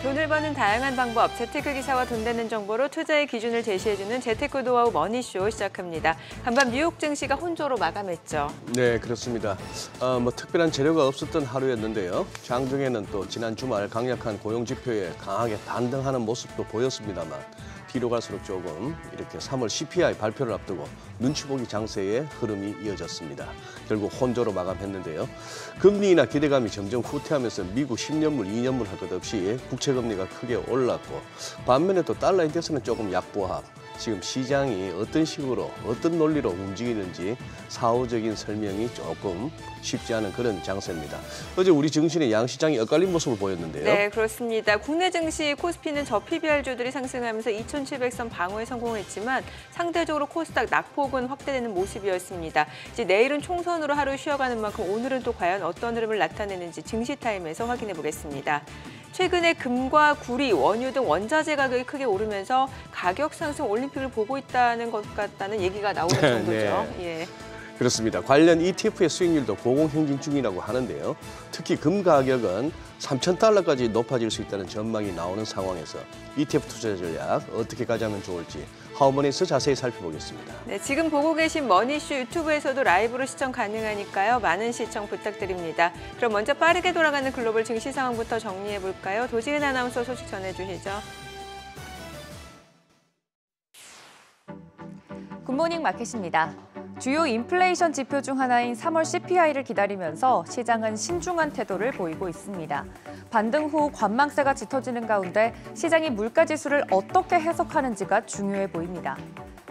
돈을 버는 다양한 방법, 재테크 기사와 돈 되는 정보로 투자의 기준을 제시해주는 재테크 노하우 머니쇼 시작합니다. 간밤 뉴욕 증시가 혼조로 마감했죠. 네, 그렇습니다. 특별한 재료가 없었던 하루였는데요. 장중에는 또 지난 주말 강력한 고용 지표에 강하게 반등하는 모습도 보였습니다만 뒤로 갈수록 조금 이렇게 3월 CPI 발표를 앞두고 눈치 보기 장세의 흐름이 이어졌습니다. 결국 혼조로 마감했는데요. 금리나 기대감이 점점 후퇴하면서 미국 10년물, 2년물 할 것 없이 국채금리가 크게 올랐고 반면에 또 달러 인덱스는 조금 약보합. 지금 시장이 어떤 식으로, 어떤 논리로 움직이는지 사후적인 설명이 조금 쉽지 않은 그런 장세입니다. 어제 우리 증시는 양시장이 엇갈린 모습을 보였는데요. 네, 그렇습니다. 국내 증시 코스피는 저PBR주들이 상승하면서 2700선 방어에 성공했지만 상대적으로 코스닥 낙폭은 확대되는 모습이었습니다. 이제 내일은 총선으로 하루 쉬어가는 만큼 오늘은 또 과연 어떤 흐름을 나타내는지 증시타임에서 확인해 보겠습니다. 최근에 금과 구리, 원유 등 원자재 가격이 크게 오르면서 가격 상승 올림픽을 보고 있다는 것 같다는 얘기가 나오는 정도죠. 네. 예. 그렇습니다. 관련 ETF의 수익률도 고공행진 중이라고 하는데요. 특히 금 가격은 3,000달러까지 높아질 수 있다는 전망이 나오는 상황에서 ETF 투자 전략 어떻게 가자면 좋을지 하우머니에서 자세히 살펴보겠습니다. 네, 지금 보고 계신 머니쇼 유튜브에서도 라이브로 시청 가능하니까요. 많은 시청 부탁드립니다. 그럼 먼저 빠르게 돌아가는 글로벌 증시 상황부터 정리해 볼까요? 도지은 아나운서 소식 전해주시죠. 굿모닝 마켓입니다. 주요 인플레이션 지표 중 하나인 3월 CPI를 기다리면서 시장은 신중한 태도를 보이고 있습니다. 반등 후 관망세가 짙어지는 가운데 시장이 물가지수를 어떻게 해석하는지가 중요해 보입니다.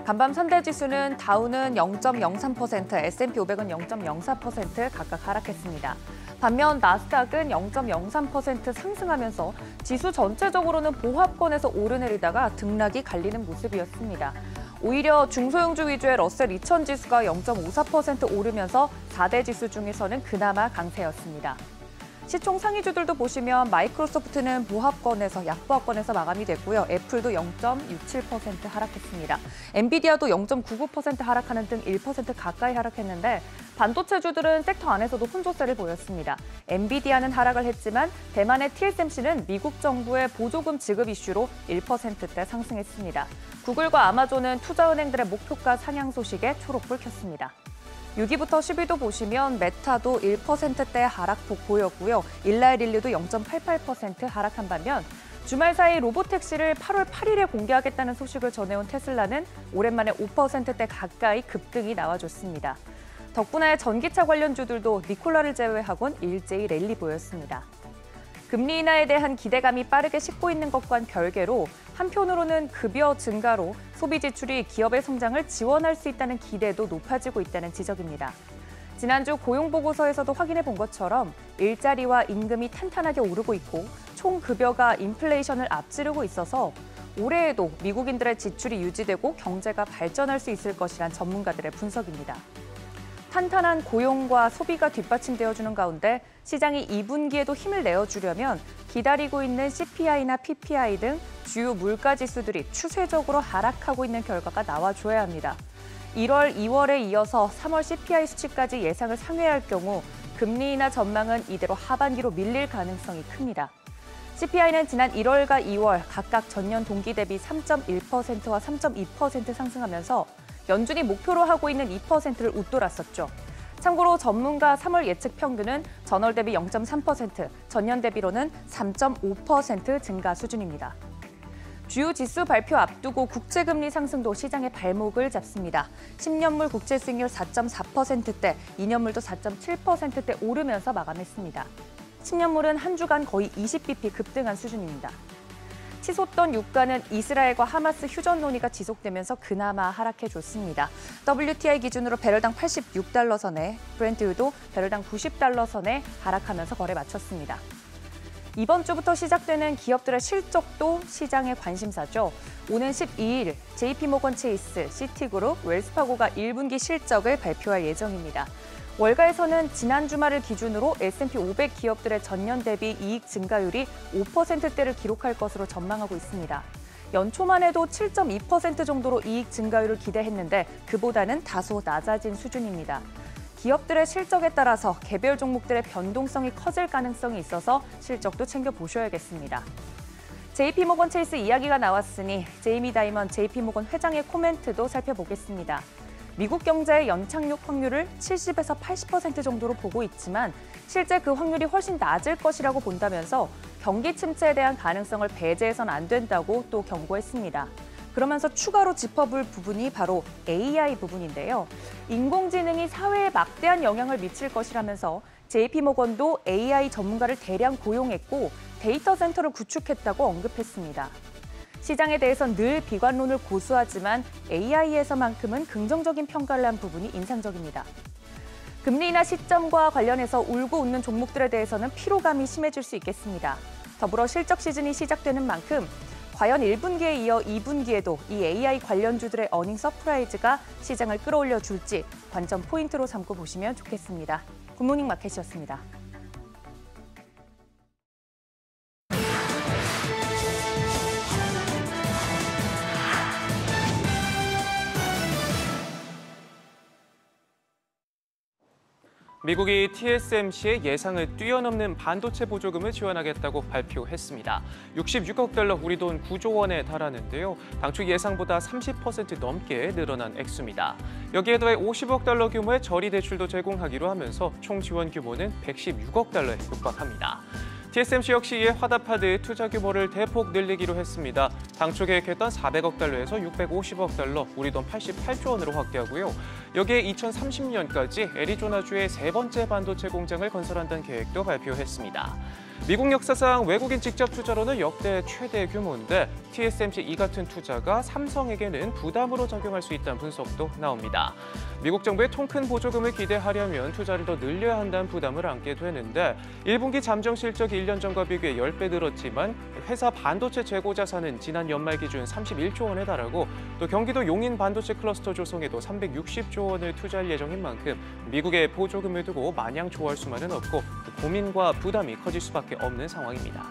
간밤 3대 지수는 다우는 0.03%, S&P 500은 0.04% 각각 하락했습니다. 반면 나스닥은 0.03% 상승하면서 지수 전체적으로는 보합권에서 오르내리다가 등락이 갈리는 모습이었습니다. 오히려 중소형주 위주의 러셀 2000 지수가 0.54% 오르면서 4대 지수 중에서는 그나마 강세였습니다. 시총 상위주들도 보시면 마이크로소프트는 보합권에서 약보합권에서 마감이 됐고요. 애플도 0.67% 하락했습니다. 엔비디아도 0.99% 하락하는 등 1% 가까이 하락했는데 반도체주들은 섹터 안에서도 혼조세를 보였습니다. 엔비디아는 하락을 했지만 대만의 TSMC는 미국 정부의 보조금 지급 이슈로 1%대 상승했습니다. 구글과 아마존은 투자은행들의 목표가 상향 소식에 초록불 켰습니다. 6위부터 10위도 보시면 메타도 1%대 하락폭 보였고요. 일라이릴리도 0.88% 하락한 반면 주말 사이 로보택시를 8월 8일에 공개하겠다는 소식을 전해온 테슬라는 오랜만에 5%대 가까이 급등이 나와줬습니다. 덕분에 전기차 관련주들도 니콜라를 제외하곤 일제히 랠리 보였습니다. 금리 인하에 대한 기대감이 빠르게 식고 있는 것과는 별개로 한편으로는 급여 증가로 소비 지출이 기업의 성장을 지원할 수 있다는 기대도 높아지고 있다는 지적입니다. 지난주 고용보고서에서도 확인해 본 것처럼 일자리와 임금이 탄탄하게 오르고 있고 총 급여가 인플레이션을 앞지르고 있어서 올해에도 미국인들의 지출이 유지되고 경제가 발전할 수 있을 것이란 전문가들의 분석입니다. 탄탄한 고용과 소비가 뒷받침되어주는 가운데 시장이 2분기에도 힘을 내어주려면 기다리고 있는 CPI나 PPI 등 주요 물가지수들이 추세적으로 하락하고 있는 결과가 나와줘야 합니다. 1월, 2월에 이어서 3월 CPI 수치까지 예상을 상회할 경우 금리 인하 전망은 이대로 하반기로 밀릴 가능성이 큽니다. CPI는 지난 1월과 2월 각각 전년 동기 대비 3.1%와 3.2% 상승하면서 연준이 목표로 하고 있는 2%를 웃돌았었죠. 참고로 전문가 3월 예측 평균은 전월 대비 0.3%, 전년 대비로는 3.5% 증가 수준입니다. 주요 지수 발표 앞두고 국채금리 상승도 시장의 발목을 잡습니다. 10년물 국채 수익률 4.4%대, 2년물도 4.7%대 오르면서 마감했습니다. 10년물은 한 주간 거의 20bp 급등한 수준입니다. 치솟던 유가는 이스라엘과 하마스 휴전 논의가 지속되면서 그나마 하락해줬습니다. WTI 기준으로 배럴당 86달러 선에, 브렌트유도 배럴당 90달러 선에 하락하면서 거래 마쳤습니다. 이번 주부터 시작되는 기업들의 실적도 시장의 관심사죠. 오는 12일 JP모건 체이스, 시티그룹, 웰스파고가 1분기 실적을 발표할 예정입니다. 월가에서는 지난 주말을 기준으로 S&P 500 기업들의 전년 대비 이익 증가율이 5%대를 기록할 것으로 전망하고 있습니다. 연초만 해도 7.2% 정도로 이익 증가율을 기대했는데 그보다는 다소 낮아진 수준입니다. 기업들의 실적에 따라서 개별 종목들의 변동성이 커질 가능성이 있어서 실적도 챙겨보셔야겠습니다. JP모건 체이스 이야기가 나왔으니 제이미 다이먼 JP모건 회장의 코멘트도 살펴보겠습니다. 미국 경제의 연착륙 확률을 70에서 80% 정도로 보고 있지만 실제 그 확률이 훨씬 낮을 것이라고 본다면서 경기 침체에 대한 가능성을 배제해서는 안 된다고 또 경고했습니다. 그러면서 추가로 짚어볼 부분이 바로 AI 부분인데요. 인공지능이 사회에 막대한 영향을 미칠 것이라면서 JP모건도 AI 전문가를 대량 고용했고 데이터 센터를 구축했다고 언급했습니다. 시장에 대해선 늘 비관론을 고수하지만 AI에서만큼은 긍정적인 평가를 한 부분이 인상적입니다. 금리 인하 시점과 관련해서 울고 웃는 종목들에 대해서는 피로감이 심해질 수 있겠습니다. 더불어 실적 시즌이 시작되는 만큼 과연 1분기에 이어 2분기에도 이 AI 관련주들의 어닝 서프라이즈가 시장을 끌어올려 줄지 관전 포인트로 삼고 보시면 좋겠습니다. 굿모닝 마켓이었습니다. 미국이 TSMC의 예상을 뛰어넘는 반도체 보조금을 지원하겠다고 발표했습니다. 66억 달러, 우리 돈 9조 원에 달하는데요. 당초 예상보다 30% 넘게 늘어난 액수입니다. 여기에 더해 50억 달러 규모의 저리 대출도 제공하기로 하면서 총 지원 규모는 116억 달러에 육박합니다. TSMC 역시 이에 화답하듯 투자 규모를 대폭 늘리기로 했습니다. 당초 계획했던 400억 달러에서 650억 달러, 우리 돈 88조 원으로 확대하고요. 여기에 2030년까지 애리조나주의 세 번째 반도체 공장을 건설한다는 계획도 발표했습니다. 미국 역사상 외국인 직접 투자로는 역대 최대 규모인데 TSMC 이 같은 투자가 삼성에게는 부담으로 작용할 수 있다는 분석도 나옵니다. 미국 정부의 통 큰 보조금을 기대하려면 투자를 더 늘려야 한다는 부담을 안게 되는데 1분기 잠정 실적이 1년 전과 비교해 10배 늘었지만 회사 반도체 재고 자산은 지난 연말 기준 31조 원에 달하고 또 경기도 용인 반도체 클러스터 조성에도 360조 원을 투자할 예정인 만큼 미국의 보조금을 두고 마냥 좋아할 수만은 없고 고민과 부담이 커질 수밖에 없는 상황입니다.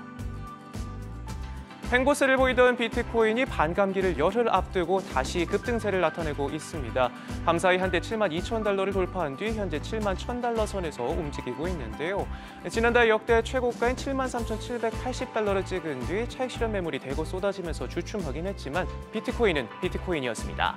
횡보세를 보이던 비트코인이 반감기를 열흘 앞두고 다시 급등세를 나타내고 있습니다. 밤사이 한때 72,000달러를 돌파한 뒤 현재 71,000달러 선에서 움직이고 있는데요. 지난달 역대 최고가인 73,780달러를 찍은 뒤 차익 실현 매물이 대거 쏟아지면서 주춤하긴 했지만 비트코인은 비트코인이었습니다.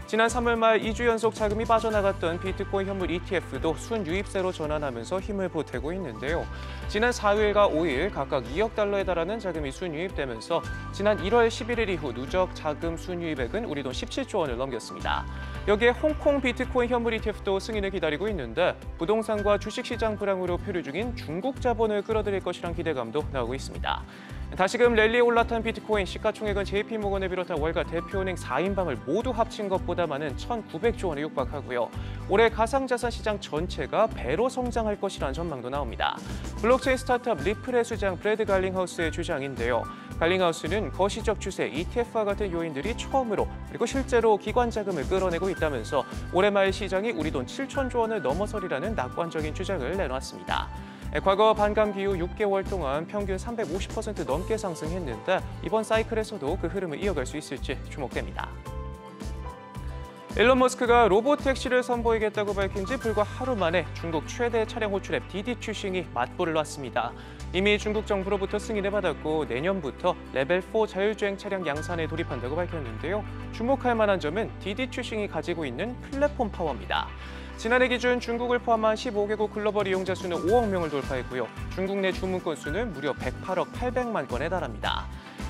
지난 3월 말 2주 연속 자금이 빠져나갔던 비트코인 현물 ETF도 순유입세로 전환하면서 힘을 보태고 있는데요. 지난 4일과 5일 각각 2억 달러에 달하는 자금이 순유입되면서 지난 1월 11일 이후 누적 자금 순유입액은 우리 돈 17조 원을 넘겼습니다. 여기에 홍콩 비트코인 현물 ETF도 승인을 기다리고 있는데 부동산과 주식시장 불황으로 표류 중인 중국 자본을 끌어들일 것이란 기대감도 나오고 있습니다. 다시금 랠리에 올라탄 비트코인 시가총액은 JP모건을 비롯한 월가 대표은행 4인방을 모두 합친 것보다 많은 1,900조 원에 육박하고요. 올해 가상자산 시장 전체가 배로 성장할 것이라는 전망도 나옵니다. 블록체인 스타트업 리플의 수장 브래드 갈링하우스의 주장인데요. 갈링하우스는 거시적 추세, ETF와 같은 요인들이 처음으로 그리고 실제로 기관 자금을 끌어내고 있다면서 올해 말 시장이 우리 돈 7천조 원을 넘어서리라는 낙관적인 주장을 내놨습니다. 과거 반감기 이후 6개월 동안 평균 350% 넘게 상승했는데 이번 사이클에서도 그 흐름을 이어갈 수 있을지 주목됩니다. 일론 머스크가 로보택시를 선보이겠다고 밝힌 지 불과 하루 만에 중국 최대 차량 호출 앱 디디 추싱이 맞불을 놨습니다. 이미 중국 정부로부터 승인을 받았고 내년부터 레벨 4 자율주행 차량 양산에 돌입한다고 밝혔는데요. 주목할 만한 점은 디디 추싱이 가지고 있는 플랫폼 파워입니다. 지난해 기준 중국을 포함한 15개국 글로벌 이용자 수는 5억 명을 돌파했고요. 중국 내 주문 건수는 무려 108억 800만 건에 달합니다.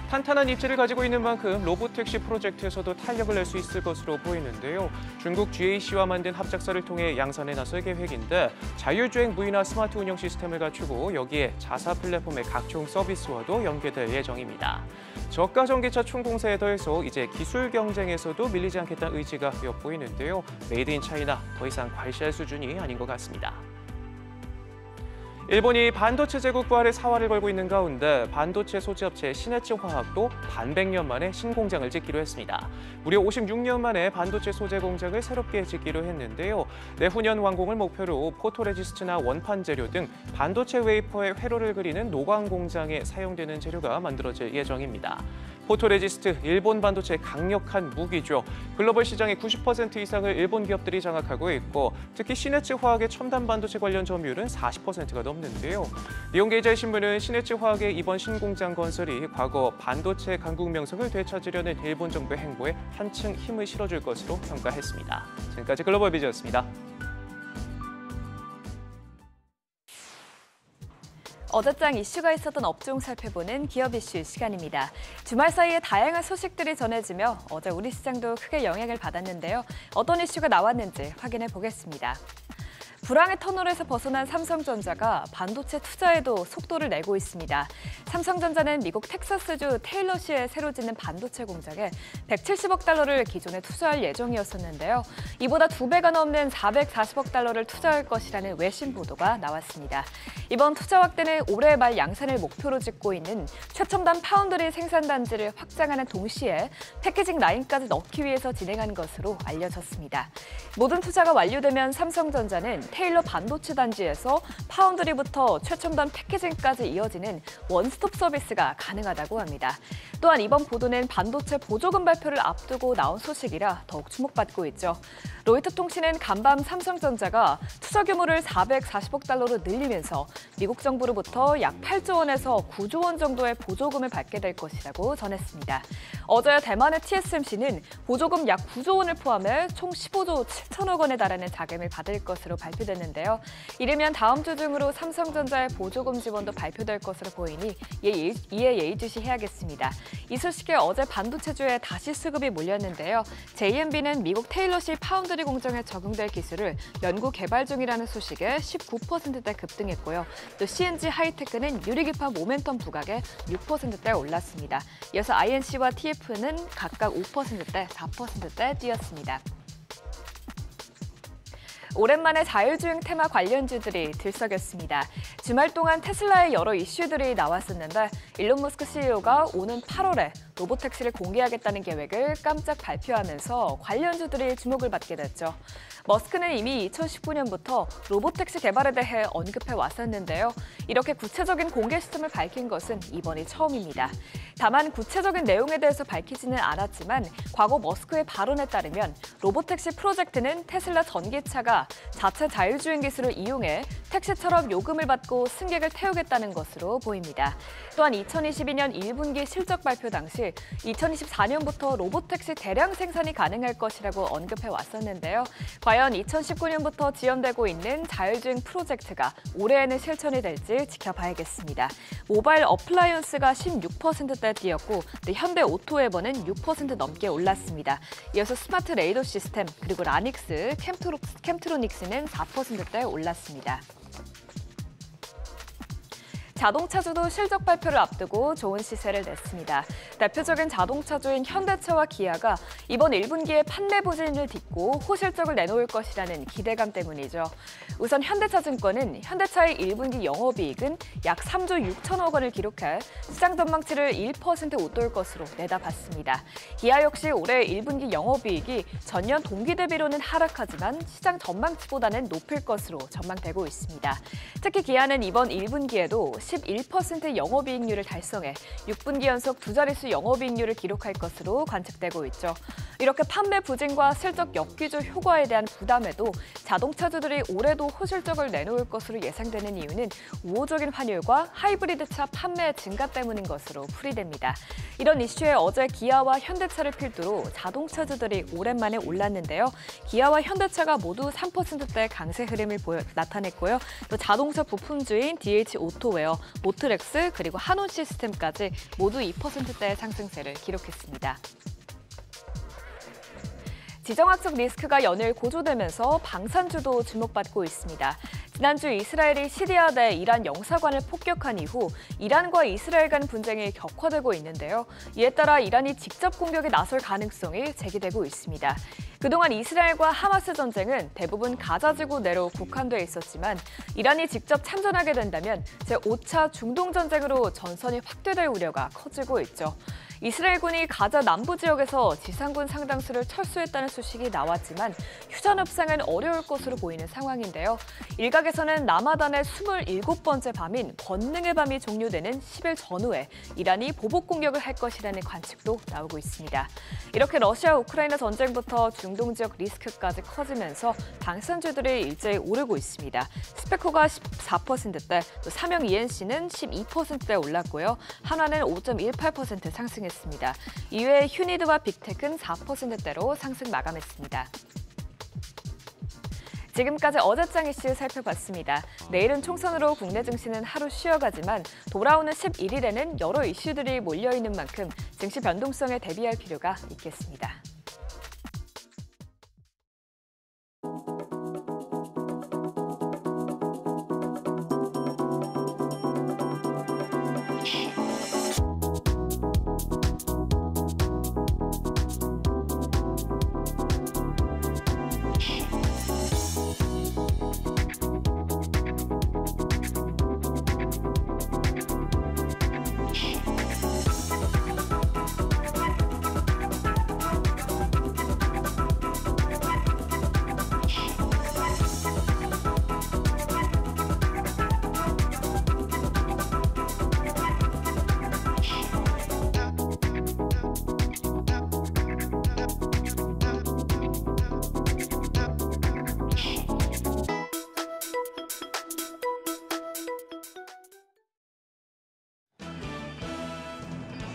탄탄한 입지를 가지고 있는 만큼 로보택시 프로젝트에서도 탄력을 낼 수 있을 것으로 보이는데요. 중국 GAC와 만든 합작사를 통해 양산에 나설 계획인데 자율주행 무인화 스마트 운영 시스템을 갖추고 여기에 자사 플랫폼의 각종 서비스와도 연계될 예정입니다. 저가 전기차 총공세에 더해서 이제 기술 경쟁에서도 밀리지 않겠다는 의지가 엿보이는데요. 메이드 인 차이나 더 이상 과시할 수준이 아닌 것 같습니다. 일본이 반도체 제국 부활에 사활을 걸고 있는 가운데 반도체 소재업체 시네츠 화학도 반백년 만에 신공장을 짓기로 했습니다. 무려 56년 만에 반도체 소재 공장을 새롭게 짓기로 했는데요. 내후년 완공을 목표로 포토레지스트나 원판 재료 등 반도체 웨이퍼의 회로를 그리는 노광 공장에 사용되는 재료가 만들어질 예정입니다. 포토레지스트, 일본 반도체의 강력한 무기죠. 글로벌 시장의 90% 이상을 일본 기업들이 장악하고 있고 특히 시네츠 화학의 첨단 반도체 관련 점유율은 40%가 넘는데요. 니혼게이자이 신문은 시네츠 화학의 이번 신공장 건설이 과거 반도체 강국 명성을 되찾으려는 일본 정부의 행보에 한층 힘을 실어줄 것으로 평가했습니다. 지금까지 글로벌 비즈였습니다. 어제장 이슈가 있었던 업종 살펴보는 기업 이슈 시간입니다. 주말 사이에 다양한 소식들이 전해지며 어제 우리 시장도 크게 영향을 받았는데요. 어떤 이슈가 나왔는지 확인해 보겠습니다. 불황의 터널에서 벗어난 삼성전자가 반도체 투자에도 속도를 내고 있습니다. 삼성전자는 미국 텍사스주 테일러시에 새로 짓는 반도체 공장에 170억 달러를 기존에 투자할 예정이었었는데요. 이보다 2배가 넘는 440억 달러를 투자할 것이라는 외신 보도가 나왔습니다. 이번 투자 확대는 올해 말 양산을 목표로 짓고 있는 최첨단 파운드리 생산단지를 확장하는 동시에 패키징 라인까지 넣기 위해서 진행한 것으로 알려졌습니다. 모든 투자가 완료되면 삼성전자는 테일러 반도체 단지에서 파운드리부터 최첨단 패키징까지 이어지는 원스톱 서비스가 가능하다고 합니다. 또한 이번 보도는 반도체 보조금 발표를 앞두고 나온 소식이라 더욱 주목받고 있죠. 로이터 통신은 간밤 삼성전자가 투자 규모를 440억 달러로 늘리면서 미국 정부로부터 약 8조 원에서 9조 원 정도의 보조금을 받게 될 것이라고 전했습니다. 어제 대만의 TSMC는 보조금 약 9조 원을 포함해 총 15조 7천억 원에 달하는 자금을 받을 것으로 발표됐는데요. 이르면 다음 주 중으로 삼성전자의 보조금 지원도 발표될 것으로 보이니 이에 예의주시해야겠습니다. 이 소식에 어제 반도체주에 다시 수급이 몰렸는데요. JMB는 미국 테일러시 파운드리 공장에 적용될 기술을 연구 개발 중이라는 소식에 19%대 급등했고요. 또 CNG 하이테크는 유리기판 모멘텀 부각에 6%대 올랐습니다. 이어서 INC와 TF는 각각 5%대, 4%대 뛰었습니다. 오랜만에 자율주행 테마 관련주들이 들썩였습니다. 주말 동안 테슬라의 여러 이슈들이 나왔었는데 일론 머스크 CEO가 오는 8월에 로보택시를 공개하겠다는 계획을 깜짝 발표하면서 관련주들이 주목을 받게 됐죠. 머스크는 이미 2019년부터 로보택시 개발에 대해 언급해 왔었는데요. 이렇게 구체적인 공개 시점을 밝힌 것은 이번이 처음입니다. 다만 구체적인 내용에 대해서 밝히지는 않았지만 과거 머스크의 발언에 따르면 로보택시 프로젝트는 테슬라 전기차가 자체 자율주행 기술을 이용해 택시처럼 요금을 받고 승객을 태우겠다는 것으로 보입니다. 또한 2022년 1분기 실적 발표 당시 2024년부터 로보택시 대량 생산이 가능할 것이라고 언급해 왔었는데요. 과연 2019년부터 지연되고 있는 자율주행 프로젝트가 올해에는 실천이 될지 지켜봐야겠습니다. 모바일 어플라이언스가 16%대 뛰었고 현대오토웨버는 6% 넘게 올랐습니다. 이어서 스마트 레이더 시스템 그리고 라닉스, 캠트로닉스는 4%대 올랐습니다. 자동차주도 실적 발표를 앞두고 좋은 시세를 냈습니다. 대표적인 자동차주인 현대차와 기아가 이번 1분기에 판매 부진을 딛고 호실적을 내놓을 것이라는 기대감 때문이죠. 우선 현대차증권은 현대차의 1분기 영업이익은 약 3조 6천억 원을 기록해 시장 전망치를 1% 웃돌 것으로 내다봤습니다. 기아 역시 올해 1분기 영업이익이 전년 동기 대비로는 하락하지만 시장 전망치보다는 높을 것으로 전망되고 있습니다. 특히 기아는 이번 1분기에도 11% 영업이익률을 달성해 6분기 연속 두 자릿수 영업이익률을 기록할 것으로 관측되고 있죠. 이렇게 판매 부진과 실적 역기조 효과에 대한 부담에도 자동차주들이 올해도 호실적을 내놓을 것으로 예상되는 이유는 우호적인 환율과 하이브리드차 판매 증가 때문인 것으로 풀이됩니다. 이런 이슈에 어제 기아와 현대차를 필두로 자동차주들이 오랜만에 올랐는데요. 기아와 현대차가 모두 3%대 강세 흐름을 나타냈고요. 또 자동차 부품주인 DH오토웨어, 모트렉스 그리고 한온 시스템까지 모두 2%대 상승세를 기록했습니다. 지정학적 리스크가 연일 고조되면서 방산주도 주목받고 있습니다. 지난주 이스라엘이 시리아 내 이란 영사관을 폭격한 이후 이란과 이스라엘 간 분쟁이 격화되고 있는데요. 이에 따라 이란이 직접 공격에 나설 가능성이 제기되고 있습니다. 그동안 이스라엘과 하마스 전쟁은 대부분 가자지구 내로 국한돼 있었지만 이란이 직접 참전하게 된다면 제5차 중동 전쟁으로 전선이 확대될 우려가 커지고 있죠. 이스라엘군이 가자 남부 지역에서 지상군 상당수를 철수했다는 소식이 나왔지만 휴전 협상은 어려울 것으로 보이는 상황인데요. 일각에서는 라마단의 27번째 밤인 권능의 밤이 종료되는 10일 전후에 이란이 보복 공격을 할 것이라는 관측도 나오고 있습니다. 이렇게 러시아 우크라이나 전쟁부터 중동 지역 리스크까지 커지면서 방산주들이 일제히 오르고 있습니다. 스페코가 14%대, 또 삼형 ENC는 12%대 올랐고요. 한화는 5.18% 상승했습니다. 이외에 휴니드와 빅텍은 4%대로 상승 마감했습니다. 지금까지 어제장 이슈 살펴봤습니다. 내일은 총선으로 국내 증시는 하루 쉬어가지만 돌아오는 11일에는 여러 이슈들이 몰려있는 만큼 증시 변동성에 대비할 필요가 있겠습니다.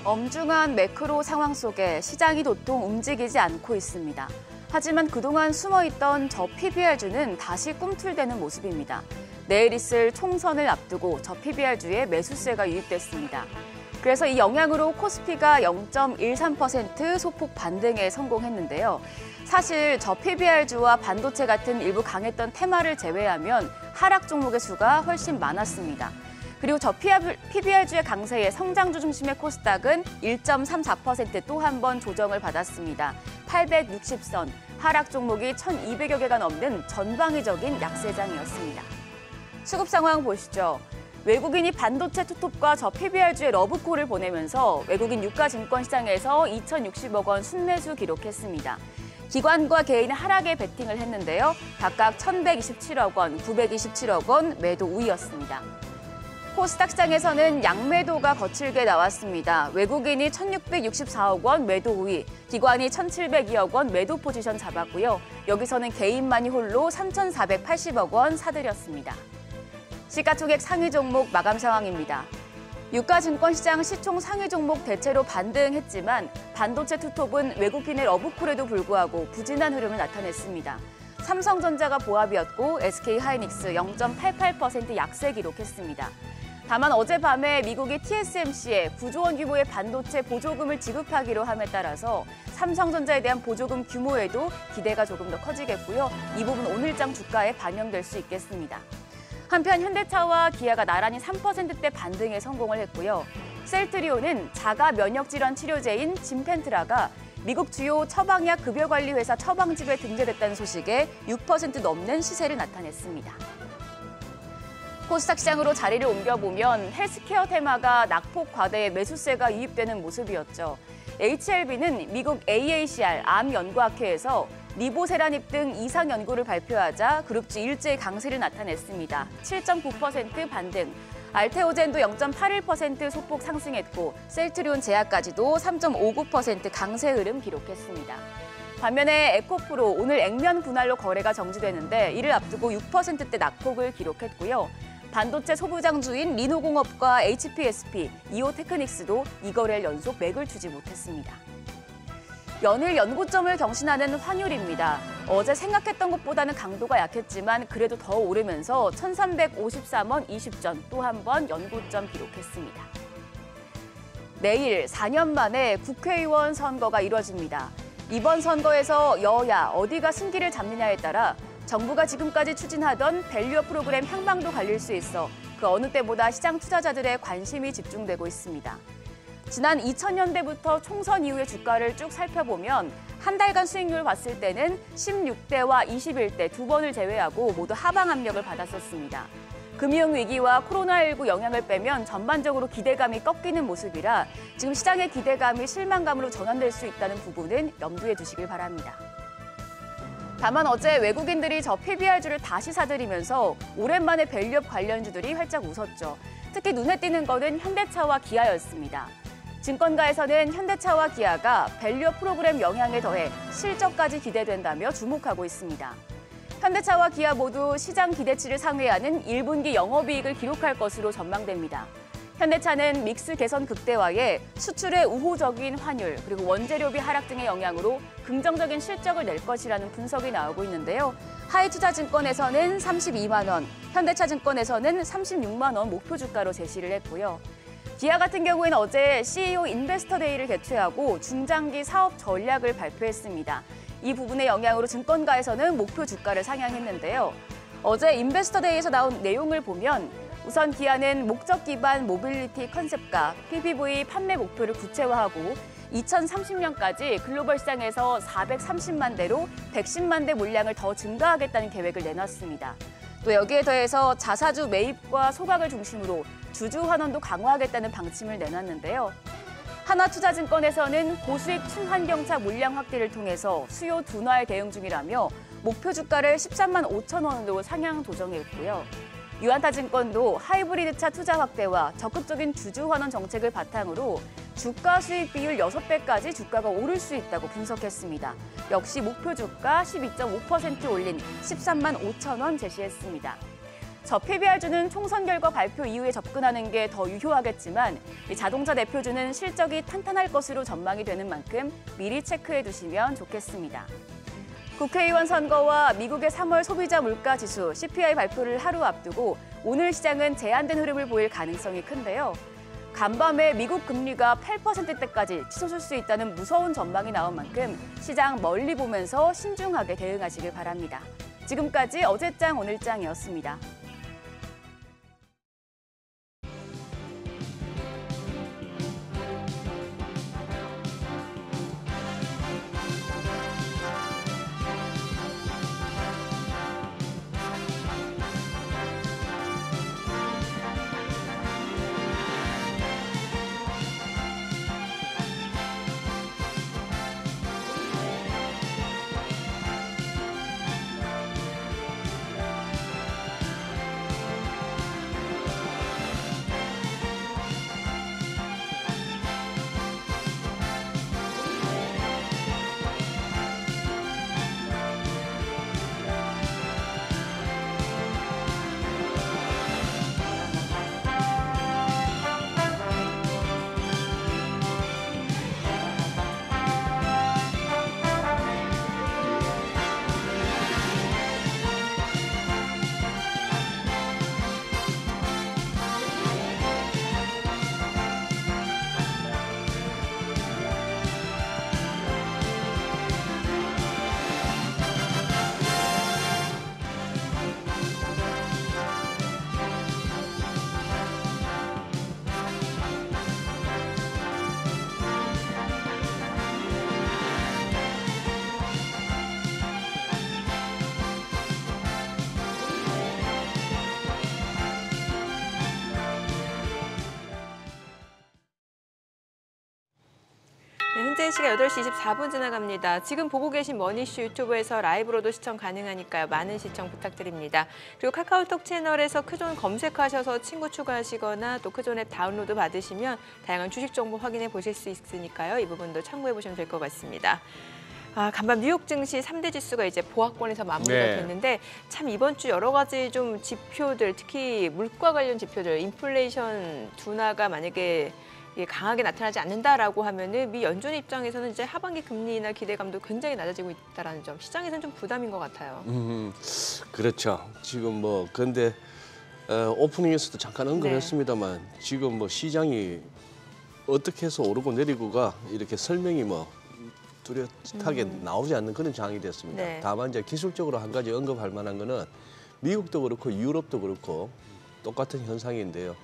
엄중한 매크로 상황 속에 시장이 도통 움직이지 않고 있습니다. 하지만 그동안 숨어있던 저 PBR주는 다시 꿈틀대는 모습입니다. 내일 있을 총선을 앞두고 저 PBR주에 매수세가 유입됐습니다. 그래서 이 영향으로 코스피가 0.13% 소폭 반등에 성공했는데요. 사실 저 PBR주와 반도체 같은 일부 강했던 테마를 제외하면 하락 종목의 수가 훨씬 많았습니다. 그리고 저 PBR주의 강세에 성장주 중심의 코스닥은 1.34% 또 한 번 조정을 받았습니다. 860선, 하락 종목이 1,200여 개가 넘는 전방위적인 약세장이었습니다. 수급 상황 보시죠. 외국인이 반도체 투톱과 저 PBR주의 러브콜을 보내면서 외국인 유가 증권 시장에서 2,060억 원 순매수 기록했습니다. 기관과 개인의 하락에 베팅을 했는데요. 각각 1,127억 원, 927억 원 매도 우위였습니다. 코스닥 시장에서는 양매도가 거칠게 나왔습니다. 외국인이 1,664억 원 매도 우위, 기관이 1,702억 원 매도 포지션 잡았고요. 여기서는 개인만이 홀로 3,480억 원 사들였습니다. 시가총액 상위 종목 마감 상황입니다. 유가증권시장 시총 상위 종목 대체로 반등했지만 반도체 투톱은 외국인의 러브콜에도 불구하고 부진한 흐름을 나타냈습니다. 삼성전자가 보합이었고 SK하이닉스 0.88% 약세 기록했습니다. 다만 어젯밤에 미국이 TSMC에 9조 원 규모의 반도체 보조금을 지급하기로 함에 따라서 삼성전자에 대한 보조금 규모에도 기대가 조금 더 커지겠고요. 이 부분 오늘장 주가에 반영될 수 있겠습니다. 한편 현대차와 기아가 나란히 3%대 반등에 성공을 했고요. 셀트리온은 자가 면역질환 치료제인 짐펜트라가 미국 주요 처방약 급여관리회사 처방집에 등재됐다는 소식에 6% 넘는 시세를 나타냈습니다. 코스닥 시장으로 자리를 옮겨보면 헬스케어 테마가 낙폭 과대에 매수세가 유입되는 모습이었죠. HLB는 미국 AACR 암연구학회에서 리보세라닙 등 이상 연구를 발표하자 그룹주 일제히 강세를 나타냈습니다. 7.9% 반등. 알테오젠도 0.81% 소폭 상승했고 셀트리온 제약까지도 3.59% 강세 흐름 기록했습니다. 반면에 에코프로 오늘 액면 분할로 거래가 정지되는데 이를 앞두고 6%대 낙폭을 기록했고요. 반도체 소부장주인 리노공업과 HPSP, 이오테크닉스도 이 거래를 연속 매글 주지 못했습니다. 연일 연고점을 경신하는 환율입니다. 어제 생각했던 것보다는 강도가 약했지만 그래도 더 오르면서 1,353원 20전 또 한 번 연고점 기록했습니다. 내일 4년 만에 국회의원 선거가 이뤄집니다. 이번 선거에서 여야 어디가 승기를 잡느냐에 따라 정부가 지금까지 추진하던 밸류업 프로그램 향방도 갈릴 수 있어 그 어느 때보다 시장 투자자들의 관심이 집중되고 있습니다. 지난 2000년대부터 총선 이후의 주가를 쭉 살펴보면 한 달간 수익률을 봤을 때는 16대와 21대 두 번을 제외하고 모두 하방 압력을 받았었습니다. 금융위기와 코로나19 영향을 빼면 전반적으로 기대감이 꺾이는 모습이라 지금 시장의 기대감이 실망감으로 전환될 수 있다는 부분은 염두에 두시길 바랍니다. 다만 어제 외국인들이 저 PBR주를 다시 사들이면서 오랜만에 밸류업 관련주들이 활짝 웃었죠. 특히 눈에 띄는 거는 현대차와 기아였습니다. 증권가에서는 현대차와 기아가 밸류업 프로그램 영향에 더해 실적까지 기대된다며 주목하고 있습니다. 현대차와 기아 모두 시장 기대치를 상회하는 1분기 영업이익을 기록할 것으로 전망됩니다. 현대차는 믹스 개선 극대화에 수출의 우호적인 환율 그리고 원재료비 하락 등의 영향으로 긍정적인 실적을 낼 것이라는 분석이 나오고 있는데요. 하이투자증권에서는 32만 원, 현대차증권에서는 36만 원 목표 주가로 제시를 했고요. 기아 같은 경우에는 어제 CEO 인베스터 데이를 개최하고 중장기 사업 전략을 발표했습니다. 이 부분의 영향으로 증권가에서는 목표 주가를 상향했는데요. 어제 인베스터 데이에서 나온 내용을 보면 우선 기아는 목적 기반 모빌리티 컨셉과 PPV 판매 목표를 구체화하고 2030년까지 글로벌 시장에서 430만 대로 110만 대 물량을 더 증가하겠다는 계획을 내놨습니다. 또 여기에 더해서 자사주 매입과 소각을 중심으로 주주 환원도 강화하겠다는 방침을 내놨는데요. 하나투자증권에서는 고수익 친환경차 물량 확대를 통해서 수요 둔화에 대응 중이라며 목표 주가를 13만 5천 원으로 상향 조정했고요. 유한타증권도 하이브리드차 투자 확대와 적극적인 주주 환원 정책을 바탕으로 주가 수익 비율 6배까지 주가가 오를 수 있다고 분석했습니다. 역시 목표 주가 12.5% 올린 13만 5천 원 제시했습니다. 저 PBR주는 총선 결과 발표 이후에 접근하는 게 더 유효하겠지만 자동차 대표주는 실적이 탄탄할 것으로 전망이 되는 만큼 미리 체크해 두시면 좋겠습니다. 국회의원 선거와 미국의 3월 소비자 물가 지수 CPI 발표를 하루 앞두고 오늘 시장은 제한된 흐름을 보일 가능성이 큰데요. 간밤에 미국 금리가 8%대까지 치솟을 수 있다는 무서운 전망이 나온 만큼 시장 멀리 보면서 신중하게 대응하시길 바랍니다. 지금까지 어제장 오늘장이었습니다. 네, 현재 시각 8시 24분 지나갑니다. 지금 보고 계신 머니쇼 유튜브에서 라이브로도 시청 가능하니까요. 많은 시청 부탁드립니다. 그리고 카카오톡 채널에서 크존 검색하셔서 친구 추가하시거나 또 크존 앱 다운로드 받으시면 다양한 주식 정보 확인해 보실 수 있으니까요. 이 부분도 참고해 보시면 될 것 같습니다. 간밤 뉴욕 증시 3대 지수가 이제 보합권에서 마무리가 됐는데 참 이번 주 여러 가지 좀 지표들, 특히 물가 관련 지표들, 인플레이션 둔화가 만약에 강하게 나타나지 않는다라고 하면은 미 연준 입장에서는 이제 하반기 금리나 기대감도 굉장히 낮아지고 있다라는 점, 시장에서는 좀 부담인 것 같아요. 그렇죠. 지금 근데 오프닝에서도 잠깐 언급했습니다만 지금 시장이 어떻게 해서 오르고 내리고가 이렇게 설명이 뚜렷하게 나오지 않는 그런 장이 됐습니다. 네. 다만 이제 기술적으로 한 가지 언급할 만한 거는 미국도 그렇고 유럽도 그렇고 똑같은 현상인데요.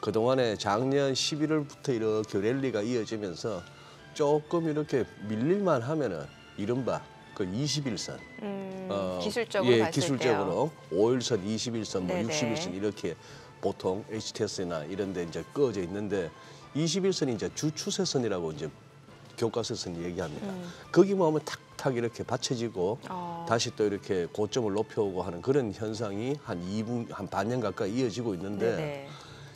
그동안에 작년 11월부터 이렇게 랠리가 이어지면서 조금 이렇게 밀릴만 하면은 이른바 그 21선 기술적으로 예, 봤을 기술적으로 5일선, 21선, 뭐 네네. 61선 이렇게 보통 HTS나 이런 데 이제 꺼져 있는데 21선이 이제 주추세선이라고 이제 교과서에서는 얘기합니다. 거기만 하면 탁탁 이렇게 받쳐지고 다시 또 이렇게 고점을 높여오고 하는 그런 현상이 한 반년 가까이 이어지고 있는데 네네.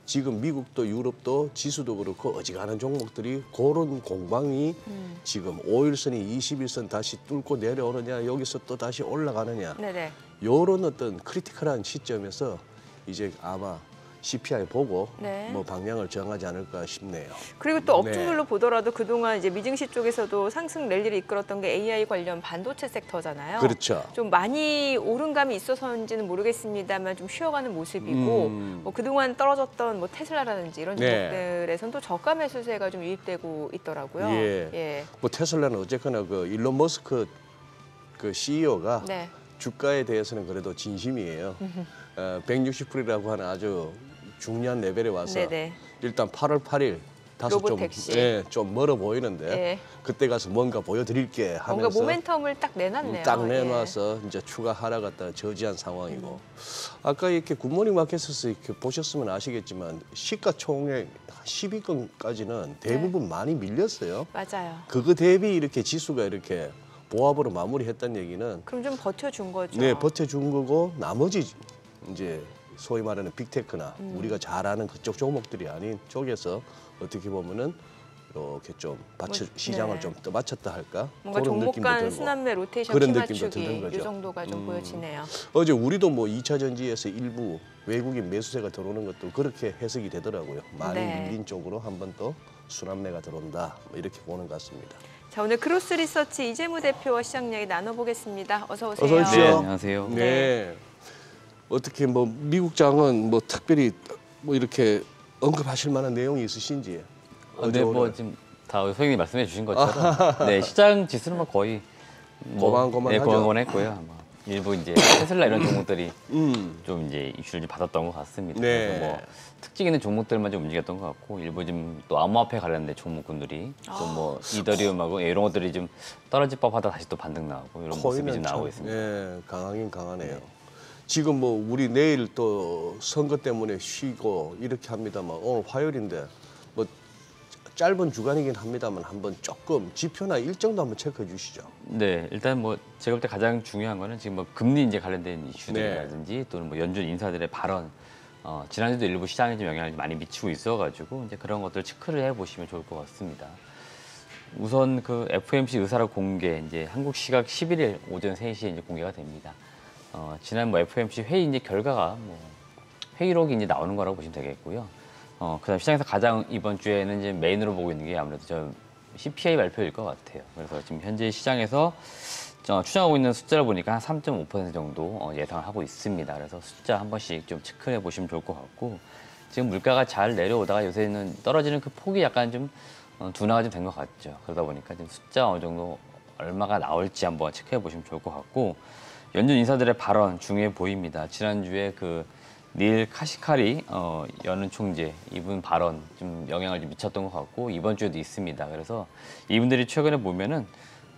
지금 미국도 유럽도 지수도 그렇고 어지간한 종목들이 그런 공방이 지금 5일선이 21선 다시 뚫고 내려오느냐 여기서 또 다시 올라가느냐 네네. 요런 어떤 크리티컬한 시점에서 이제 아마 CPI 보고 네. 뭐 방향을 정하지 않을까 싶네요. 그리고 또 업종별로 네. 보더라도 그동안 이제 미증시 쪽에서도 상승 랠리를 이끌었던 게 AI 관련 반도체 섹터잖아요. 그렇죠. 좀 많이 오른 감이 있어서인지는 모르겠습니다만 좀 쉬어가는 모습이고 뭐 그동안 떨어졌던 뭐 테슬라라든지 이런 네. 종목들에선 또 저가 매수세가 좀 유입되고 있더라고요. 예. 뭐 테슬라는 어쨌거나 그 일론 머스크 그 CEO가 네. 주가에 대해서는 그래도 진심이에요. 160불이라고 하는 아주 중요한 레벨에 와서 네네. 일단 8월 8일 다소 로보택시. 좀 멀어 보이는데 예. 그때 가서 뭔가 보여드릴게 하면서 뭔가 모멘텀을 딱 내놨네요. 딱 예. 내놔서 이제 추가 하락 갖다 저지한 상황이고 아까 이렇게 굿모닝 마켓에서 이렇게 보셨으면 아시겠지만 시가총액 10위권까지는 대부분 많이 밀렸어요. 맞아요. 그거 대비 이렇게 지수가 이렇게 보합으로 마무리했다는 얘기는 그럼 좀 버텨준 거죠. 네, 버텨준 거고 나머지 이제 소위 말하는 빅테크나 우리가 잘 아는 그쪽 종목들이 아닌 쪽에서 어떻게 보면은 이렇게 좀 시장을 네. 좀 더 맞췄다 할까? 뭔가 그런 종목 느낌도 간 들고. 순환매 로테이션 그런 키 느낌도 드는 맞추기 거죠. 이 정도가 좀 보여지네요. 어제 우리도 뭐 2차 전지에서 일부 외국인 매수세가 들어오는 것도 그렇게 해석이 되더라고요. 많이 네. 밀린 쪽으로 한 번 더 순환매가 들어온다. 뭐 이렇게 보는 것 같습니다. 자, 오늘 크로스 리서치 이재무 대표와 시장 이야기 나눠보겠습니다. 어서 오세요. 어서 오십시오. 네, 안녕하세요. 네. 어떻게 뭐 미국장은 뭐 특별히 뭐 이렇게 언급하실 만한 내용이 있으신지? 네, 뭐 지금 다 소장님 말씀해 주신 것처럼 네, 시장 지수는 뭐 거의 고만고만하죠. 고만고만했고요. 뭐 일부 이제 테슬라 이런 종목들이 좀 이제 이슈를 좀 받았던 것 같습니다. 네. 그래서 뭐 특징 있는 종목들만 좀 움직였던 것 같고 일부 지금 또 암호화폐 관련된 종목군들이 또 뭐 이더리움하고 이런 것들이 좀 떨어질 법하다 다시 또 반등 나오고 이런 모습이 좀 나오고 있습니다. 네, 강하긴 강하네요. 지금 뭐 우리 내일 또 선거 때문에 쉬고 이렇게 합니다만 오늘 화요일인데 뭐 짧은 주간이긴 합니다만 한번 조금 지표나 일정도 한번 체크해 주시죠. 네, 일단 뭐 제가 볼 때 가장 중요한 거는 지금 뭐 금리 이제 관련된 이슈들이라든지 또는 뭐 연준 인사들의 발언, 지난주도 일부 시장에 좀 영향을 많이 미치고 있어가지고 이제 그런 것들 체크를 해보시면 좋을 것 같습니다. 우선 그 FOMC 의사록 공개 이제 한국 시각 11일 오전 3시에 이제 공개가 됩니다. 지난 뭐 FOMC 회의 이제 결과가 뭐 회의록이 이제 나오는 거라고 보시면 되겠고요. 그다음 시장에서 가장 이번 주에는 이제 메인으로 보고 있는 게 아무래도 좀 CPI 발표일 것 같아요. 그래서 지금 현재 시장에서 추정하고 있는 숫자를 보니까 한 3.5% 정도 예상을 하고 있습니다. 그래서 숫자 한 번씩 좀 체크해 보시면 좋을 것 같고 지금 물가가 잘 내려오다가 요새는 떨어지는 그 폭이 약간 좀 둔화가 좀 된 것 같죠. 그러다 보니까 지금 숫자 어느 정도 얼마가 나올지 한번 체크해 보시면 좋을 것 같고 연준 인사들의 발언 중요해 보입니다. 지난주에 그 닐 카시카리 연은 총재 이분 발언 좀 영향을 좀 미쳤던 것 같고 이번 주에도 있습니다. 그래서 이분들이 최근에 보면은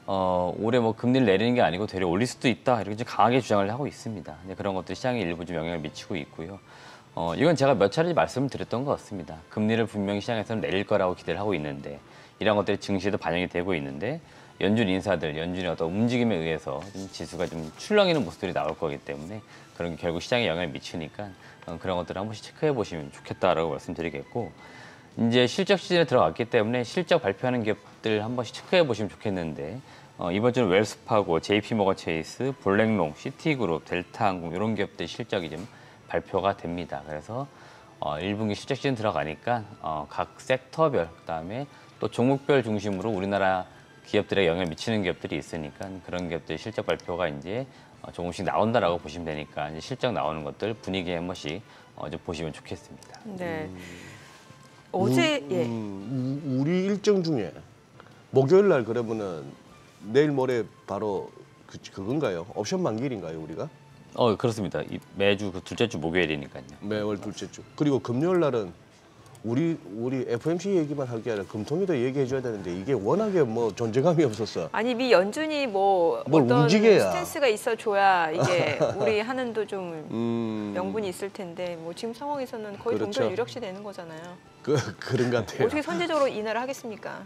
올해 뭐 금리를 내리는 게 아니고 되려 올릴 수도 있다 이렇게 좀 강하게 주장을 하고 있습니다. 그런 것들이 시장에 일부 좀 영향을 미치고 있고요. 이건 제가 몇 차례 말씀을 드렸던 것 같습니다. 금리를 분명히 시장에서는 내릴 거라고 기대를 하고 있는데 이런 것들이 증시에도 반영이 되고 있는데 연준 인사들, 연준의 어떤 움직임에 의해서 좀 지수가 좀 출렁이는 모습들이 나올 거기 때문에 그런 게 결국 시장에 영향을 미치니까 그런 것들을 한 번씩 체크해 보시면 좋겠다라고 말씀드리겠고 이제 실적 시즌에 들어갔기 때문에 실적 발표하는 기업들 한 번씩 체크해 보시면 좋겠는데 이번 주는 웰스파고, JP모건 체이스, 블랙롱, 시티그룹, 델타항공 이런 기업들 실적이 좀 발표가 됩니다. 그래서 1분기 실적 시즌 들어가니까 각 섹터별 그다음에 또 종목별 중심으로 우리나라 기업들에 영향을 미치는 기업들이 있으니까 그런 기업들 실적 발표가 이제 조금씩 나온다라고 보시면 되니까 이제 실적 나오는 것들 분위기에 한 번씩 좀 보시면 좋겠습니다. 네. 어제 우리 일정 중에 목요일 날 그러면은 내일 모레 바로 그건가요? 옵션 만기일인가요, 우리가? 그렇습니다. 매주 그 둘째 주 목요일이니까요. 매월 둘째 주. 그리고 금요일 날은 우리 FMC 얘기만 할 게 아니라 금통위도 얘기해 줘야 되는데 이게 워낙에 뭐 존재감이 없었어. 아니 미 연준이 뭐 뭘 어떤 움직여야. 스탠스가 있어줘야 이게 우리 하는도 좀 명분이 있을 텐데 뭐 지금 상황에서는 거의 그렇죠. 동결 유력시 되는 거잖아요. 그런 것 같아요. 어떻게 선제적으로 인하를 하겠습니까?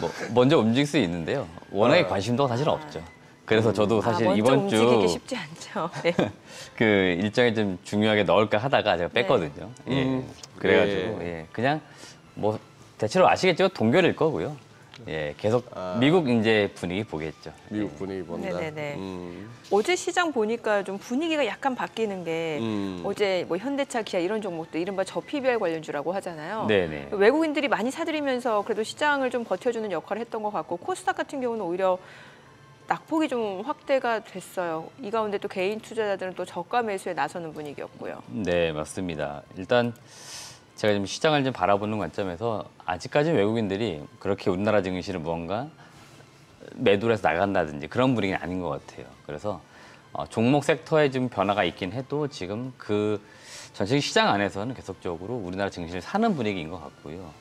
뭐 먼저 움직일 수 있는데요. 워낙에 관심도가 사실 없죠. 그래서 저도 사실 먼저 이번 움직이기 주 쉽지 않죠. 네. 그 일정에 좀 중요하게 넣을까 하다가 제가 뺐거든요. 예. 그래가지고 예. 그냥 뭐 대체로 아시겠죠? 동결일 거고요. 예, 계속 미국 이제 분위기 보겠죠. 미국 분위기 본다. 네네네. 어제 시장 보니까 좀 분위기가 약간 바뀌는 게 어제 뭐 현대차, 기아 이런 종목들 이른바 저PBR 관련주라고 하잖아요. 네네. 외국인들이 많이 사들이면서 그래도 시장을 좀 버텨주는 역할을 했던 것 같고 코스닥 같은 경우는 오히려 낙폭이 좀 확대가 됐어요. 이 가운데 또 개인 투자자들은 또 저가 매수에 나서는 분위기였고요. 네, 맞습니다. 일단 제가 지금 시장을 좀 바라보는 관점에서 아직까지 외국인들이 그렇게 우리나라 증시를 무언가 매도를 해서 나간다든지 그런 분위기는 아닌 것 같아요. 그래서 종목 섹터에 좀 변화가 있긴 해도 지금 그 전체 시장 안에서는 계속적으로 우리나라 증시를 사는 분위기인 것 같고요.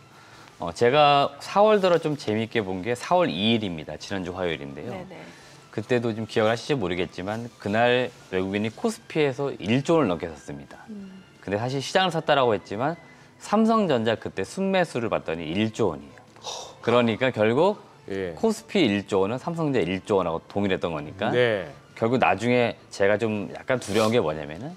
제가 4월 들어 좀 재미있게 본 게 4월 2일입니다. 지난주 화요일인데요. 네네. 그때도 좀 기억을 하실지 모르겠지만 그날 외국인이 코스피에서 1조 원을 넘게 샀습니다. 근데 사실 시장을 샀다라고 했지만 삼성전자 그때 순매수를 봤더니 1조 원이에요. 그러니까 결국 예. 코스피 1조 원은 삼성전자 1조 원하고 동일했던 거니까 네. 결국 나중에 제가 좀 약간 두려운 게 뭐냐면은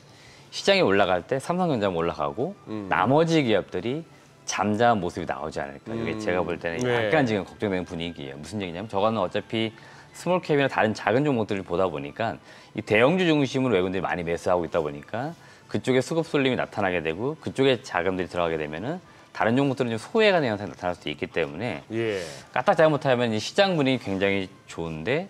시장이 올라갈 때 삼성전자만 올라가고 나머지 기업들이 잠잠한 모습이 나오지 않을까. 이게 제가 볼 때는 네. 약간 지금 걱정되는 분위기예요. 무슨 얘기냐면 저거는 어차피 스몰캡이나 다른 작은 종목들을 보다 보니까 이 대형주 중심으로 외국인들이 많이 매수하고 있다 보니까 그쪽에 수급 쏠림이 나타나게 되고 그쪽에 자금들이 들어가게 되면은 다른 종목들은 좀 소외가 되는 현상이 나타날 수도 있기 때문에 예. 까딱 잘못하면 이 시장 분위기 굉장히 좋은데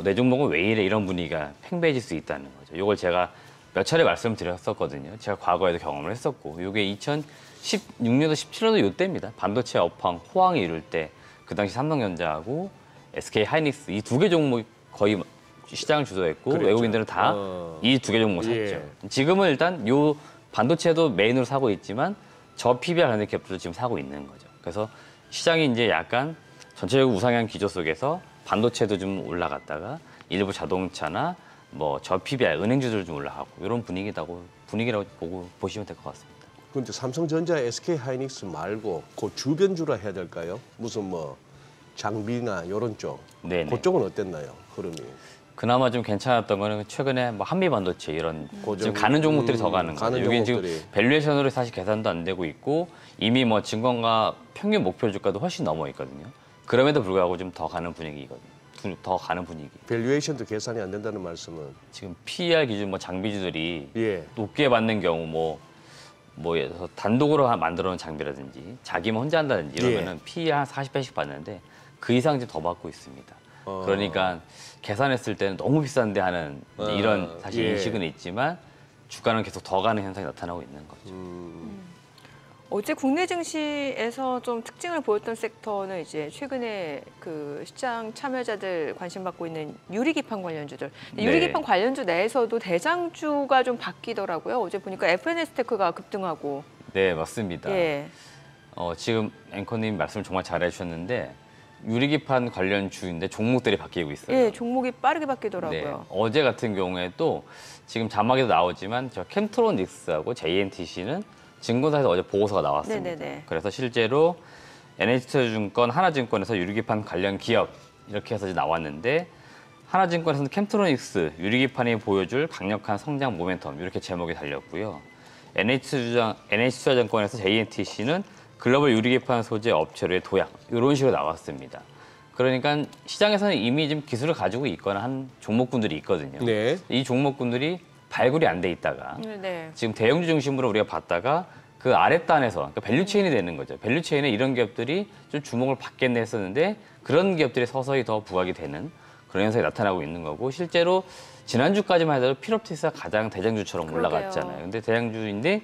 내 종목은 왜 이래 이런 분위기가 팽배해질 수 있다는 거죠. 이걸 제가 몇 차례 말씀드렸었거든요. 제가 과거에도 경험을 했었고 이게 2016년도 17년도 이때입니다. 반도체 업황, 호황이 이룰 때 그 당시 삼성전자하고 SK 하이닉스 이 두 개 종목이 거의 시장을 주도했고 그랬죠. 외국인들은 다 이 두 개 종목 샀죠. 예. 지금은 일단 요 반도체도 메인으로 사고 있지만 저 PBR 관련 기업들도 지금 사고 있는 거죠. 그래서 시장이 이제 약간 전체적으로 우상향 기조 속에서 반도체도 좀 올라갔다가 일부 자동차나 뭐 저 PBR 은행주들 좀 올라가고 이런 분위기라고 보고 보시면 될 것 같습니다. 근데 삼성전자, SK 하이닉스 말고 그 주변주라 해야 될까요? 무슨 뭐 장비나 이런 쪽. 네네. 그쪽은 어땠나요? 흐름이. 그나마 좀 괜찮았던 거는 최근에 뭐 한미 반도체 이런 지금 가는 종목들이 더 가는 거죠. 여기 지금 종목들이. 밸류에이션으로 사실 계산도 안 되고 있고 이미 뭐 증권가 평균 목표 주가도 훨씬 넘어 있거든요. 그럼에도 불구하고 좀 더 가는 분위기거든요. 더 가는 분위기. 밸류에이션도 계산이 안 된다는 말씀은. 지금 PER 기준 뭐 장비주들이 예. 높게 받는 경우 뭐 예를 들어서 단독으로 만들어 놓은 장비라든지 자기만 혼자 한다든지 이러면은 PE 한 40배씩 받는데 그 이상 좀 더 받고 있습니다. 그러니까 계산했을 때는 너무 비싼데 하는 이런 사실 예. 인식은 있지만 주가는 계속 더 가는 현상이 나타나고 있는 거죠. 어제 국내 증시에서 좀 특징을 보였던 섹터는 이제 최근에 그 시장 참여자들 관심 받고 있는 유리기판 관련주들. 네. 유리기판 관련주 내에서도 대장주가 좀 바뀌더라고요. 어제 보니까 FNS테크가 급등하고. 네, 맞습니다. 예. 지금 앵커님 말씀을 정말 잘해주셨는데 유리기판 관련 주인데 종목들이 바뀌고 있어요. 예, 종목이 빠르게 네, 바뀌더라고요. 어제 같은 경우에도 지금 자막에도 나오지만 저 캠트로닉스하고 JNTC는 증권사에서 어제 보고서가 나왔습니다. 네네네. 그래서 실제로 NH투자증권, 하나증권에서 유리기판 관련 기업 이렇게 해서 이제 나왔는데 하나증권에서는 캠트로닉스 유리기판이 보여줄 강력한 성장 모멘텀 이렇게 제목이 달렸고요. NH투자증권에서 JNTC는 글로벌 유리기판 소재 업체로의 도약 이런 식으로 나왔습니다. 그러니까 시장에서는 이미 좀 기술을 가지고 있거나 한 종목군들이 있거든요. 네. 이 종목군들이 발굴이 안 돼 있다가 네. 지금 대형주 중심으로 우리가 봤다가 그 아랫단에서 그러니까 밸류체인이 되는 거죠. 밸류체인에 이런 기업들이 좀 주목을 받겠네 했었는데 그런 기업들이 서서히 더 부각이 되는 그런 현상이 나타나고 있는 거고 실제로 지난주까지만 해도 필옵틱스가 가장 대장주처럼 올라갔잖아요. 근데 대장주인데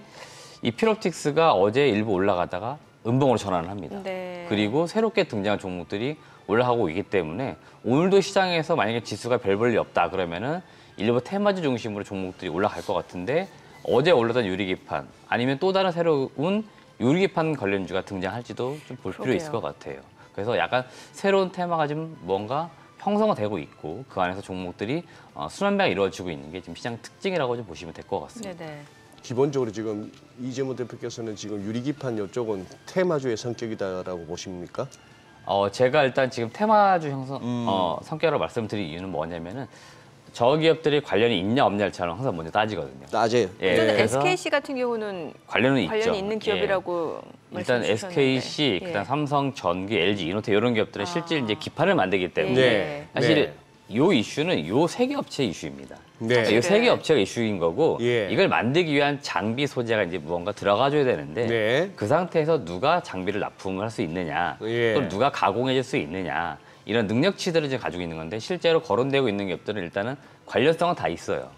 이 필옵틱스가 어제 일부 올라가다가 음봉으로 전환을 합니다. 네. 그리고 새롭게 등장한 종목들이 올라가고 있기 때문에 오늘도 시장에서 만약에 지수가 별 볼일 없다 그러면은 일부 테마주 중심으로 종목들이 올라갈 것 같은데 어제 올랐던 유리기판 아니면 또 다른 새로운 유리기판 관련주가 등장할지도 좀 볼 필요 있을 것 같아요. 그래서 약간 새로운 테마가 좀 뭔가 형성화 되고 있고 그 안에서 종목들이 순환매가 이루어지고 있는 게 지금 시장 특징이라고 좀 보시면 될 것 같습니다. 네네. 기본적으로 지금 이재모 대표께서는 지금 유리기판 이쪽은 테마주의 성격이다라고 보십니까? 제가 일단 지금 테마주 성격으로 말씀드릴 이유는 뭐냐면은 저 기업들이 관련이 있냐 없냐를 저는 항상 먼저 따지거든요. 따져요. 예, 저는 그래서 SKC 같은 경우는 관련이 있죠. 있는 기업이라고 일단 말씀 주셨는데. SKC, 예. 그다음 삼성, 전기, LG, 이노테 이런 기업들은 실제 이제 기판을 만들기 때문에 네. 사실 요 이슈는 요 세 개 업체 이슈입니다. 네. 요 세 개 업체가 이슈인 거고 예. 이걸 만들기 위한 장비 소재가 이제 무언가 들어가줘야 되는데 네. 그 상태에서 누가 장비를 납품을 할 수 있느냐, 예. 또 누가 가공해줄 수 있느냐 이런 능력치들을 이제 가지고 있는 건데 실제로 거론되고 있는 기업들은 일단은 관련성은 다 있어요.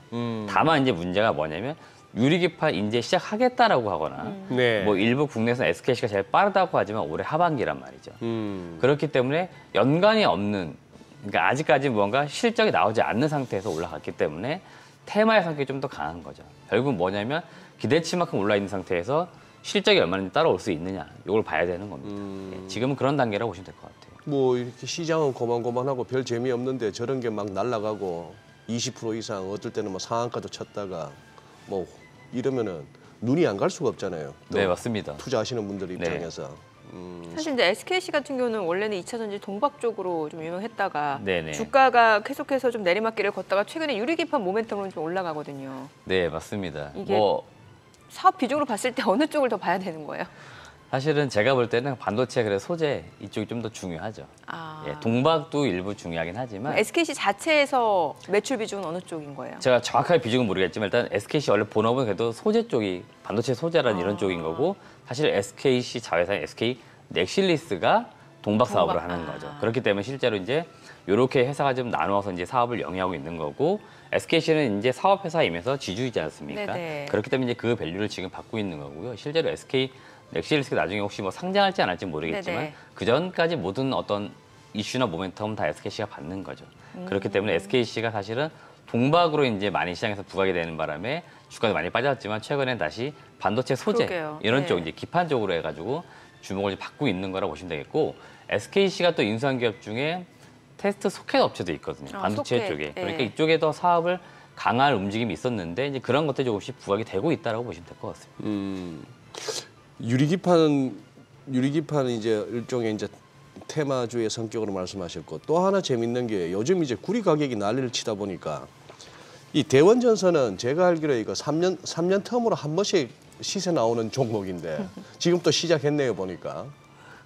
다만 이제 문제가 뭐냐면 유리기판 이제 시작하겠다라고 하거나 네. 뭐 일부 국내에서 SKC가 제일 빠르다고 하지만 올해 하반기란 말이죠. 그렇기 때문에 연관이 없는, 그러니까 아직까지 뭔가 실적이 나오지 않는 상태에서 올라갔기 때문에 테마의 성격이 좀 더 강한 거죠. 결국은 뭐냐면 기대치만큼 올라 있는 상태에서 실적이 얼마나 따라올 수 있느냐 이걸 봐야 되는 겁니다. 예, 지금은 그런 단계라고 보시면 될 것 같아요. 뭐 이렇게 시장은 고만고만하고 별 재미없는데 저런 게 막 날아가고 20% 이상 어떨 때는 뭐 상한가도 쳤다가 뭐 이러면은 눈이 안 갈 수가 없잖아요. 또 네, 맞습니다. 투자하시는 분들 입장에서. 사실 이제 SKC 같은 경우는 원래는 2차 전지 동박 쪽으로 좀 유명했다가 네네. 주가가 계속해서 좀 내리막길을 걷다가 최근에 유리기판 모멘텀으로 좀 올라가거든요. 네, 맞습니다. 이게- 뭐 사업 비중으로 봤을 때 어느 쪽을 더 봐야 되는 거예요? 사실은 제가 볼 때는 반도체 그래 소재 이쪽이 좀 더 중요하죠. 아. 예, 동박도 일부 중요하긴 하지만 SKC 자체에서 매출 비중은 어느 쪽인 거예요? 제가 정확하게 비중은 모르겠지만 일단 SKC 원래 본업은 그래도 소재 쪽이 반도체 소재라는 이런 쪽인 거고 사실 SKC 자회사인 SK 넥실리스가 동박 사업을 하는 거죠. 그렇기 때문에 실제로 이제 이렇게 회사가 좀 나누어서 이제 사업을 영위하고 있는 거고 SKC는 이제 사업 회사이면서 지주이지 않습니까? 네네. 그렇기 때문에 이제 그 밸류를 지금 받고 있는 거고요. 실제로 SK 넥실리스가 나중에 혹시 뭐 상장할지 안 할지 모르겠지만 네네. 그 전까지 모든 어떤 이슈나 모멘텀은 다 SKC가 받는 거죠. 그렇기 때문에 SKC가 사실은 동박으로 이제 많이 시장에서 부각이 되는 바람에 주가도 많이 빠졌지만 최근엔 다시 반도체 소재 그러게요. 이런 네. 쪽 이제 기판 쪽으로 해가지고 주목을 이제 받고 있는 거라고 보시면 되겠고 SKC가 또 인수한 기업 중에 테스트 소켓 업체도 있거든요. 아, 반도체 소켓. 쪽에. 그러니까 네. 이쪽에 더 사업을 강할 움직임이 있었는데 이제 그런 것들이 조금씩 부각이 되고 있다라고 보시면 될 것 같습니다. 유리기판은 이제 일종의 이제 테마주의 성격으로 말씀하셨고 또 하나 재밌는 게 요즘 이제 구리 가격이 난리를 치다 보니까 이 대원전선은 제가 알기로 이거 3년 텀으로 한 번씩 시세 나오는 종목인데 지금 또 시작했네요 보니까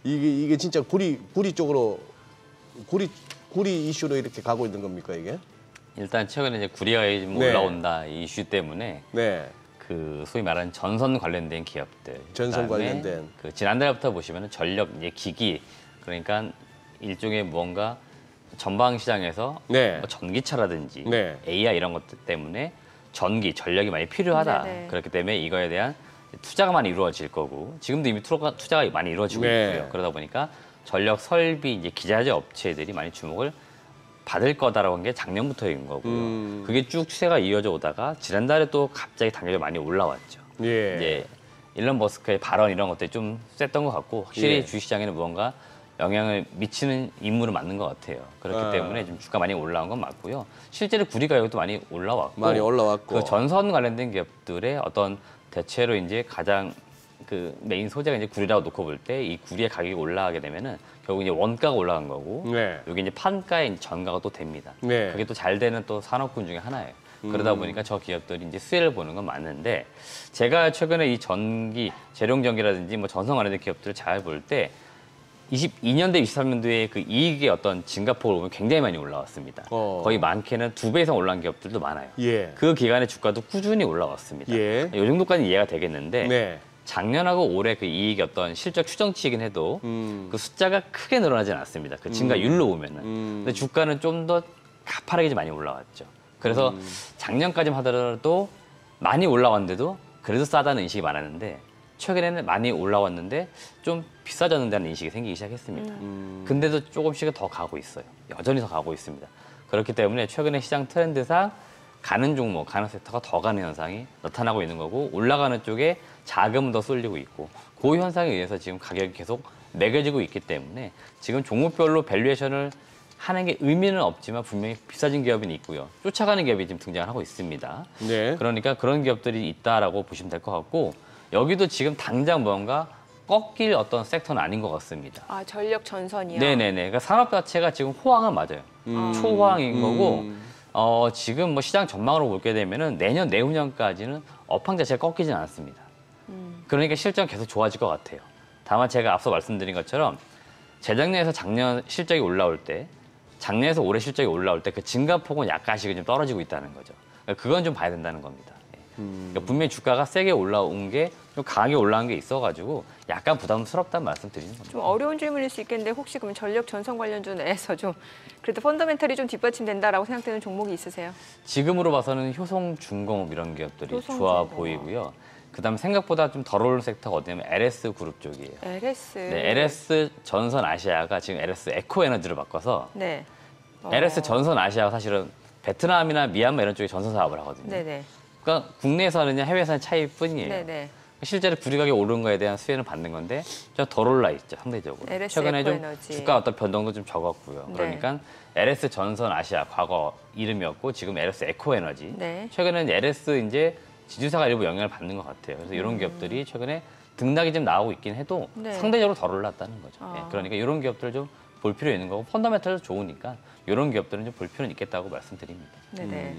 이게 진짜 구리 쪽으로 구리 이슈로 이렇게 가고 있는 겁니까 이게? 일단 최근에 이제 구리가 좀 네. 올라온다 이 이슈 때문에 네. 그 소위 말하는 전선 관련된 기업들, 전선 그다음에 관련된. 그 지난달부터 보시면은 전력 이제 기기 그러니까 일종의 뭔가 전방 시장에서 네. 뭐 전기차라든지 네. AI 이런 것들 때문에 전기, 전력이 많이 필요하다. 네네. 그렇기 때문에 이거에 대한 투자가 많이 이루어질 거고 지금도 이미 투자가 많이 이루어지고 네. 있고요. 그러다 보니까 전력 설비 이제 기자재 업체들이 많이 주목을 받을 거다라고 한 게 작년부터인 거고요. 그게 쭉 추세가 이어져 오다가 지난달에 또 갑자기 단계가 많이 올라왔죠. 예. 이제 일론 머스크의 발언 이런 것들이 좀 셌던 것 같고 확실히 예. 주식시장에는 무언가 영향을 미치는 인물은 맞는 것 같아요. 그렇기 아. 때문에 좀 주가 많이 올라온 건 맞고요. 실제로 구리 가격도 많이 올라왔고 많이 올라왔고. 그 전선 관련된 기업들의 어떤 대체로 이제 가장 그 메인 소재가 이제 구리라고 놓고 볼 때 이 구리의 가격이 올라가게 되면은 결국 이제 원가가 올라간 거고 네. 여기 이제 판가의 전가가 또 됩니다. 네. 그게 또 잘 되는 또 산업군 중에 하나예요. 그러다 보니까 저 기업들이 이제 수혜를 보는 건 맞는데 제가 최근에 이 전기, 재룡전기라든지 뭐 전선 관련된 기업들을 잘 볼 때 22년대, 23년도에 그 이익의 어떤 증가폭을 보면 굉장히 많이 올라왔습니다. 거의 많게는 2배 이상 올라간 기업들도 많아요. 예. 그 기간의 주가도 꾸준히 올라왔습니다. 예. 이 정도까지 이해가 되겠는데 네. 작년하고 올해 그 이익이 어떤 실적 추정치이긴 해도 그 숫자가 크게 늘어나진 않습니다. 그 증가율로 보면은. 근데 주가는 좀 더 가파르게 좀 많이 올라왔죠. 그래서 작년까지만 하더라도 많이 올라왔는데도 그래도 싸다는 인식이 많았는데 최근에는 많이 올라왔는데 좀 비싸졌는다는 인식이 생기기 시작했습니다. 근데도 조금씩은 더 가고 있어요. 여전히 더 가고 있습니다. 그렇기 때문에 최근에 시장 트렌드상 가는 종목, 가는 섹터가 더 가는 현상이 나타나고 있는 거고 올라가는 쪽에 자금은 더 쏠리고 있고 그 현상에 의해서 지금 가격이 계속 매겨지고 있기 때문에 지금 종목별로 밸류에이션을 하는 게 의미는 없지만 분명히 비싸진 기업은 있고요. 쫓아가는 기업이 지금 등장을 하고 있습니다. 네. 그러니까 그런 기업들이 있다라고 보시면 될 것 같고 여기도 지금 당장 뭔가 꺾일 어떤 섹터는 아닌 것 같습니다. 아, 전력 전선이요? 네네네. 그러니까 산업 자체가 지금 호황은 맞아요. 초호황인 거고 지금 뭐 시장 전망으로 보게 되면은 내년, 내후년까지는 업황 자체가 꺾이진 않습니다. 그러니까 실적은 계속 좋아질 것 같아요. 다만 제가 앞서 말씀드린 것처럼 재작년에서 작년 실적이 올라올 때 작년에서 올해 실적이 올라올 때 그 증가폭은 약간씩은 좀 떨어지고 있다는 거죠. 그러니까 그건 좀 봐야 된다는 겁니다. 그러니까 분명히 주가가 세게 올라온 게 좀 강하게 올라온 게 있어가지고 약간 부담스럽다는 말씀 드리는 겁니다. 좀 어려운 질문일 수 있겠는데 혹시 그럼 전력 전선 관련주 내에서 좀 그래도 펀더멘털이 좀 뒷받침된다라고 생각되는 종목이 있으세요? 지금으로 봐서는 효성중공업 이런 기업들이 좋아 효성중공업. 보이고요. 그다음에 생각보다 좀 덜 오른 섹터가 어디냐면 LS 그룹 쪽이에요. LS. 네, LS 전선 아시아가 지금 LS 에코에너지로 바꿔서 네. LS 전선 아시아가 사실은 베트남이나 미얀마 이런 쪽에 전선 사업을 하거든요. 네네. 그러니까 국내에서 하느냐 해외에서 하는 차이뿐이에요. 네네. 실제로 구리가게 오른 거에 대한 수혜는 받는 건데 좀 덜 올라 있죠, 상대적으로. LS 최근에 좀 에코에너지. 주가 어떤 변동도 좀 적었고요. 네. 그러니까 LS 전선 아시아 과거 이름이었고 지금 LS 에코에너지. 네. 최근에는 LS 이제 지주사가 일부 영향을 받는 것 같아요. 그래서 이런 기업들이 최근에 등락이 좀 나오고 있긴 해도 네. 상대적으로 덜 올랐다는 거죠. 아. 예, 그러니까 이런 기업들 좀 볼 필요 있는 거고 펀더멘털도 좋으니까 이런 기업들은 좀 볼 필요는 있겠다고 말씀드립니다. 네네.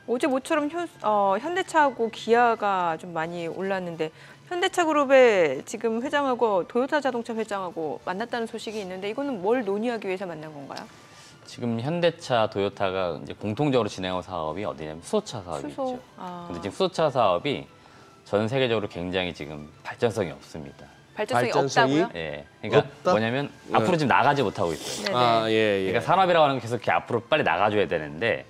어제 모처럼 현대차하고 기아가 좀 많이 올랐는데 현대차 그룹의 지금 회장하고 도요타 자동차 회장하고 만났다는 소식이 있는데 이거는 뭘 논의하기 위해서 만난 건가요? 지금 현대차, 도요타가 이제 공통적으로 진행하는 사업이 어디냐면 수소차 사업이 수소. 있죠. 아. 근데 지금 수소차 사업이 전 세계적으로 굉장히 지금 발전성이 없습니다. 발전성이 발전성이? 없다고요? 예, 그러니까 없다? 뭐냐면 앞으로 지금 나가지 못하고 있어요. 네네. 아, 예, 예. 그러니까 산업이라고 하는 게 계속 이렇게 앞으로 빨리 나가줘야 되는데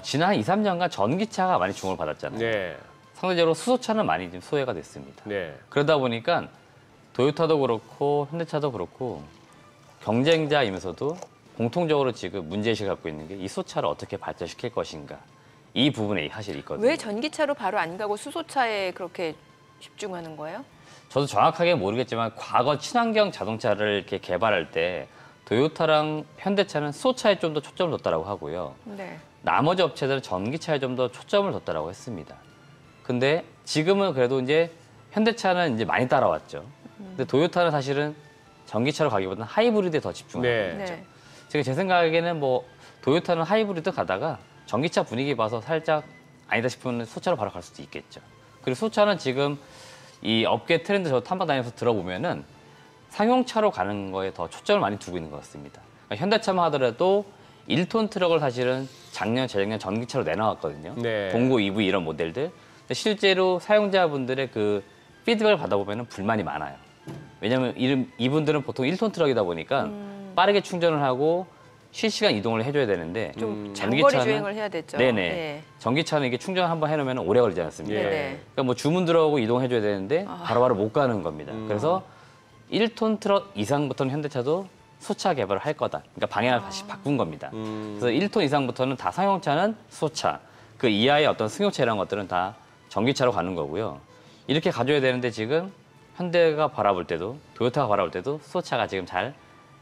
지난 한 2, 3년간 전기차가 많이 주목을 받았잖아요. 네. 상대적으로 수소차는 많이 좀 소외가 됐습니다. 네. 그러다 보니까 도요타도 그렇고 현대차도 그렇고 경쟁자이면서도 공통적으로 지금 문제의식을 갖고 있는 게 이 수소차를 어떻게 발전시킬 것인가. 이 부분에 사실 있거든요. 왜 전기차로 바로 안 가고 수소차에 그렇게 집중하는 거예요? 저도 정확하게 모르겠지만 과거 친환경 자동차를 이렇게 개발할 때 도요타랑 현대차는 수소차에 좀 더 초점을 뒀다라고 하고요. 네. 나머지 업체들은 전기차에 좀 더 초점을 뒀다라고 했습니다. 근데 지금은 그래도 이제 현대차는 이제 많이 따라왔죠. 근데 도요타는 사실은 전기차로 가기보다는 하이브리드에 더 집중하고 네. 있죠. 네. 제가 제 생각에는 뭐 도요타는 하이브리드 가다가 전기차 분위기 봐서 살짝 아니다 싶으면 수소차로 바로 갈 수도 있겠죠. 그리고 수소차는 지금 이 업계 트렌드 저 탐방 다니면서 들어보면은 상용차로 가는 거에 더 초점을 많이 두고 있는 것 같습니다. 그러니까 현대차만 하더라도 1톤 트럭을 사실은 작년, 재작년 전기차로 내놔왔거든요. 네. 동고 EV 이런 모델들. 근데 실제로 사용자분들의 그 피드백을 받아보면 불만이 많아요. 왜냐하면 이분들은 보통 1톤 트럭이다 보니까 빠르게 충전을 하고 실시간 이동을 해줘야 되는데 좀 장거리 주행을 해야 되죠. 네네. 네. 전기차는 이게 충전 한번 해놓으면 오래 걸리지 않습니까? 예. 네네. 그러니까 뭐 주문 들어오고 이동해줘야 되는데 바로바로 못 가는 겁니다. 그래서 1톤 트럭 이상부터는 현대차도 수소차 개발을 할 거다. 그러니까 방향을 다시 바꾼 겁니다. 그래서 1톤 이상부터는 다 상용차는 수소차, 그 이하의 어떤 승용차 이런 것들은 다 전기차로 가는 거고요. 이렇게 가져야 되는데 지금 현대가 바라볼 때도 도요타가 바라볼 때도 수소차가 지금 잘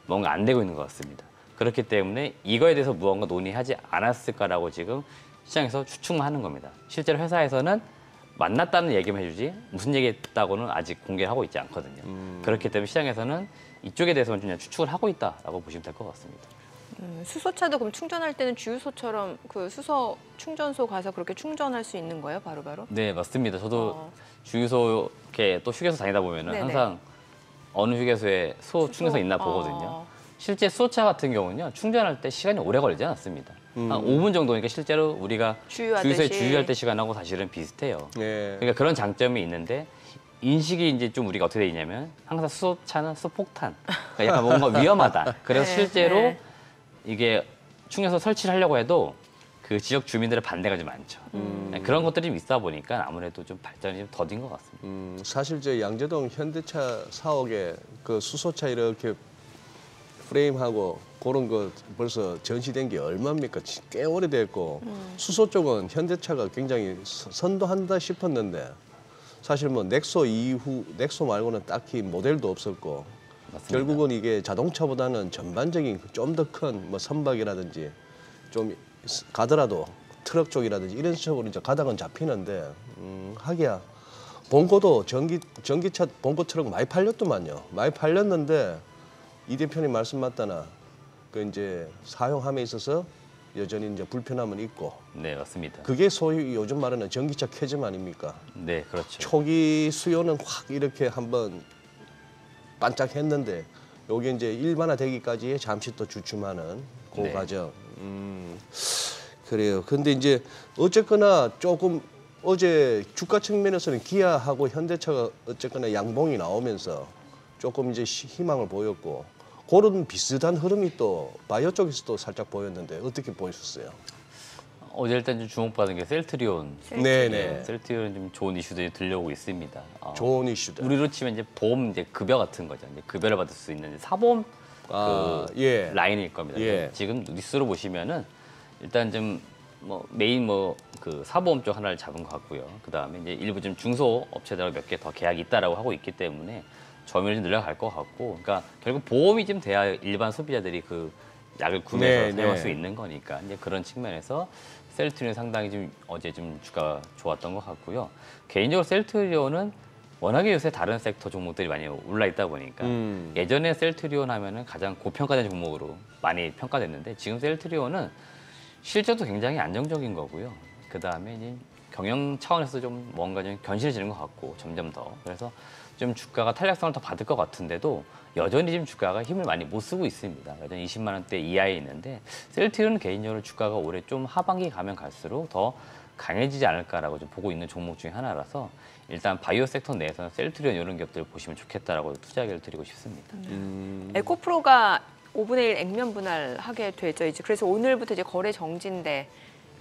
뭔가 안 되고 있는 것 같습니다. 그렇기 때문에 이거에 대해서 무언가 논의하지 않았을까라고 지금 시장에서 추측하는 겁니다. 실제로 회사에서는 만났다는 얘기만 해주지 무슨 얘기했다고는 아직 공개를 하고 있지 않거든요. 그렇기 때문에 시장에서는 이쪽에 대해서는 그냥 추측을 하고 있다라고 보시면 될 것 같습니다. 수소차도 그럼 충전할 때는 주유소처럼 그 수소 충전소 가서 그렇게 충전할 수 있는 거예요, 바로바로? 네, 맞습니다. 저도 주유소 이렇게 또 휴게소 다니다 보면은 네네. 항상 어느 휴게소에 수소 충전소 있나 보거든요. 실제 수소차 같은 경우는요, 충전할 때 시간이 오래 걸리지 않습니다. 한 5분 정도니까 실제로 우리가 주유하듯이. 주유소에 주유할 때 시간하고 사실은 비슷해요. 네. 그러니까 그런 장점이 있는데 인식이 이제 좀 우리가 어떻게 돼 있냐면 항상 수소차는 수소폭탄, 그러니까 약간 뭔가 위험하다. 그래서 네, 실제로 네. 이게 충전소 설치를 하려고 해도 그 지역 주민들의 반대가 좀 많죠. 그런 것들이 좀 있다 보니까 아무래도 좀 발전이 좀 더딘 것 같습니다. 사실 저 양재동 현대차 사옥에 그 수소차 이렇게 프레임하고 그런 거 벌써 전시된 게 얼마입니까? 꽤 오래됐고 수소 쪽은 현대차가 굉장히 선도한다 싶었는데 사실 뭐 넥소 이후 넥소 말고는 딱히 모델도 없었고 맞습니다. 결국은 이게 자동차보다는 전반적인 좀 더 큰 뭐 선박이라든지 좀 가더라도 트럭 쪽이라든지 이런 쪽으로 이제 가닥은 잡히는데 하기야 본고도 전기차 본고 트럭 많이 팔렸더만요. 많이 팔렸는데 이 대표님 말씀 맞다나 그 이제 사용함에 있어서 여전히 이제 불편함은 있고. 네, 맞습니다. 그게 소위 요즘 말하는 전기차 캐즘 아닙니까? 네, 그렇죠. 초기 수요는 확 이렇게 한번 반짝했는데 요게 이제 일반화되기까지의 잠시 또 주춤하는 그 네. 과정. 그래요. 근데 이제 어쨌거나 조금 어제 주가 측면에서는 기아하고 현대차가 어쨌거나 양봉이 나오면서 조금 이제 희망을 보였고 그런 비슷한 흐름이 또 바이오 쪽에서도 살짝 보였는데 어떻게 보셨어요? 어제 일단 좀 주목받은 게 셀트리온. 네네. 셀트리온 좀 좋은 이슈들이 들려오고 있습니다. 좋은 이슈다. 우리로 치면 이제 보험 이제 급여 같은 거죠. 이제 급여를 받을 수 있는 사보험 예. 라인일 겁니다. 예. 지금 뉴스로 보시면은 일단 좀 뭐 메인 뭐 그 사보험 쪽 하나를 잡은 것 같고요. 그 다음에 이제 일부 좀 중소 업체들하고 몇 개 더 계약이 있다라고 하고 있기 때문에 점유율이 좀 늘어갈 것 같고, 그러니까 결국 보험이 좀 돼야 일반 소비자들이 그 약을 구매해서 네, 사용할 네. 수 있는 거니까 이제 그런 측면에서 셀트리온 상당히 좀 어제 좀 주가가 좋았던 것 같고요. 개인적으로 셀트리온은 워낙에 요새 다른 섹터 종목들이 많이 올라 있다 보니까 예전에 셀트리온 하면은 가장 고평가된 종목으로 많이 평가됐는데 지금 셀트리온은 실적도 굉장히 안정적인 거고요. 그 다음에 이제 경영 차원에서 좀 뭔가 좀 견실해지는 것 같고 점점 더 그래서 좀 주가가 탄력성을 더 받을 것 같은데도 여전히 지금 주가가 힘을 많이 못 쓰고 있습니다. 여전히 20만 원대 이하에 있는데 셀트리온은 개인적으로 주가가 올해 좀 하반기 가면 갈수록 더 강해지지 않을까라고 좀 보고 있는 종목 중에 하나라서 일단 바이오 섹터 내에서는 셀트리온 이런 기업들을 보시면 좋겠다라고 투자기를 드리고 싶습니다. 에코프로가 5분의 1 액면 분할하게 되죠. 이제 그래서 오늘부터 이제 거래 정지인데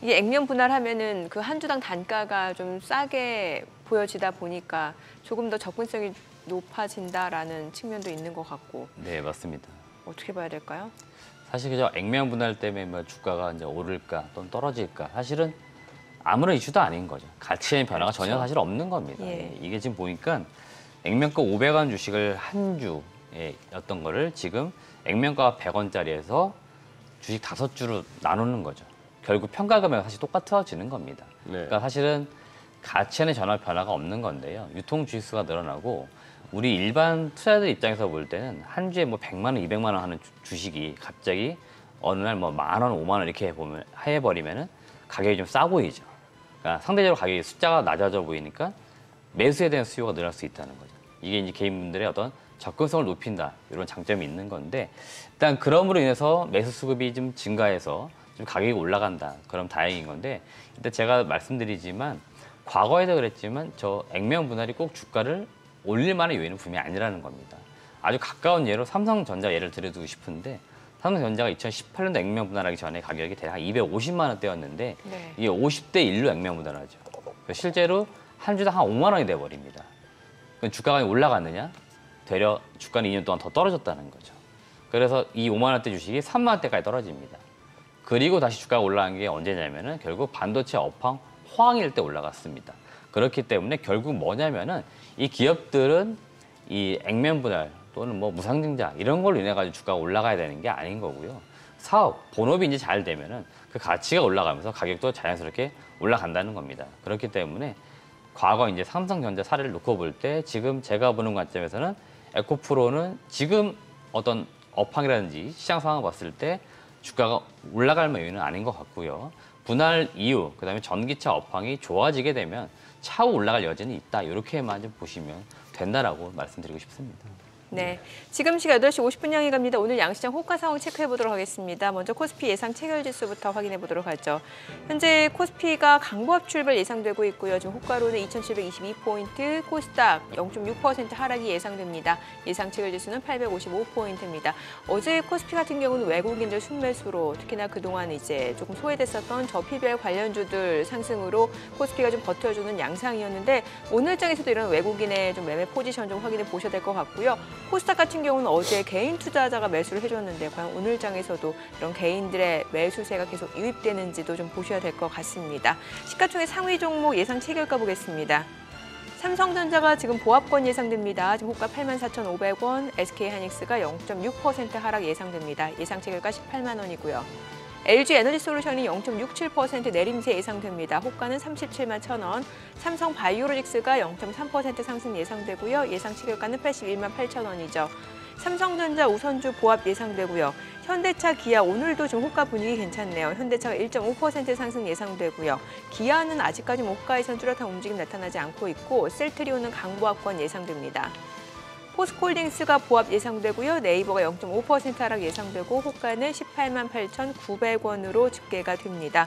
이게 액면 분할하면은 그 한 주당 단가가 좀 싸게 보여지다 보니까 조금 더 접근성이 높아진다라는 측면도 있는 것 같고. 네, 맞습니다. 어떻게 봐야 될까요? 사실 그저 액면 분할 때문에 뭐 주가가 이제 오를까 또는 떨어질까 사실은 아무런 이슈도 아닌 거죠. 가치의 변화가 그렇죠. 전혀 사실 없는 겁니다. 예. 이게 지금 보니까 액면가 500원 주식을 한 주였던 거를 지금 액면가 100원짜리에서 주식 5주로 나누는 거죠. 결국 평가 금액은 사실 똑같아지는 겁니다. 네. 그러니까 사실은 가치에는 전혀 변화가 없는 건데요. 유통 주식수가 늘어나고 우리 일반 투자자들 입장에서 볼 때는 한 주에 뭐 100만 원, 200만 원 하는 주식이 갑자기 어느 날 뭐 10,000원, 5만 원 이렇게 해버리면은 가격이 좀 싸 보이죠. 그러니까 상대적으로 가격이 숫자가 낮아져 보이니까 매수에 대한 수요가 늘어날 수 있다는 거죠. 이게 이제 개인분들의 어떤 접근성을 높인다 이런 장점이 있는 건데 일단 그럼으로 인해서 매수 수급이 좀 증가해서 좀 가격이 올라간다. 그럼 다행인 건데 일단 제가 말씀드리지만 과거에도 그랬지만 저 액면 분할이 꼭 주가를 올릴 만한 요인은 분명히 아니라는 겁니다. 아주 가까운 예로 삼성전자 예를 들어두고 싶은데 삼성전자가 2018년도 액면 분할하기 전에 가격이 대략 250만 원대였는데 네. 이게 50대 1로 액면 분할하죠. 실제로 한 주당 한 5만 원이 돼버립니다. 그럼 주가가 올라갔느냐? 되려 주가는 2년 동안 더 떨어졌다는 거죠. 그래서 이 5만 원대 주식이 3만 원대까지 떨어집니다. 그리고 다시 주가가 올라간 게 언제냐면은 결국 반도체 업황 호황일 때 올라갔습니다. 그렇기 때문에 결국 뭐냐면은 이 기업들은 이 액면 분할 또는 뭐 무상증자 이런 걸로 인해 가지고 주가가 올라가야 되는 게 아닌 거고요. 사업, 본업이 이제 잘 되면은 그 가치가 올라가면서 가격도 자연스럽게 올라간다는 겁니다. 그렇기 때문에 과거 이제 삼성전자 사례를 놓고 볼 때 지금 제가 보는 관점에서는 에코프로는 지금 어떤 업황이라든지 시장 상황을 봤을 때 주가가 올라갈 요인은 아닌 것 같고요. 분할 이후 그다음에 전기차 업황이 좋아지게 되면 차후 올라갈 여지는 있다. 이렇게만 좀 보시면 된다라고 말씀드리고 싶습니다. 네, 지금 시각 8시 50분 향해 갑니다. 오늘 양시장 호가 상황 체크해 보도록 하겠습니다. 먼저 코스피 예상 체결 지수부터 확인해 보도록 하죠. 현재 코스피가 강보합 출발 예상되고 있고요. 지금 호가로는 2,722포인트, 코스닥 0.6% 하락이 예상됩니다. 예상 체결 지수는 855포인트입니다. 어제 코스피 같은 경우는 외국인들 순매수로 특히나 그동안 이제 조금 소외됐었던 저PBR 관련주들 상승으로 코스피가 좀 버텨주는 양상이었는데 오늘 장에서도 이런 외국인의 좀 매매 포지션 좀 확인해 보셔야 될 것 같고요. 코스닥 같은 경우는 어제 개인 투자자가 매수를 해줬는데 과연 오늘 장에서도 이런 개인들의 매수세가 계속 유입되는지도 좀 보셔야 될 것 같습니다. 시가총액 상위 종목 예상 체결가 보겠습니다. 삼성전자가 지금 보합권 예상됩니다. 지금 호가 84,500원, SK하이닉스가 0.6% 하락 예상됩니다. 예상 체결가 18만 원이고요. LG에너지솔루션이 0.67% 내림세 예상됩니다. 호가는 37만 1,000원. 삼성바이오로직스가 0.3% 상승 예상되고요. 예상 체결가는 81만 8천 원이죠. 삼성전자 우선주 보합 예상되고요. 현대차, 기아 오늘도 좀 호가 분위기 괜찮네요. 현대차가 1.5% 상승 예상되고요. 기아는 아직까지 호가에선 뚜렷한 움직임 나타나지 않고 있고 셀트리온은 강보합권 예상됩니다. 포스코홀딩스가 보합 예상되고요. 네이버가 0.5% 하락 예상되고 호가는 18만 8,900원으로 집계가 됩니다.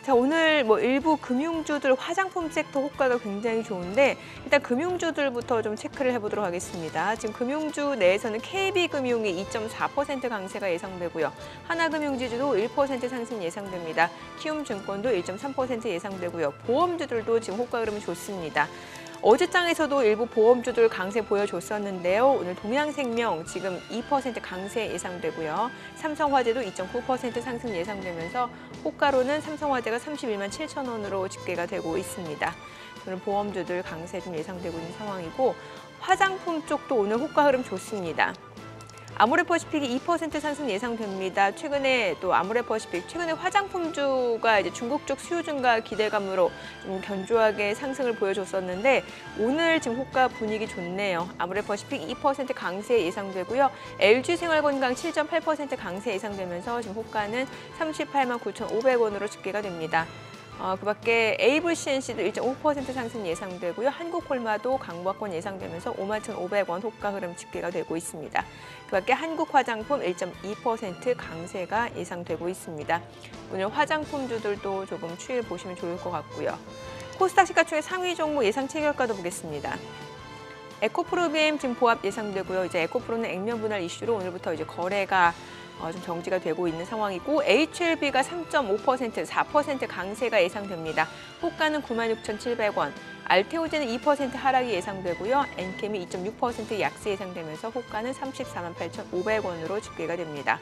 자, 오늘 일부 금융주들 화장품 섹터 호가가 굉장히 좋은데 일단 금융주들부터 좀 체크를 해보도록 하겠습니다. 지금 금융주 내에서는 KB금융이 2.4% 강세가 예상되고요. 하나금융지주도 1% 상승 예상됩니다. 키움증권도 1.3% 예상되고요. 보험주들도 지금 호가 흐름이 좋습니다. 어제 장에서도 일부 보험주들 강세 보여줬었는데요. 오늘 동양생명 지금 2% 강세 예상되고요. 삼성화재도 2.9% 상승 예상되면서 호가로는 삼성화재가 31만 7천 원으로 집계가 되고 있습니다. 오늘 보험주들 강세 좀 예상되고 있는 상황이고 화장품 쪽도 오늘 호가 흐름 좋습니다. 아모레퍼시픽이 2% 상승 예상됩니다. 최근에 화장품주가 이제 중국 쪽 수요 증가 기대감으로 좀 견조하게 상승을 보여줬었는데 오늘 지금 호가 분위기 좋네요. 아모레퍼시픽 2% 강세 예상되고요. LG생활건강 7.8% 강세 예상되면서 지금 호가는 38만 9,500원으로 집계가 됩니다. 그 밖에 AVCNC도 1.5% 상승 예상되고요. 한국콜마도 강보합권 예상되면서 51,500원 호가 흐름 집계가 되고 있습니다. 그 밖에 한국화장품 1.2% 강세가 예상되고 있습니다. 오늘 화장품주들도 조금 추이를 보시면 좋을 것 같고요. 코스닥 시가총액 상위 종목 예상 체결가도 보겠습니다. 에코프로비엠 지금 보합 예상되고요. 이제 에코프로는 액면 분할 이슈로 오늘부터 이제 거래가 좀 정지가 되고 있는 상황이고 HLB가 3.5%, 4% 강세가 예상됩니다. 호가는 96,700원. 알테오제는 2% 하락이 예상되고요. 엔캠이 2.6% 약세 예상되면서 호가는 34만 8,500원으로 집계가 됩니다.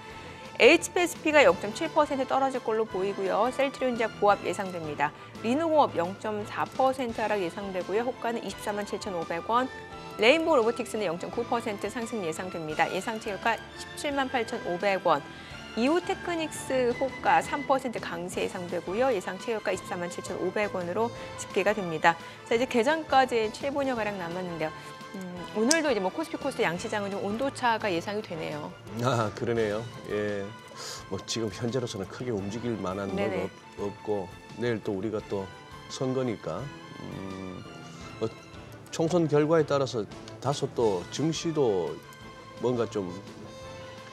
HPSP가 0.7% 떨어질 걸로 보이고요. 셀트리온제약 보합 예상됩니다. 리노공업 0.4% 하락 예상되고요. 호가는 24만 7,500원. 레인보우 로보틱스는 0.9% 상승 예상됩니다. 예상 체결가 17만 8,500원. 이오테크닉스 호가 3% 강세 예상되고요. 예상 체결가 24만 7,500원으로 집계가 됩니다. 자, 이제 개장까지 7분여가량 남았는데요. 오늘도 이제 코스피 코스닥 양시장은 좀 온도차가 예상이 되네요. 아, 그러네요. 예. 지금 현재로서는 크게 움직일 만한 건 없고 내일 또 우리가 또 선거니까 총선 결과에 따라서 다소 또 증시도 뭔가 좀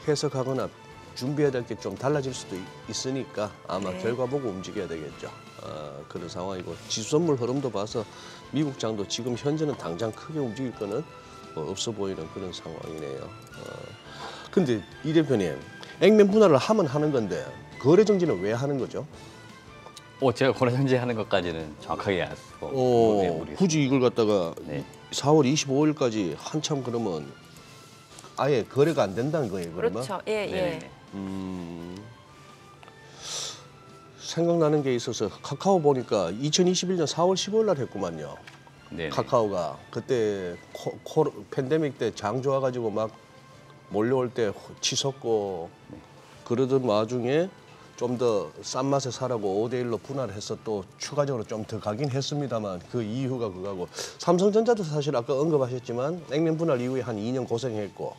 해석하거나 준비해야 될 게 좀 달라질 수도 있으니까 아마 결과 보고 움직여야 되겠죠. 그런 상황이고 지수선물 흐름도 봐서 미국 장도 지금 현재는 당장 크게 움직일 거는 없어 보이는 그런 상황이네요. 근데 이 대표님, 액면 분할을 하면 하는 건데 거래 정지는 왜 하는 거죠? 제가 거래 정지하는 것까지는 정확하게 알 수가 모르겠어요. 굳이 이걸 갖다가 4월 25일까지 한참 그러면 아예 거래가 안 된다는 거예요, 그러면? 그렇죠. 예. 생각나는 게 있어서 카카오 보니까 2021년 4월 15일 날 했구만요. 네네. 카카오가 그때 팬데믹 때 장 좋아가지고 막 몰려올 때 치솟고 그러던 와중에 좀 더 싼 맛에 사라고 5대1로 분할해서 또 추가적으로 좀 더 가긴 했습니다만 그 이유가 그거고 삼성전자도 사실 아까 언급하셨지만 액면 분할 이후에 한 2년 고생했고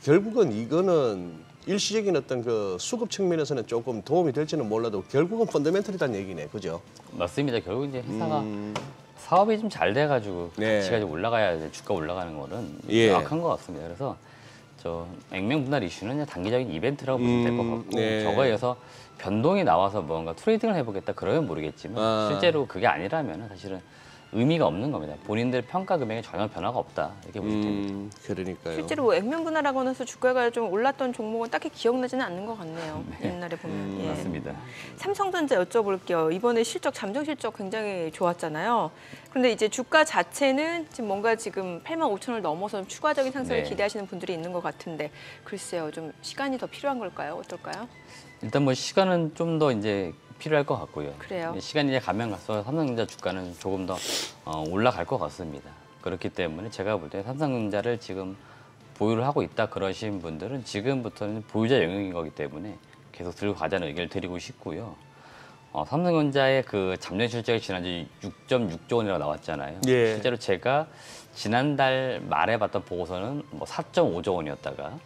결국은 이거는 일시적인 어떤 그 수급 측면에서는 조금 도움이 될지는 몰라도 결국은 펀더멘털이라는 얘기네, 그죠? 맞습니다. 결국 이제 회사가 사업이 좀 잘 돼가지고 가치가 좀 올라가야 이제 주가 올라가는 거는 명확한 것 같습니다. 그래서 저 액면 분할 이슈는 그냥 단기적인 이벤트라고 보시면 될 것 같고 저거에 의해서 변동이 나와서 뭔가 트레이딩을 해보겠다 그러면 모르겠지만 실제로 그게 아니라면 사실은 의미가 없는 겁니다. 본인들 평가 금액에 전혀 변화가 없다 이렇게 보시면 됩니다. 그러니까요. 실제로 뭐 액면 분할하고 나서 주가가 좀 올랐던 종목은 딱히 기억나지는 않는 것 같네요. 옛날에 보면. 예. 맞습니다. 삼성전자 여쭤볼게요. 이번에 실적, 잠정 실적 굉장히 좋았잖아요. 그런데 이제 주가 자체는 지금 뭔가 지금 85,000원을 넘어서 좀 추가적인 상승을 네. 기대하시는 분들이 있는 것 같은데 글쎄요, 좀 시간이 더 필요한 걸까요? 어떨까요? 일단 뭐 시간은 좀 더 이제 필요할 것 같고요. 그래요. 시간이 이제 가면 갈수록 삼성전자 주가는 조금 더 올라갈 것 같습니다. 그렇기 때문에 제가 볼 때 삼성전자를 지금 보유를 하고 있다 그러신 분들은 지금부터는 보유자 영역인 거기 때문에 계속 들고 가자는 의견을 드리고 싶고요. 삼성전자의 그 잠정 실적이 지난주 6.6조 원이라고 나왔잖아요. 예. 실제로 제가 지난달 말에 봤던 보고서는 뭐 4.5조 원이었다가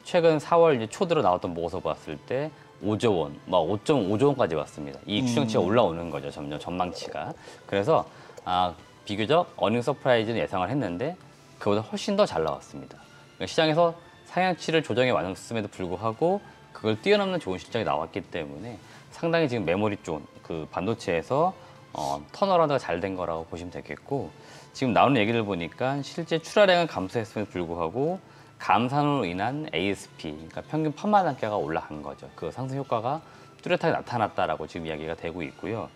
최근 4월 이제 초 들어 나왔던 보고서 봤을 때 5조 원, 막 5.5조 원까지 왔습니다. 이 추정치가 올라오는 거죠, 점점 전망치가. 그래서 비교적 어닝 서프라이즈는 예상을 했는데 그보다 훨씬 더 잘 나왔습니다. 그러니까 시장에서 상향치를 조정해 왔음에도 불구하고 그걸 뛰어넘는 좋은 실적이 나왔기 때문에 상당히 지금 메모리 쪽, 그 반도체에서 턴어라운드가 잘 된 거라고 보시면 되겠고 지금 나오는 얘기를 보니까 실제 출하량은 감소했음에도 불구하고 감산으로 인한 ASP, 그러니까 평균 판매 단가가 올라간 거죠. 그 상승 효과가 뚜렷하게 나타났다라고 지금 이야기가 되고 있고요.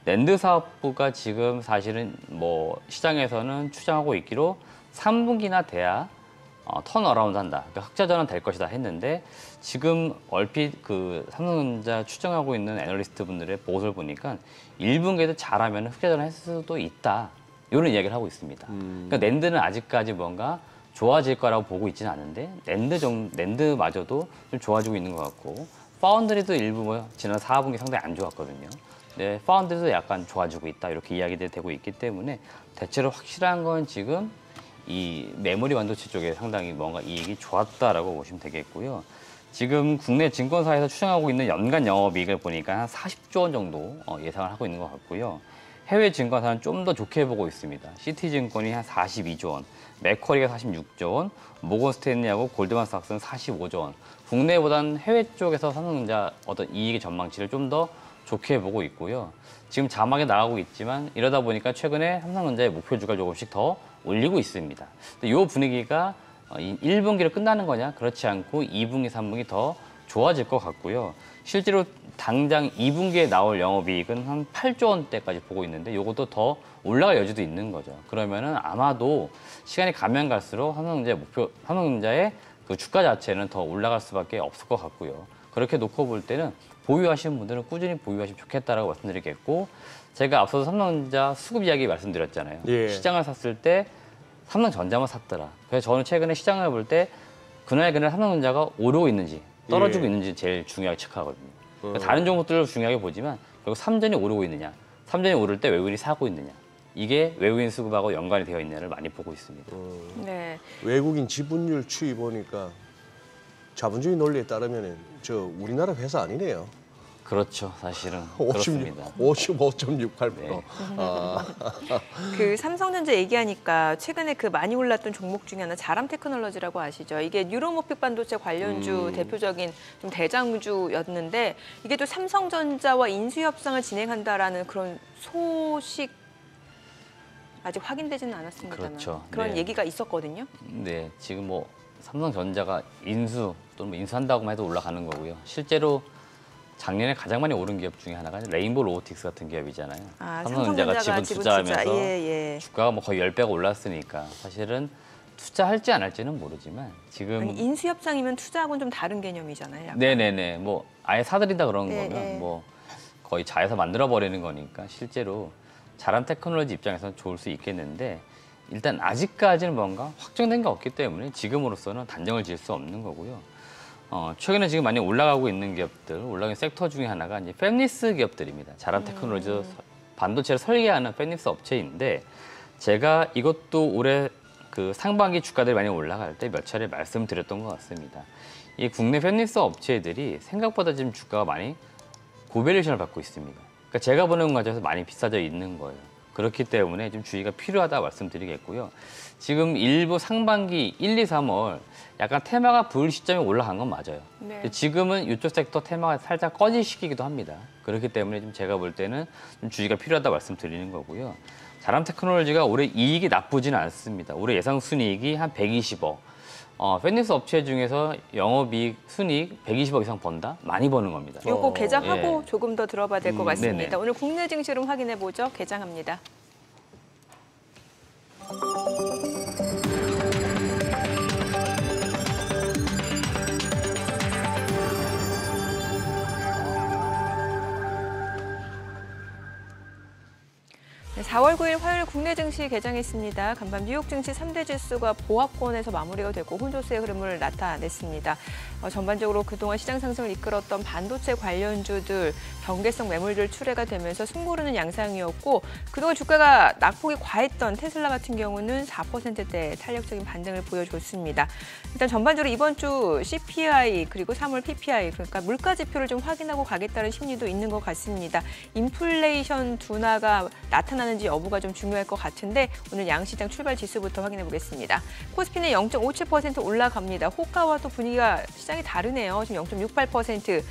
낸드 사업부가 지금 사실은 뭐 시장에서는 추정하고 있기로 3분기나 돼야 턴어라운드 한다. 그러니까 흑자 전환 될 것이다 했는데 지금 얼핏 그 삼성전자 추정하고 있는 애널리스트 분들의 보고서를 보니까 1분기에도 잘하면 흑자 전환 했을 수도 있다. 이런 이야기를 하고 있습니다. 그러니까 낸드는 아직까지 뭔가 좋아질 거라고 보고 있지는 않은데 낸드마저도 좀 좋아지고 있는 것 같고 파운드리도 일부 뭐 지난 4분기 상당히 안 좋았거든요. 네, 파운드리도 약간 좋아지고 있다 이렇게 이야기들이 되고 있기 때문에 대체로 확실한 건 지금 이 메모리 반도체 쪽에 상당히 뭔가 이익이 좋았다라고 보시면 되겠고요. 지금 국내 증권사에서 추정하고 있는 연간 영업이익을 보니까 한 40조 원 정도 예상을 하고 있는 것 같고요. 해외 증권사는 좀 더 좋게 보고 있습니다. 시티증권이 한 42조 원, 맥쿼리가 46조 원, 모건 스탠리하고 골드만삭스는 45조 원. 국내보다는 해외 쪽에서 삼성전자 어떤 이익의 전망치를 좀 더 좋게 보고 있고요. 지금 자막에 나가고 있지만 이러다 보니까 최근에 삼성전자의 목표 주가를 조금씩 더 올리고 있습니다. 이 분위기가 1분기로 끝나는 거냐? 그렇지 않고 2분기, 3분기 더 좋아질 것 같고요. 실제로 당장 2분기에 나올 영업이익은 한 8조 원대까지 보고 있는데 이것도 더 올라갈 여지도 있는 거죠. 그러면은 아마도 시간이 가면 갈수록 삼성전자의 그 주가 자체는 더 올라갈 수밖에 없을 것 같고요. 그렇게 놓고 볼 때는 보유하시는 분들은 꾸준히 보유하시면 좋겠다라고 말씀드리겠고 제가 앞서서 삼성전자 수급 이야기 말씀드렸잖아요. 예. 시장을 샀을 때 삼성전자만 샀더라. 그래서 저는 최근에 시장을 볼 때 그날 삼성전자가 오르고 있는지 떨어지고 예. 있는지 제일 중요하게 체크하거든요. 그러니까 다른 종목들도 중요하게 보지만 결국 삼전이 오르고 있느냐, 삼전이 오를 때 외국인이 사고 있느냐, 이게 외국인 수급하고 연관이 되어 있느냐를 많이 보고 있습니다. 네. 외국인 지분율 추이 보니까 자본주의 논리에 따르면 저 우리나라 회사 아니네요. 그렇죠, 사실은 그렇습니다. 55.68%. 네. 그 삼성전자 얘기하니까 최근에 그 많이 올랐던 종목 중에 하나 자람 테크놀로지라고 아시죠? 이게 뉴로모픽 반도체 관련주 대표적인 좀 대장주였는데 이게 또 삼성전자와 인수 협상을 진행한다라는 그런 소식 아직 확인되지는 않았습니다만 그렇죠. 그런 네. 얘기가 있었거든요. 네, 지금 뭐 삼성전자가 인수 또는 뭐 인수한다고만 해도 올라가는 거고요. 실제로 작년에 가장 많이 오른 기업 중에 하나가 레인보우 로보틱스 같은 기업이잖아요. 삼성전자가 지분 투자하면서 예. 주가가 뭐 거의 10배가 올랐으니까 사실은 투자할지 안 할지는 모르지만 지금 아니, 인수 협상이면 투자하고는 좀 다른 개념이잖아요. 약간. 네네네 뭐 아예 사들인다 그런 네, 거면 네. 뭐 거의 자에서 만들어 버리는 거니까 실제로 자람 테크놀로지 입장에서는 좋을 수 있겠는데 일단 아직까지는 뭔가 확정된 게 없기 때문에 지금으로서는 단정을 지을 수 없는 거고요. 최근에 지금 많이 올라가고 있는 기업들, 올라가는 섹터 중에 하나가 이제 팹리스 기업들입니다. 자람 테크놀로지 반도체를 설계하는 팹리스 업체인데 제가 이것도 올해 그 상반기 주가들이 많이 올라갈 때 몇 차례 말씀드렸던 것 같습니다. 이 국내 팹리스 업체들이 생각보다 지금 주가가 많이 고밸류션을 받고 있습니다. 그러니까 제가 보는 과정에서 많이 비싸져 있는 거예요. 그렇기 때문에 좀 주의가 필요하다 말씀드리겠고요. 지금 일부 상반기 1, 2, 3월 약간 테마가 보일 시점에 올라간 건 맞아요. 네. 근데 지금은 이쪽 섹터 테마가 살짝 꺼질 시기이기도 합니다. 그렇기 때문에 좀 제가 볼 때는 좀 주의가 필요하다 말씀드리는 거고요. 자람테크놀로지가 올해 이익이 나쁘지는 않습니다. 올해 예상 순이익이 한 120억. 팬닉스 업체 중에서 영업이익, 순이익 120억 이상 번다? 많이 버는 겁니다. 요거 개장하고 예. 조금 더 들어봐야 될 것 같습니다. 네네. 오늘 국내 증시를 확인해 보죠. 개장합니다. 네, 4월 9일 화요일 국내 증시 개장했습니다. 간밤 뉴욕 증시 3대 지수가 보합권에서 마무리가 되고 혼조세의 흐름을 나타냈습니다. 전반적으로 그동안 시장 상승을 이끌었던 반도체 관련주들, 경계성 매물들 출회가 되면서 숨고르는 양상이었고 그동안 주가가 낙폭이 과했던 테슬라 같은 경우는 4%대 탄력적인 반등을 보여줬습니다. 일단 전반적으로 이번 주 CPI 그리고 3월 PPI 그러니까 물가 지표를 좀 확인하고 가겠다는 심리도 있는 것 같습니다. 인플레이션 둔화가 나타나는지 여부가 좀 중요할 것 같은데 오늘 양시장 출발 지수부터 확인해 보겠습니다. 코스피는 0.57% 올라갑니다. 호가와 또 분위기가 시장이 다르네요. 지금 0.68%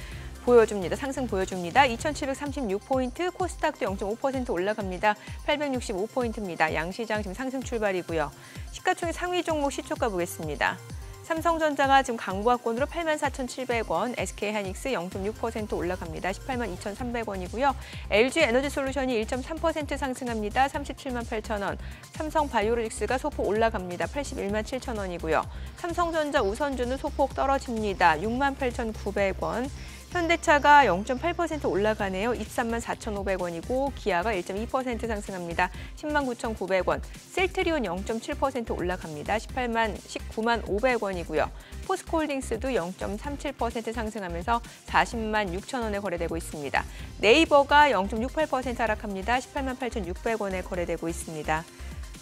보여줍니다. 상승 보여줍니다. 2,736포인트, 코스닥도 0.5% 올라갑니다. 865포인트입니다. 양시장 지금 상승 출발이고요. 시가총액 상위 종목 시초가 보겠습니다. 삼성전자가 지금 강보합권으로 84,700원, SK하이닉스 0.6% 올라갑니다. 182,300원이고요. LG에너지솔루션이 1.3% 상승합니다. 378,000원. 삼성바이오로직스가 소폭 올라갑니다. 817,000원이고요. 삼성전자 우선주는 소폭 떨어집니다. 68,900원. 현대차가 0.8% 올라가네요. 234,500원이고 기아가 1.2% 상승합니다. 109,900원. 셀트리온 0.7% 올라갑니다. 195,500원이고요. 포스코홀딩스도 0.37% 상승하면서 406,000원에 거래되고 있습니다. 네이버가 0.68% 하락합니다. 188,600원에 거래되고 있습니다.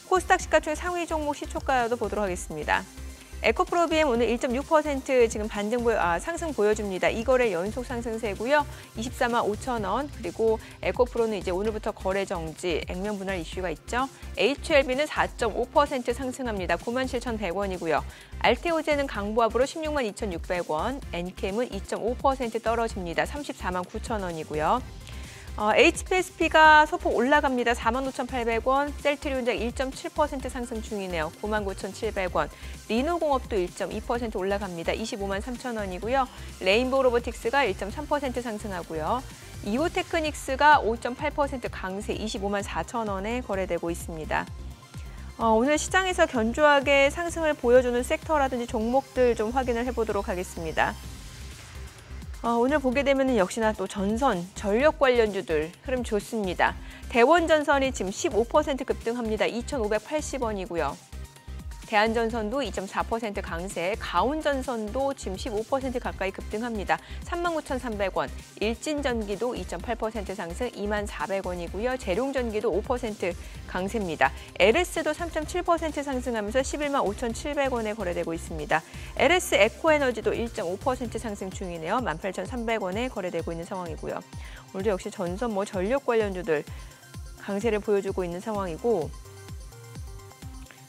코스닥 시가총액 상위 종목 시초가도 보도록 하겠습니다. 에코프로비엠 오늘 1.6% 지금 상승 보여줍니다. 2거래 연속 상승세고요. 245,000원. 그리고 에코프로는 이제 오늘부터 거래 정지, 액면 분할 이슈가 있죠. HLB는 4.5% 상승합니다. 97,100원이고요. 알테오제는 강보합으로 162,600원. 엔캠은 2.5% 떨어집니다. 349,000원이고요. HPSP가 소폭 올라갑니다. 45,800원, 셀트리온작 1.7% 상승 중이네요. 99,700원, 리노공업도 1.2% 올라갑니다. 253,000원이고요. 레인보우 로보틱스가 1.3% 상승하고요. 이오테크닉스가 5.8% 강세 254,000원에 거래되고 있습니다. 오늘 시장에서 견조하게 상승을 보여주는 섹터라든지 종목들 좀 확인을 해보도록 하겠습니다. 오늘 보게 되면 역시나 또 전선, 전력 관련주들 흐름 좋습니다. 대원전선이 지금 15% 급등합니다. 2,580원이고요. 대한전선도 2.4% 강세, 가온전선도 지금 15% 가까이 급등합니다. 39,300원, 일진전기도 2.8% 상승 24,000원이고요. 재룡전기도 5% 강세입니다. LS도 3.7% 상승하면서 115,700원에 거래되고 있습니다. LS 에코에너지도 1.5% 상승 중이네요. 18,300원에 거래되고 있는 상황이고요. 오늘도 역시 전선, 전력 관련주들 강세를 보여주고 있는 상황이고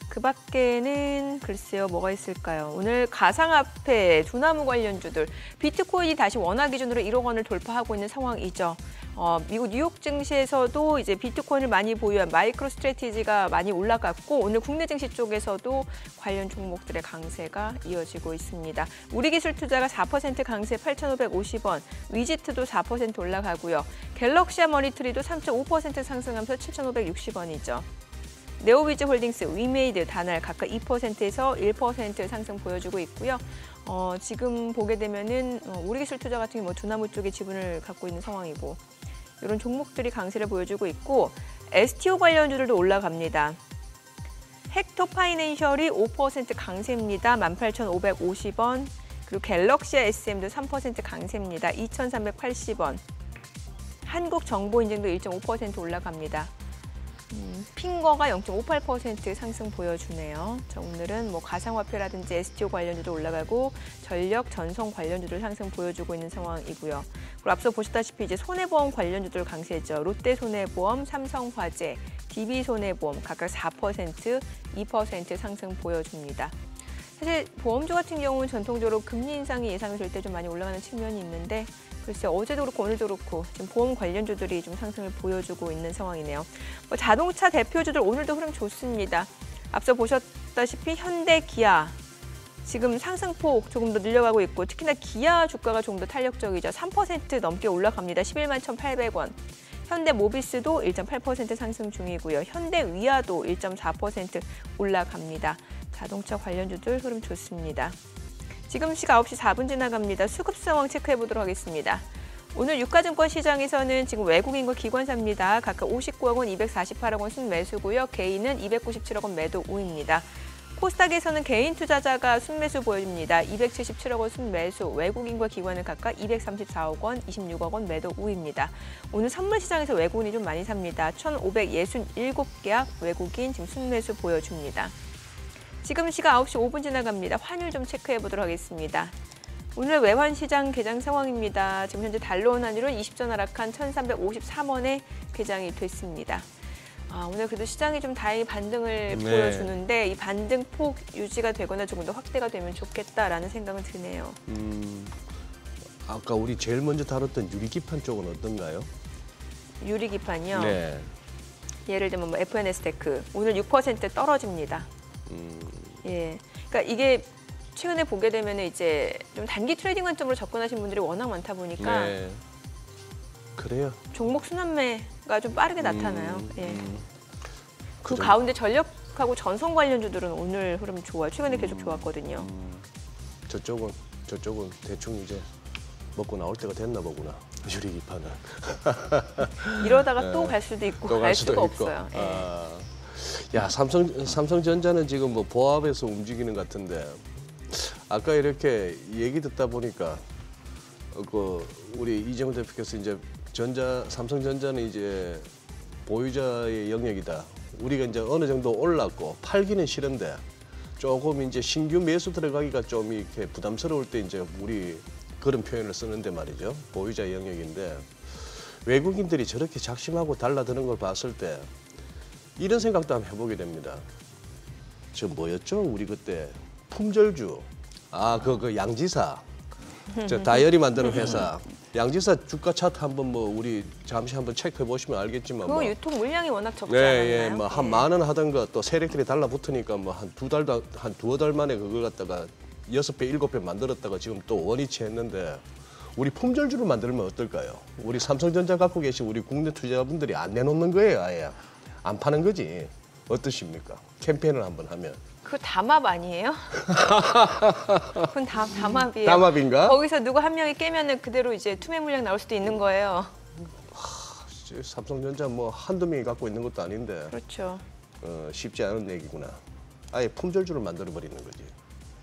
그 밖에는 글쎄요 뭐가 있을까요? 오늘 가상화폐, 두나무 관련주들, 비트코인이 다시 원화 기준으로 1억 원을 돌파하고 있는 상황이죠. 미국 뉴욕 증시에서도 이제 비트코인을 많이 보유한 마이크로 스트래티지가 많이 올라갔고 오늘 국내 증시 쪽에서도 관련 종목들의 강세가 이어지고 있습니다. 우리기술투자가 4% 강세 8,550원, 위지트도 4% 올라가고요. 갤럭시아 머니터리도 3.5% 상승하면서 7,560원이죠. 네오비즈 홀딩스, 위메이드, 다날 각각 2%에서 1% 상승 보여주고 있고요. 지금 보게 되면은 우리기술투자 같은 경우 두나무 쪽에 지분을 갖고 있는 상황이고 이런 종목들이 강세를 보여주고 있고 STO 관련주들도 올라갑니다. 헥토 파이낸셜이 5% 강세입니다. 18,550원. 그리고 갤럭시아 SM도 3% 강세입니다. 2,380원. 한국정보인증도 1.5% 올라갑니다. 핑거가 0.58% 상승 보여주네요. 자, 오늘은 가상화폐라든지 STO 관련주도 올라가고 전력, 전송 관련주들 상승 보여주고 있는 상황이고요. 그리고 앞서 보셨다시피 이제 손해보험 관련주들 강세죠. 롯데손해보험, 삼성화재, DB손해보험 각각 4%, 2% 상승 보여줍니다. 사실 보험주 같은 경우는 전통적으로 금리 인상이 예상될 때 좀 많이 올라가는 측면이 있는데 글쎄 어제도 그렇고 오늘도 그렇고 지금 보험 관련주들이 좀 상승을 보여주고 있는 상황이네요. 뭐 자동차 대표주들 오늘도 흐름 좋습니다. 앞서 보셨다시피 현대, 기아 지금 상승폭 조금 더 늘려가고 있고 특히나 기아 주가가 조금 더 탄력적이죠. 3% 넘게 올라갑니다. 11만 1,800원. 현대 모비스도 1.8% 상승 중이고요. 현대 위아도 1.4% 올라갑니다. 자동차 관련주들 흐름 좋습니다. 지금 시각 9시 4분 지나갑니다. 수급 상황 체크해 보도록 하겠습니다. 오늘 유가증권 시장에서는 지금 외국인과 기관사입니다. 각각 59억 원, 248억 원 순매수고요. 개인은 297억 원 매도 우입니다. 코스닥에서는 개인 투자자가 순매수 보여줍니다. 277억 원 순매수, 외국인과 기관은 각각 234억 원, 26억 원 매도 우입니다. 오늘 선물 시장에서 외국인이 좀 많이 삽니다. 1,567개약 외국인 지금 순매수 보여줍니다. 지금 시각 9시 5분 지나갑니다. 환율 좀 체크해 보도록 하겠습니다. 오늘 외환시장 개장 상황입니다. 지금 현재 달러 원 환율은 20전 하락한 1,353원에 개장이 됐습니다. 오늘 그래도 시장이 좀 다행히 반등을 보여주는데 이 반등폭 유지가 되거나 조금 더 확대가 되면 좋겠다라는 생각은 드네요. 아까 우리 제일 먼저 다뤘던 유리기판 쪽은 어떤가요? 유리기판이요? 네. 예를 들면 뭐 FNS테크 오늘 6% 떨어집니다. 예, 그러니까 이게 최근에 보게 되면 이제 좀 단기 트레이딩 관점으로 접근하신 분들이 워낙 많다 보니까 네. 그래요. 종목 순환매가 좀 빠르게 나타나요. 예. 그 좀- 가운데 전력하고 전선 관련주들은 오늘 흐름 좋아요. 최근에 계속 좋았거든요. 저쪽은 대충 이제 먹고 나올 때가 됐나 보구나. 유리기판은. 이러다가 또 갈 수도 있고 또 갈 갈 수도 수가 있고. 없어요. 예. 야, 삼성전자는 지금 뭐 보합에서 움직이는 것 같은데 아까 이렇게 얘기 듣다 보니까 우리 이재용 대표께서 이제 삼성전자는 이제 보유자의 영역이다. 우리가 이제 어느 정도 올랐고 팔기는 싫은데 조금 이제 신규 매수 들어가기가 좀 이렇게 부담스러울 때 이제 우리 그런 표현을 쓰는데 말이죠. 보유자의 영역인데 외국인들이 저렇게 작심하고 달라드는 걸 봤을 때 이런 생각도 한번 해보게 됩니다. 저 뭐였죠? 우리 그때 품절주. 그 양지사. 저 다이어리 만드는 회사. 양지사 주가 차트 한번 뭐 우리 잠시 한번 체크해 보시면 알겠지만 그거 뭐 유통 물량이 워낙 적지 네, 않았나요? 예, 뭐 한 만 원 하던가 또 세력들이 달라붙으니까 뭐 한 두어 달 만에 그걸 갖다가 6배, 7배 만들었다가 지금 또 원위치 했는데 우리 품절주를 만들면 어떨까요? 우리 삼성전자 갖고 계신 우리 국내 투자자분들이 안 내놓는 거예요, 아예. 안 파는 거지. 어떠십니까? 캠페인을 한번 하면. 그거 담합 아니에요? 그건 담합이에요. 담합인가? 거기서 누구 한 명이 깨면은 그대로 이제 투매 물량 나올 수도 있는 거예요. 삼성전자 뭐 한두 명이 갖고 있는 것도 아닌데 그렇죠. 쉽지 않은 얘기구나. 아예 품절주를 만들어 버리는 거지.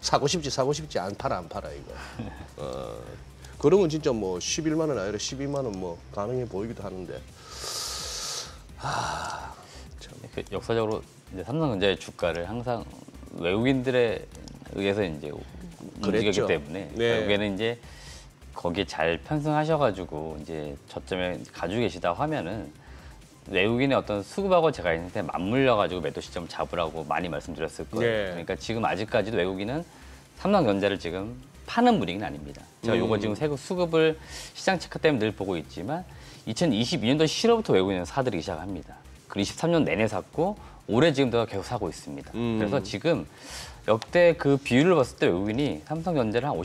사고 싶지 안 팔아 이거. 그러면 진짜 뭐 11만 원 아니라 12만 원 뭐 가능해 보이기도 하는데. 역사적으로 이제 삼성전자의 주가를 항상 외국인들에 의해서 이제 움직였기 그랬죠. 때문에 네. 결국에는 이제 거기에 잘 편승하셔가지고 이제 저점에 가지고 계시다고 하면은 외국인의 어떤 수급하고 제가 있는데 맞물려가지고 매도 시점 잡으라고 많이 말씀드렸을 거예요. 네. 그러니까 지금 아직까지도 외국인은 삼성전자를 지금 파는 분위기는 아닙니다. 제가 요거 지금 세금 수급을 시장 체크 때문에 늘 보고 있지만 2022년도 7월부터 외국인은 사들이기 시작합니다. 그리고 23년 내내 샀고 올해 지금도 계속 사고 있습니다. 그래서 지금 역대 그 비율을 봤을 때 외국인이 삼성전자를 한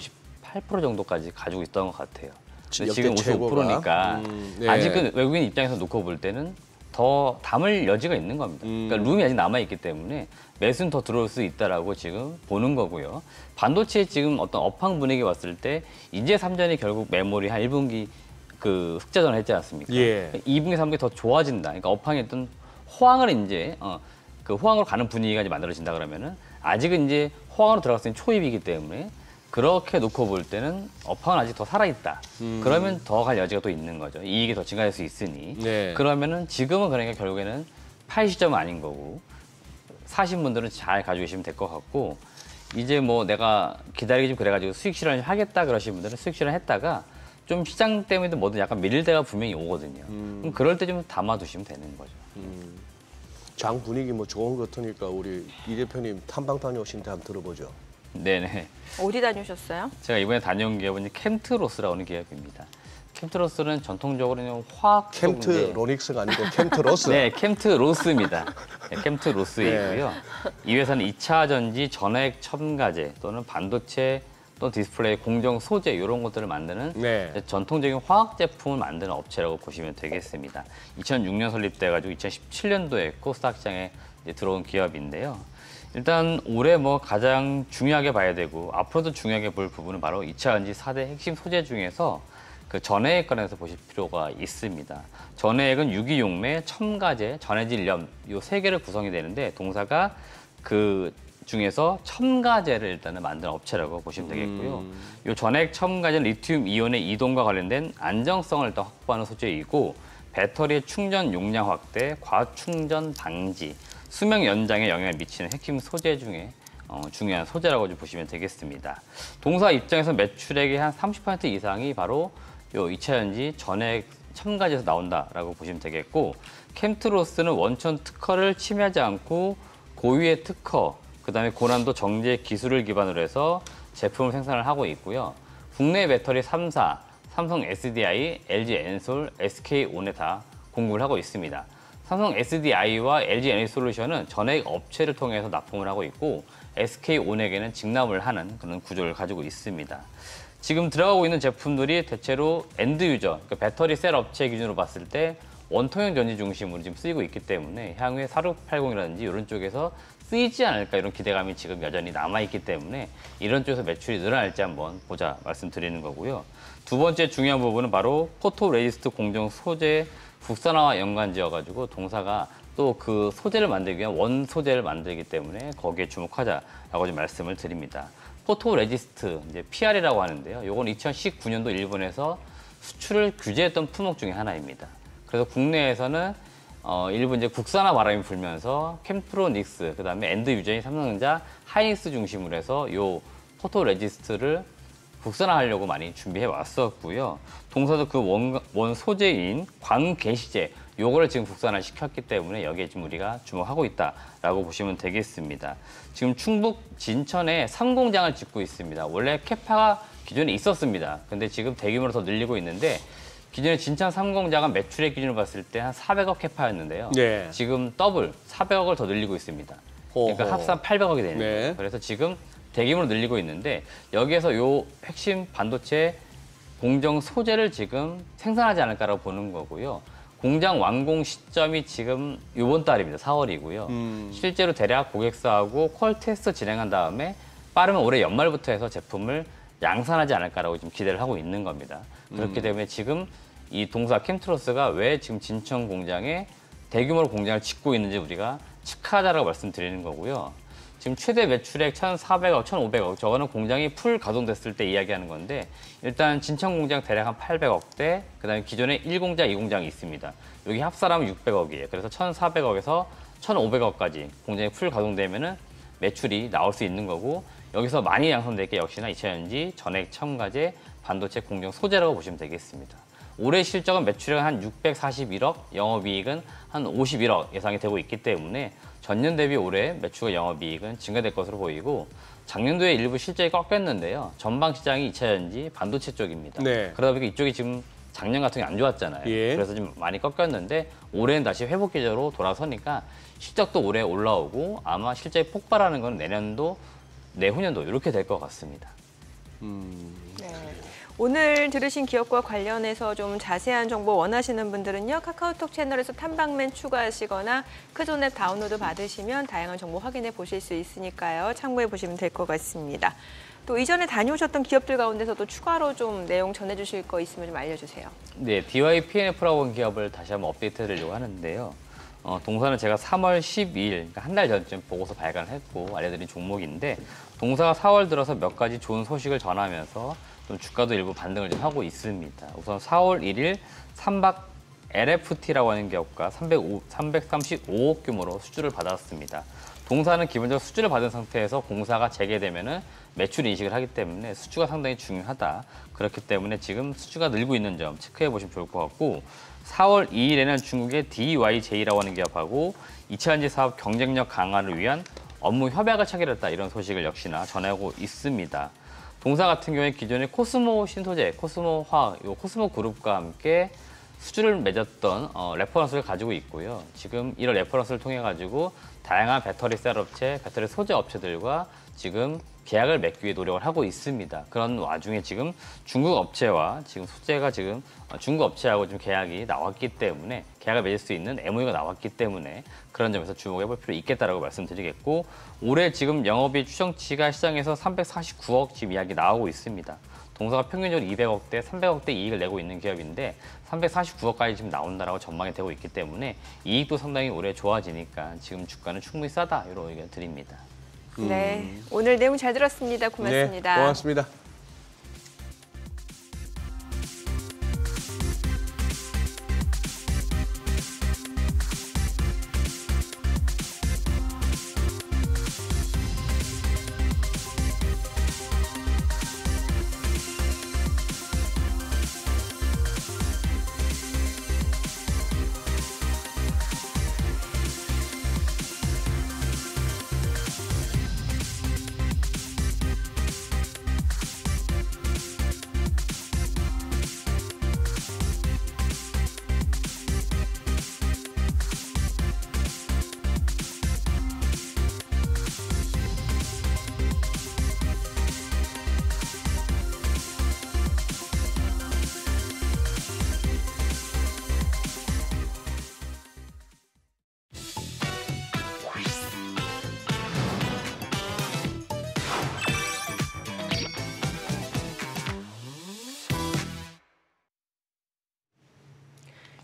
58% 정도까지 가지고 있던 것 같아요. 근데 지금 역대 최고가. 55%니까 네. 아직은 외국인 입장에서 놓고 볼 때는 더 담을 여지가 있는 겁니다. 그러니까 룸이 아직 남아있기 때문에 매수는 더 들어올 수 있다라고 지금 보는 거고요. 반도체 지금 어떤 업황 분위기 왔을 때 이제 3전이 결국 메모리 한 1분기 그 흑자전을 했지 않습니까? 예. 2분기, 3분기 더 좋아진다. 그러니까 업황의 어떤 호황을 이제 그 호황으로 가는 분위기가 이제 만들어진다 그러면은 아직은 이제 호황으로 들어갈 수 있는 초입이기 때문에 그렇게 놓고 볼 때는 업황은 아직 더 살아있다. 그러면 더 갈 여지가 또 있는 거죠. 이익이 더 증가할 수 있으니. 네. 그러면은 지금은 그러니까 결국에는 팔 시점은 아닌 거고 사신 분들은 잘 가지고 계시면 될 것 같고 이제 뭐 내가 기다리기 좀 그래가지고 수익 실현을 하겠다 그러신 분들은 수익 실현했다가 좀 시장 때문에도 뭐든 약간 밀릴 때가 분명히 오거든요. 그럼 그럴 때 좀 담아두시면 되는 거죠. 장 분위기 뭐 좋은 것 같으니까 우리 이 대표님 탐방 다녀오신데 한번 들어보죠. 네네. 어디 다녀오셨어요? 제가 이번에 다녀온 기업은 캠트로스라고 하는 기업입니다. 캠트로스는 전통적으로는 화학 캠트로닉스가 아니고 캠트로스. 네, 캠트로스입니다. 네, 캠트로스이고요. 이 회사는 2차 전지 전액 첨가제 또는 반도체 또 디스플레이 공정 소재 이런 것들을 만드는 네. 전통적인 화학 제품을 만드는 업체라고 보시면 되겠습니다. 2006년 설립돼가지고 2017년도에 코스닥 시장에 이제 들어온 기업인데요. 일단 올해 뭐 가장 중요하게 봐야 되고 앞으로도 중요하게 볼 부분은 바로 2차 전지 4대 핵심 소재 중에서 그 전해액 관련해서 보실 필요가 있습니다. 전해액은 유기용매, 첨가제, 전해질염 이 세 개를 구성이 되는데 동사가 그 중에서 첨가제를 일단은 만드는 업체라고 보시면 되겠고요. 이 전해액 첨가제는 리튬 이온의 이동과 관련된 안정성을 일단 확보하는 소재이고 배터리의 충전 용량 확대, 과충전 방지, 수명 연장에 영향을 미치는 핵심 소재 중에 중요한 소재라고 좀 보시면 되겠습니다. 동사 입장에서 매출액의 한 30% 이상이 바로 요 2차 전지 전액 첨가제에서 나온다라고 보시면 되겠고 캠트로스는 원천 특허를 침해하지 않고 고유의 특허, 그다음에 고난도 정제 기술을 기반으로 해서 제품을 생산을 하고 있고요. 국내 배터리 3사, 삼성 SDI, LG 엔솔, SK온에 다 공급을 하고 있습니다. 삼성 SDI와 LG 에너지솔루션은 전액 업체를 통해서 납품을 하고 있고 SK온에게는 직납을 하는 그런 구조를 가지고 있습니다. 지금 들어가고 있는 제품들이 대체로 엔드 유저, 그러니까 배터리 셀 업체 기준으로 봤을 때 원통형 전지 중심으로 지금 쓰이고 있기 때문에 향후에 4680이라든지 이런 쪽에서 쓰이지 않을까 이런 기대감이 지금 여전히 남아있기 때문에 이런 쪽에서 매출이 늘어날지 한번 보자 말씀드리는 거고요. 두 번째 중요한 부분은 바로 포토레지스트 공정 소재 국산화와 연관지어가지고 동사가 또 그 소재를 만들기 위한 원 소재를 만들기 때문에 거기에 주목하자라고 좀 말씀을 드립니다. 포토레지스트, 이제 PR이라고 하는데요. 이건 2019년도 일본에서 수출을 규제했던 품목 중에 하나입니다. 그래서 국내에서는 일부 이제 국산화 바람이 불면서 캠프로닉스, 그다음에 엔드 유저인 삼성전자, 하이닉스 중심으로 해서 요 포토레지스트를 국산화하려고 많이 준비해 왔었고요. 동사도 그 원 소재인 광개시제 요거를 지금 국산화 시켰기 때문에 여기에 지금 우리가 주목하고 있다라고 보시면 되겠습니다. 지금 충북 진천에 3공장을 짓고 있습니다. 원래 캐파가 기존에 있었습니다. 근데 지금 대규모로 더 늘리고 있는데 기존에 진천 3공장은 매출액 기준으로 봤을 때 한 400억 캐파였는데요. 네. 지금 더블 400억을 더 늘리고 있습니다. 그러니까 호호. 합산 800억이 되는 네. 거예요. 그래서 지금 대규모로 늘리고 있는데 여기에서 요 핵심 반도체 공정 소재를 지금 생산하지 않을까라고 보는 거고요. 공장 완공 시점이 지금 이번 달입니다. 4월이고요. 실제로 대략 고객사하고 퀄 테스트 진행한 다음에 빠르면 올해 연말부터 해서 제품을 양산하지 않을까라고 지금 기대를 하고 있는 겁니다. 그렇기 때문에 지금 이 동사 캠트로스가 왜 지금 진천 공장에 대규모로 공장을 짓고 있는지 우리가 체크하자라고 말씀드리는 거고요. 지금 최대 매출액 1,400억, 1,500억 저거는 공장이 풀 가동됐을 때 이야기하는 건데 일단 진천 공장 대략 한 800억대, 그다음에 기존에 1공장, 2공장이 있습니다. 여기 합산하면 600억이에요. 그래서 1,400억에서 1,500억까지 공장이 풀 가동되면은 매출이 나올 수 있는 거고 여기서 많이 양산될 게 역시나 2차 전지, 전액 첨가제, 반도체 공정 소재라고 보시면 되겠습니다. 올해 실적은 매출액은 한 641억, 영업이익은 한 51억 예상이 되고 있기 때문에 전년 대비 올해 매출과 영업이익은 증가될 것으로 보이고 작년도에 일부 실적이 꺾였는데요. 전방 시장이 2차 전지, 반도체 쪽입니다. 네. 그러다 보니까 이쪽이 지금 작년 같은 게 안 좋았잖아요. 예. 그래서 좀 많이 꺾였는데 올해는 다시 회복 기조로 돌아서니까 실적도 올해 올라오고 아마 실적이 폭발하는 건 내년도, 내후년도 이렇게 될 것 같습니다. 네. 오늘 들으신 기업과 관련해서 좀 자세한 정보 원하시는 분들은요. 카카오톡 채널에서 탐방맨 추가하시거나 크존 앱 다운로드 받으시면 다양한 정보 확인해 보실 수 있으니까요. 참고해 보시면 될 것 같습니다. 또 이전에 다녀오셨던 기업들 가운데서도 추가로 좀 내용 전해주실 거 있으면 좀 알려주세요. 네, DYPNF라고 하는 기업을 다시 한번 업데이트 해드리려고 하는데요. 동사는 제가 3월 12일, 그러니까 한 달 전쯤 보고서 발간을 했고 알려드린 종목인데 동사가 4월 들어서 몇 가지 좋은 소식을 전하면서 좀 주가도 일부 반등을 좀 하고 있습니다. 우선 4월 1일 삼박 LFT라고 하는 기업과 335억 규모로 수주를 받았습니다. 동사는 기본적으로 수주를 받은 상태에서 공사가 재개되면은 매출 인식을 하기 때문에 수주가 상당히 중요하다. 그렇기 때문에 지금 수주가 늘고 있는 점 체크해 보시면 좋을 것 같고 4월 2일에는 중국의 DYJ라고 하는 기업하고 2차 전지 사업 경쟁력 강화를 위한 업무 협약을 체결했다. 이런 소식을 역시나 전하고 있습니다. 동사 같은 경우에 기존의 코스모 신소재, 코스모 화학, 이 코스모 그룹과 함께 수주를 맺었던 레퍼런스를 가지고 있고요. 지금 이런 레퍼런스를 통해 가지고 다양한 배터리 셀 업체, 배터리 소재 업체들과 지금 계약을 맺기 위해 노력을 하고 있습니다. 그런 와중에 지금 중국 업체와 지금 소재가 지금 중국 업체하고 좀 계약이 나왔기 때문에 계약을 맺을 수 있는 MOU가 나왔기 때문에 그런 점에서 주목해 볼 필요 있겠다라고 말씀드리겠고 올해 지금 영업이익 추정치가 시장에서 349억 지금 이야기 나오고 있습니다. 동사가 평균적으로 200억대, 300억대 이익을 내고 있는 기업인데 349억까지 지금 나온다라고 전망이 되고 있기 때문에 이익도 상당히 올해 좋아지니까 지금 주가는 충분히 싸다 이런 의견 드립니다. 네, 오늘 내용 잘 들었습니다. 고맙습니다. 네, 고맙습니다.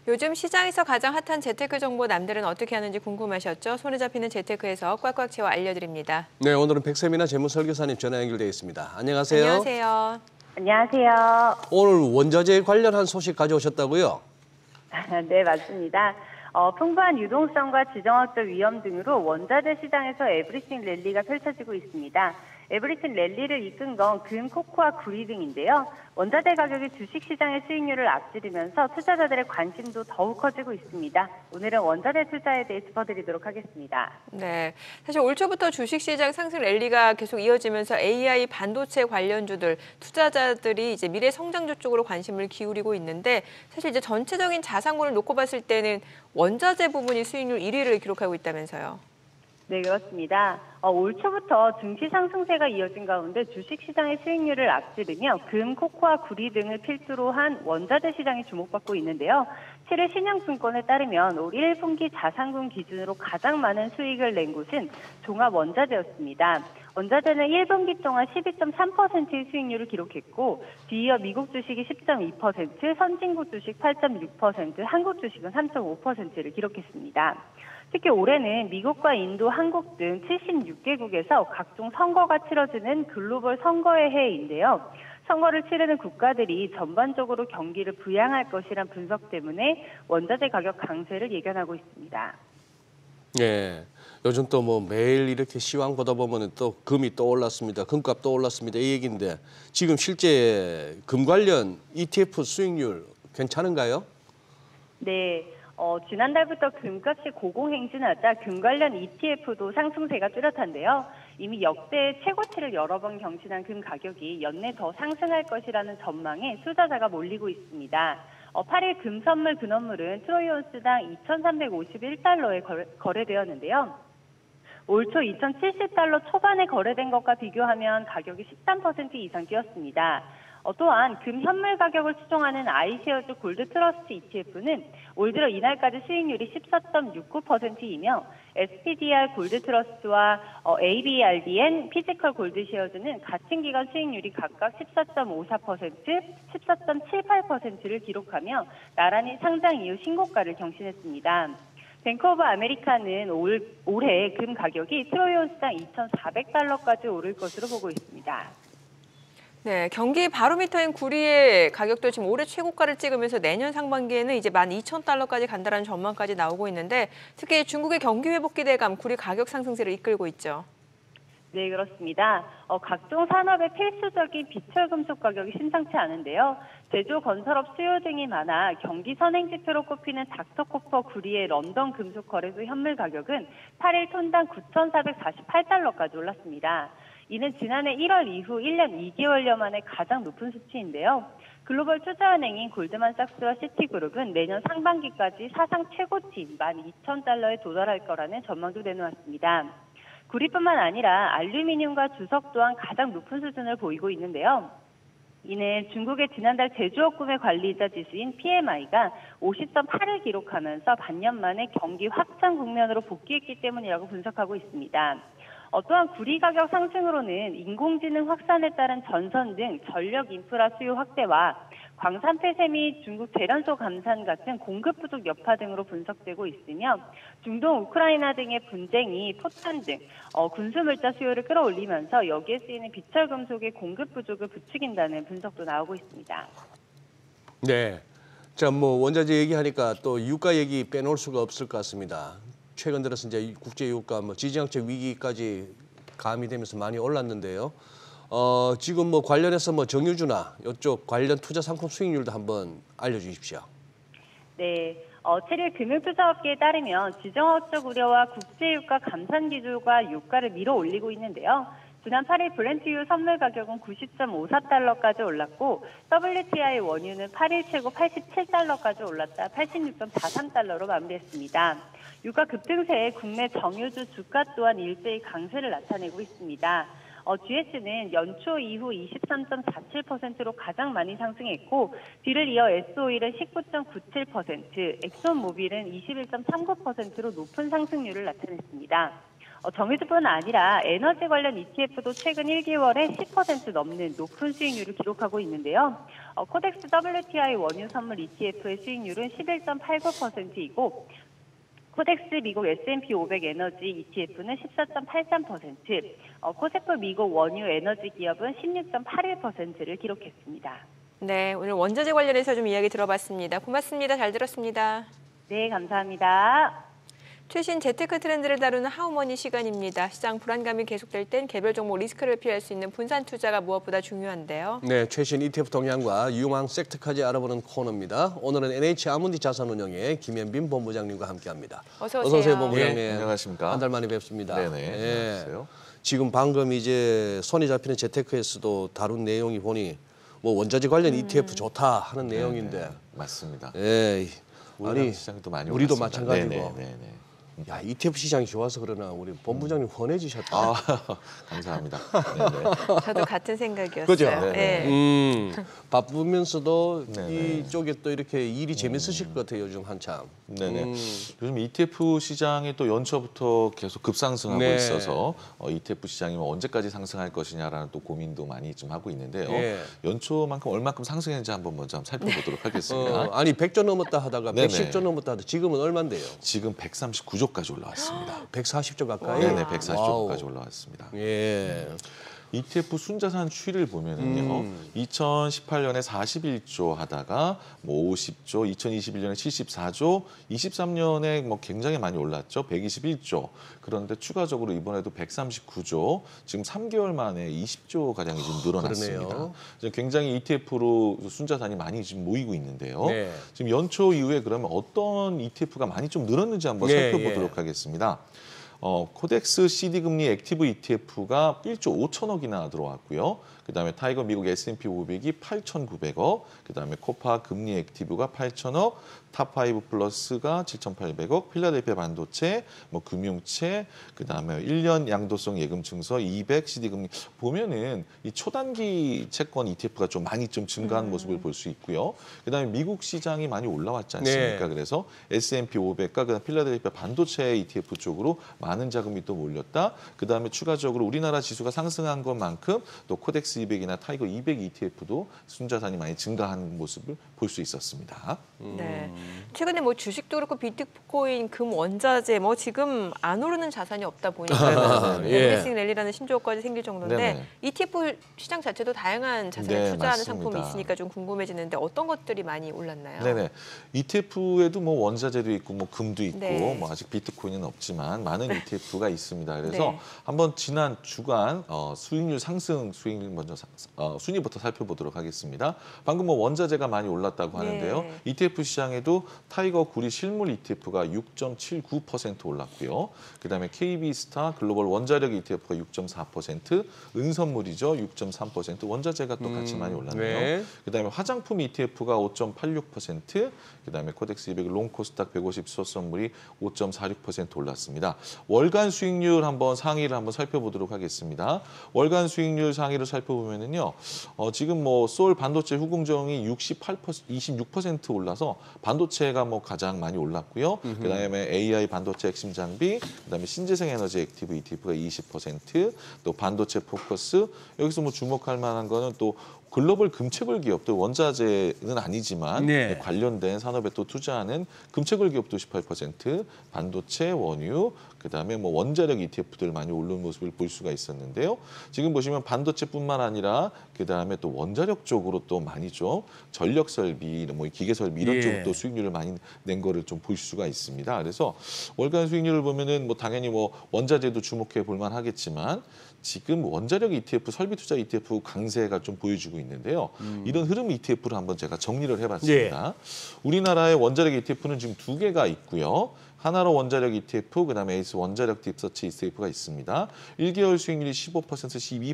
요즘 시장에서 가장 핫한 재테크 정보 남들은 어떻게 하는지 궁금하셨죠? 손에 잡히는 재테크에서 꽉꽉 채워 알려드립니다. 네, 오늘은 백세미나 재무설계사님 전화 연결되어 있습니다. 안녕하세요. 안녕하세요. 안녕하세요. 오늘 원자재 관련한 소식 가져오셨다고요? 네, 맞습니다. 풍부한 유동성과 지정학적 위험 등으로 원자재 시장에서 에브리싱 랠리가 펼쳐지고 있습니다. 에브리싱 랠리를 이끈 건 금, 코코아, 구리 등인데요. 원자재 가격이 주식시장의 수익률을 앞지르면서 투자자들의 관심도 더욱 커지고 있습니다. 오늘은 원자재 투자에 대해 짚어드리도록 하겠습니다. 네, 사실 올 초부터 주식시장 상승 랠리가 계속 이어지면서 AI 반도체 관련주들, 투자자들이 이제 미래 성장주 쪽으로 관심을 기울이고 있는데 사실 이제 전체적인 자산군을 놓고 봤을 때는 원자재 부분이 수익률 1위를 기록하고 있다면서요. 네, 그렇습니다. 올 초부터 증시 상승세가 이어진 가운데 주식시장의 수익률을 앞지르며 금, 코코아, 구리 등을 필두로 한 원자재 시장이 주목받고 있는데요. 7일 신영증권에 따르면 올 1분기 자산군 기준으로 가장 많은 수익을 낸 곳은 종합원자재였습니다. 원자재는 1분기 동안 12.3%의 수익률을 기록했고 뒤이어 미국 주식이 10.2%, 선진국 주식 8.6%, 한국 주식은 3.5%를 기록했습니다. 특히 올해는 미국과 인도, 한국 등 76개국에서 각종 선거가 치러지는 글로벌 선거의 해인데요. 선거를 치르는 국가들이 전반적으로 경기를 부양할 것이란 분석 때문에 원자재 가격 강세를 예견하고 있습니다. 네, 요즘 또 뭐 매일 이렇게 시황 보다 보면 또 금이 또 올랐습니다. 금값 또 올랐습니다. 이 얘기인데 지금 실제 금 관련 ETF 수익률 괜찮은가요? 네. 지난달부터 금값이 고공행진하자 금 관련 ETF도 상승세가 뚜렷한데요. 이미 역대 최고치를 여러 번 경신한 금 가격이 연내 더 상승할 것이라는 전망에 투자자가 몰리고 있습니다. 8일 금 선물 근원물은 트로이 온스당 2,351달러에 거래되었는데요. 올 초 2,070달러 초반에 거래된 것과 비교하면 가격이 13% 이상 뛰었습니다. 또한 금 현물 가격을 추종하는 아이쉐어즈 골드 트러스트 ETF는 올 들어 이날까지 수익률이 14.69%이며 SPDR 골드 트러스트와 ABRDN 피지컬 골드 쉐어즈는 같은 기간 수익률이 각각 14.54%, 14.78%를 기록하며 나란히 상장 이후 신고가를 경신했습니다. 뱅크 오브 아메리카는 올해 금 가격이 트로이 온스당 2,400달러까지 오를 것으로 보고 있습니다. 네, 경기 바로미터인 구리의 가격도 지금 올해 최고가를 찍으면서 내년 상반기에는 이제 12,000달러까지 간다는 전망까지 나오고 있는데 특히 중국의 경기 회복 기대감 구리 가격 상승세를 이끌고 있죠. 네, 그렇습니다. 각종 산업의 필수적인 비철금속 가격이 심상치 않은데요. 제조, 건설업 수요 등이 많아 경기 선행지표로 꼽히는 닥터코퍼 구리의 런던 금속 거래소 현물 가격은 8일 톤당 9,448달러까지 올랐습니다. 이는 지난해 1월 이후 1년 2개월여 만에 가장 높은 수치인데요. 글로벌 투자은행인 골드만삭스와 시티그룹은 내년 상반기까지 사상 최고치 12,000달러에 도달할 거라는 전망도 내놓았습니다. 구리뿐만 아니라 알루미늄과 주석 또한 가장 높은 수준을 보이고 있는데요. 이는 중국의 지난달 제조업 구매 관리자 지수인 PMI가 50.8을 기록하면서 반년 만에 경기 확장 국면으로 복귀했기 때문이라고 분석하고 있습니다. 또한 구리 가격 상승으로는 인공지능 확산에 따른 전선 등 전력 인프라 수요 확대와 광산 폐쇄 및 중국 재련소 감산 같은 공급 부족 여파 등으로 분석되고 있으며 중동 우크라이나 등의 분쟁이 포탄 등 군수물자 수요를 끌어올리면서 여기에 쓰이는 비철 금속의 공급 부족을 부추긴다는 분석도 나오고 있습니다. 네. 자, 뭐 원자재 얘기하니까 또 유가 얘기 빼놓을 수가 없을 것 같습니다. 최근 들어서 이제 국제 유가 뭐 지정학적 위기까지 가미되면서 많이 올랐는데요. 지금 뭐 관련해서 뭐 정유주나 이쪽 관련 투자 상품 수익률도 한번 알려주십시오. 네. 7일 금융투자업계에 따르면 지정학적 우려와 국제유가 감산 기조가 유가를 밀어 올리고 있는데요. 지난 8일 브렌트유 선물 가격은 90.54달러까지 올랐고 WTI 원유는 8일 최고 87달러까지 올랐다 86.43달러로 마무리했습니다. 유가 급등세에 국내 정유주 주가 또한 일제히 강세를 나타내고 있습니다. GS는 연초 이후 23.47%로 가장 많이 상승했고 뒤를 이어 S-오일은 19.97%, 엑손모빌은 21.39%로 높은 상승률을 나타냈습니다. 정유주뿐 아니라 에너지 관련 ETF도 최근 1개월에 10% 넘는 높은 수익률을 기록하고 있는데요. 코덱스 WTI 원유 선물 ETF의 수익률은 11.89%이고 코덱스 미국 S&P 500 에너지 ETF는 14.83%, 코세프 미국 원유 에너지 기업은 16.81%를 기록했습니다. 네, 오늘 원자재 관련해서 좀 이야기 들어봤습니다. 고맙습니다. 잘 들었습니다. 네, 감사합니다. 최신 재테크 트렌드를 다루는 하우머니 시간입니다. 시장 불안감이 계속될 땐 개별 종목 리스크를 피할 수 있는 분산 투자가 무엇보다 중요한데요. 네, 최신 ETF 동향과 유망 섹터까지 알아보는 코너입니다. 오늘은 NH아무니 자산운용의 김현빈 본부장님과 함께합니다. 어서 오세요. 어서 오세요, 본부장님. 네, 안녕하십니까? 한 달 만에 뵙습니다. 네네. 안녕하세요. 지금 방금 이제 손이 잡히는 재테크에서도 다룬 내용이 보니 뭐 원자재 관련 ETF 좋다 하는 내용인데. 네네. 맞습니다. 예, 우리나라 시장도 많이 우리도 올랐습니다. 마찬가지고. 네네. 야, ETF 시장이 좋아서 그러나 우리 본부장님 헌해지셨다. 아, 감사합니다. 네네. 저도 같은 생각이었어요. 그죠? 네. 바쁘면서도 네네. 이쪽에 또 이렇게 일이 재밌으실 것 같아요, 요즘 한참. 네네. 요즘 ETF 시장이 또 연초부터 계속 급상승하고 네. 있어서 ETF 시장이 뭐 언제까지 상승할 것이냐라는 또 고민도 많이 좀 하고 있는데요. 네. 연초만큼 얼마큼 상승했는지 한번 먼저 살펴보도록 하겠습니다. 아니 100조 넘었다 하다가 네네. 110조 넘었다 하다가 지금은 얼마인데요? 지금 139조까지 올라왔습니다. 140조 가까이? 네네, 140조까지 올라왔습니다. 예. ETF 순자산 추이를 보면은요, 2018년에 41조 하다가 뭐 50조, 2021년에 74조, 23년에 뭐 굉장히 많이 올랐죠, 121조. 그런데 추가적으로 이번에도 139조, 지금 3개월 만에 20조 가량이 지금 늘어났습니다. 그러네요. 굉장히 ETF로 순자산이 많이 지금 모이고 있는데요. 네. 지금 연초 이후에 그러면 어떤 ETF가 많이 좀 늘었는지 한번 네, 살펴보도록 하겠습니다. 코덱스 CD금리 액티브 ETF가 1조 5천억이나 들어왔고요. 그다음에 타이거 미국 S&P 500이 8,900억, 그다음에 코파 금리 액티브가 8천억, 탑5 플러스가 7,800억, 필라델피아 반도체, 뭐 금융채, 그다음에 1년 양도성 예금 증서 200 CD금리 보면은 이 초단기 채권 ETF가 좀 많이 좀 증가한 모습을 볼 수 있고요. 그다음에 미국 시장이 많이 올라왔지 않습니까? 네. 그래서 S&P 500과 그다음 필라델피아 반도체 ETF 쪽으로 많은 자금이 또 몰렸다. 그다음에 추가적으로 우리나라 지수가 상승한 것만큼 또 코덱스 200이나 타이거 200 ETF도 순자산이 많이 증가한 모습을 볼 수 있었습니다. 네. 최근에 뭐 주식도 그렇고 비트코인, 금, 원자재 뭐 지금 안 오르는 자산이 없다 보니까 예. 레버리싱 랠리라는 신조어까지 생길 정도인데 네네. ETF 시장 자체도 다양한 자산에 네, 투자하는 맞습니다. 상품이 있으니까 좀 궁금해지는데 어떤 것들이 많이 올랐나요? 네네. ETF에도 뭐 원자재도 있고 뭐 금도 있고 네. 뭐 아직 비트코인은 없지만 많은 ETF가 있습니다. 그래서 네. 한번 지난 주간 수익률 상승 수익률 먼저 순위부터 살펴보도록 하겠습니다. 방금 뭐 원자재가 많이 올랐다고 하는데요. 네. ETF 시장에도 타이거 구리 실물 ETF가 6.79% 올랐고요. 그다음에 KB스타 글로벌 원자력 ETF가 6.4%, 은선물이죠 6.3%, 원자재가 또 같이 많이 올랐네요. 네. 그다음에 화장품 ETF가 5.86%, 그다음에 코덱스 200 롱코스닥 150 수소선물이 5.46% 올랐습니다. 월간 수익률 한번 상위를 한번 살펴보도록 하겠습니다. 월간 수익률 상위를 살펴보면은요, 지금 뭐 소울 반도체 후공정이 26% 올라서 반도체가 뭐 가장 많이 올랐고요. 그다음에 AI 반도체 핵심 장비, 그다음에 신재생 에너지 액티브 ETF가 20%, 또 반도체 포커스, 여기서 뭐 주목할 만한 거는 또 글로벌 금채굴 기업도 원자재는 아니지만 네. 관련된 산업에 또 투자하는 금채굴 기업도 18%, 반도체, 원유, 그다음에 뭐 원자력 ETF들 많이 오르는 모습을 볼 수가 있었는데요. 지금 보시면 반도체뿐만 아니라 그다음에 또 원자력 쪽으로 또 많이 좀 전력 설비, 뭐 기계 설비 이런 예. 쪽도 수익률을 많이 낸 거를 좀 볼 수가 있습니다. 그래서 월간 수익률을 보면은 뭐 당연히 뭐 원자재도 주목해 볼 만하겠지만 지금 원자력 ETF, 설비 투자 ETF 강세가 좀 보여주고 있는데요. 이런 흐름 ETF를 한번 제가 정리를 해봤습니다. 우리나라의 원자력 ETF는 지금 2개가 있고요. 하나로 원자력 ETF, 그다음에 에이스 원자력 딥서치 ETF가 있습니다. 1개월 수익률이 15%,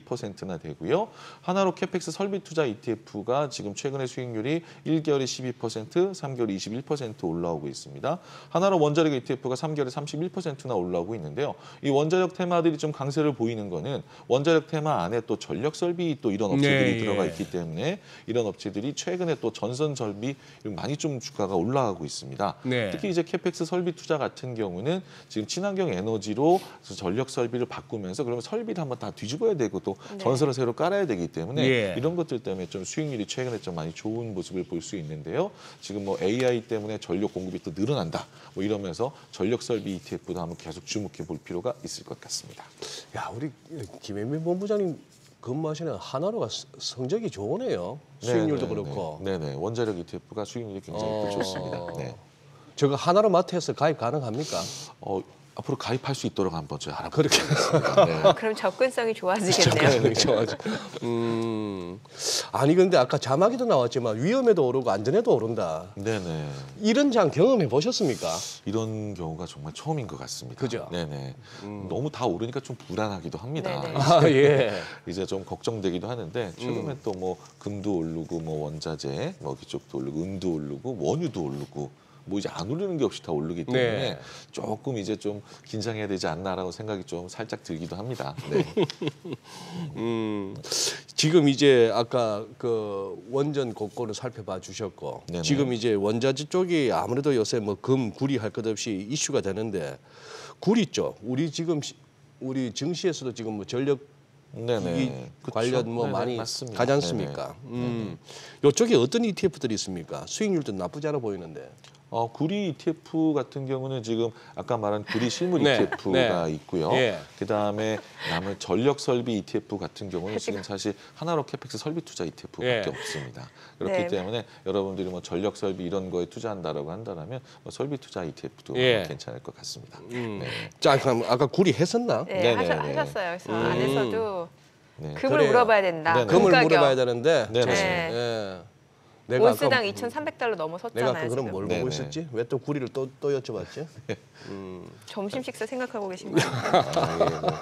12%나 되고요. 하나로 캐펙스 설비 투자 ETF가 지금 최근에 수익률이 1개월에 12%, 3개월에 21% 올라오고 있습니다. 하나로 원자력 ETF가 3개월에 31%나 올라오고 있는데요. 이 원자력 테마들이 좀 강세를 보이는 거는 원자력 테마 안에 또 전력 설비 또 이런 업체들이 네, 들어가 예. 있기 때문에 이런 업체들이 최근에 또 전선 설비 많이 좀 주가가 올라가고 있습니다. 네. 특히 이제 캐펙스 설비 투자 같은 경우는 지금 친환경 에너지로 전력 설비를 바꾸면서 그러면 설비를 한번 다 뒤집어야 되고 또 전선을 새로 깔아야 되기 때문에 예. 이런 것들 때문에 좀 수익률이 최근에 좀 많이 좋은 모습을 볼 수 있는데요. 지금 뭐 AI 때문에 전력 공급이 또 늘어난다. 뭐 이러면서 전력 설비 ETF도 한번 계속 주목해 볼 필요가 있을 것 같습니다. 야, 우리 김현민 본부장님 근무하시는 하나로가 성적이 좋으네요. 수익률도 네네네. 그렇고. 네네. 원자력 ETF가 수익률이 굉장히 좋습니다. 네. 저거 하나로 마트에서 가입 가능합니까? 앞으로 가입할 수 있도록 한번 저희 알아보겠습니다. 그렇게 네. 그럼 접근성이 좋아지겠네요. 좋아지고. 아니 근데 아까 자막에도 나왔지만 위험에도 오르고 안전에도 오른다. 네네. 이런 장 경험해 보셨습니까? 이런 경우가 정말 처음인 것 같습니다. 그죠? 네네. 너무 다 오르니까 좀 불안하기도 합니다. 네네. 아 예. 이제 좀 걱정되기도 하는데 최근에 또 뭐 금도 오르고 뭐 원자재, 뭐 기쪽도 오르고 은도 오르고 원유도 오르고 뭐 이제 안 오르는 게 없이 다 오르기 때문에 네. 조금 이제 좀 긴장해야 되지 않나라고 생각이 좀 살짝 들기도 합니다. 네. 지금 이제 아까 그 원전 곡고를 살펴봐 주셨고 네네. 지금 이제 원자재 쪽이 아무래도 요새 뭐 금, 구리 할 것 없이 이슈가 되는데 구리 쪽 우리 지금 우리 증시에서도 지금 뭐 전력 네네. 이 그쵸? 관련 뭐 네네, 많이 맞습니다. 가지 않습니까? 이쪽에 어떤 ETF들이 있습니까? 수익률도 나쁘지 않아 보이는데. 구리 ETF 같은 경우는 지금 아까 말한 구리 실물 네, ETF가 네. 있고요. 예. 그다음에 남은 전력 설비 ETF 같은 경우는 지금 사실 하나로 캐펙스 설비 투자 ETF밖에 예. 없습니다. 그렇기 네. 때문에 여러분들이 뭐 전력 설비 이런 거에 투자한다라고 한다면 뭐 설비 투자 ETF도 예. 괜찮을 것 같습니다. 네. 자, 그럼 아까 구리 했었나? 네, 네네네. 하셨어요. 그래서 안에서도 네. 금을 그래요. 물어봐야 된다. 네네. 금을 금가격. 물어봐야 되는데. 네네. 네. 예. 내가 아까 온스당 2,300달러 넘어섰잖아요. 내가 그럼 지금. 뭘 네네. 보고 있었지? 왜 또 구리를 또 여쭤봤지? 점심 식사 생각하고 계십니다.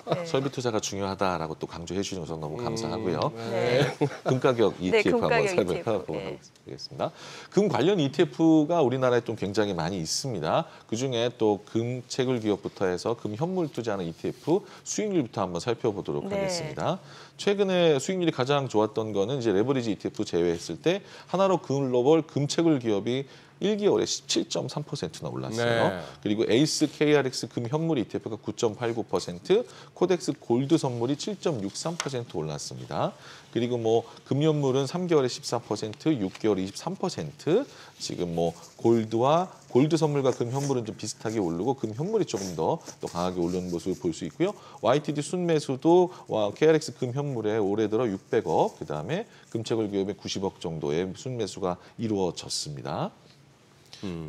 뭐 네. 설비 투자가 중요하다라고 또 강조해 주신 것은 너무 감사하고요. 네. 금 가격 ETF 금 한번 가격 ETF, 살펴보도록 하겠습니다. 금 관련 ETF가 우리나라에 좀 굉장히 많이 있습니다. 그중에 또 금 채굴 기업부터 해서 금 현물 투자하는 ETF 수익률부터 한번 살펴보도록 네. 하겠습니다. 최근에 수익률이 가장 좋았던 거는 이제 레버리지 ETF 제외했을 때 하나로 글로벌 금 채굴 기업이 1개월에 17.3%나 올랐어요. 네. 그리고 에이스 KRX 금 현물 ETF가 9.89%, 코덱스 골드 선물이 7.63% 올랐습니다. 그리고 뭐 금연물은 3개월에 14%, 6개월에 23%, 지금 뭐 골드와 골드 선물과 금 현물은 좀 비슷하게 오르고 금 현물이 조금 더 강하게 오르는 모습을 볼 수 있고요. YTD 순매수도 KRX 금 현물에 올해 들어 600억, 그다음에 금채굴 기업의 90억 정도의 순매수가 이루어졌습니다.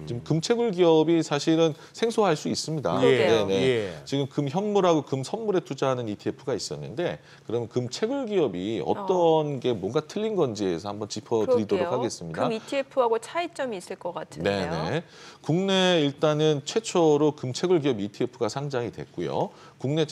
지금 금채굴 기업이 사실은 생소할 수 있습니다. 그러게요. 예. 지금 금 현물하고 금 선물에 투자하는 ETF가 있었는데 그럼 금채굴 기업이 어떤 게 뭔가 틀린 건지에서 한번 짚어드리도록 그러게요. 하겠습니다. 금 ETF하고 차이점이 있을 것 같은데요. 네네. 국내 일단은 최초로 금채굴 기업 ETF가 상장이 됐고요. 국내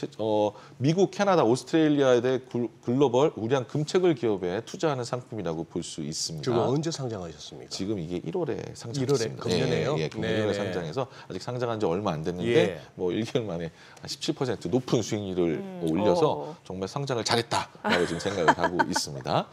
미국, 캐나다, 오스트레일리아에 대해 글로벌 우량 금채굴 기업에 투자하는 상품이라고 볼 수 있습니다. 지금 언제 상장하셨습니까? 지금 이게 1월에 상장했습니다. 1월에 금년에요? 예, 금년 1월에 상장해서 아직 상장한 지 얼마 안 됐는데 예. 뭐 1개월 만에 한 17% 높은 수익률을 올려서 정말 상장을 잘했다라고 지금 생각을 하고 있습니다.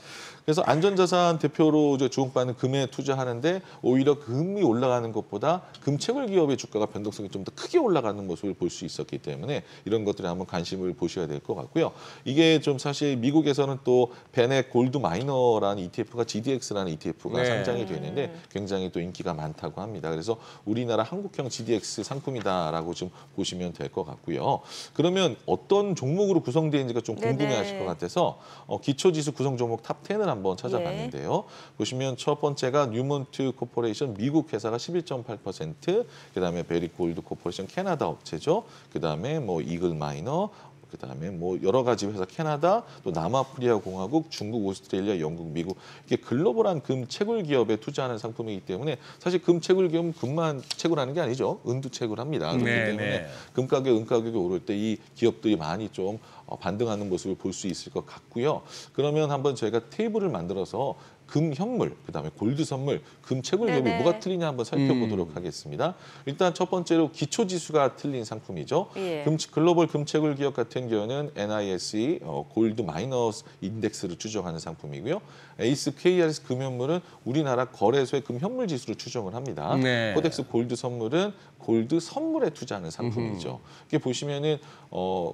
그래서 안전자산 대표로 주목받는 금에 투자하는데 오히려 금이 올라가는 것보다 금채굴 기업의 주가가 변동성이 좀 더 크게 올라가는 모습을 볼 수 있었기 때문에 이런 것들에 한번 관심을 보셔야 될 것 같고요. 이게 좀 사실 미국에서는 또 베넷 골드 마이너라는 ETF가 GDX라는 ETF가 네. 상장이 되는데 굉장히 또 인기가 많다고 합니다. 그래서 우리나라 한국형 GDX 상품이다라고 좀 보시면 될 것 같고요. 그러면 어떤 종목으로 구성되는지가 좀 궁금해하실 것 같아서 기초지수 구성 종목 탑 10을 한번 찾아봤는데요. 보시면 첫 번째가 뉴몬트 코퍼레이션 미국 회사가 11.8%, 그다음에 베리 골드 코퍼레이션 캐나다 업체죠. 그다음에 뭐 이글 마이너, 그다음에 뭐 여러 가지 회사 캐나다, 또 남아프리카 공화국, 중국, 오스트레일리아, 영국, 미국 이게 글로벌한 금 채굴 기업에 투자하는 상품이기 때문에 사실 금 채굴 기업은 금만 채굴하는 게 아니죠. 은도 채굴합니다. 그렇기 때문에 금 가격, 은 가격이 오를 때 이 기업들이 많이 좀 반등하는 모습을 볼 수 있을 것 같고요. 그러면 한번 저희가 테이블을 만들어서 금 현물, 그다음에 골드 선물, 금 채굴 기업이 뭐가 틀리냐 한번 살펴보도록 하겠습니다. 일단 첫 번째로 기초 지수가 틀린 상품이죠. 예. 글로벌 금 채굴 기업 같은 경우는 NISE 골드 마이너스 인덱스를 추정하는 상품이고요. 에이스 KRS 금현물은 우리나라 거래소의 금 현물 지수를 추정을 합니다. 네. 코덱스 골드 선물은 골드 선물에 투자하는 상품이죠. 이게 보시면은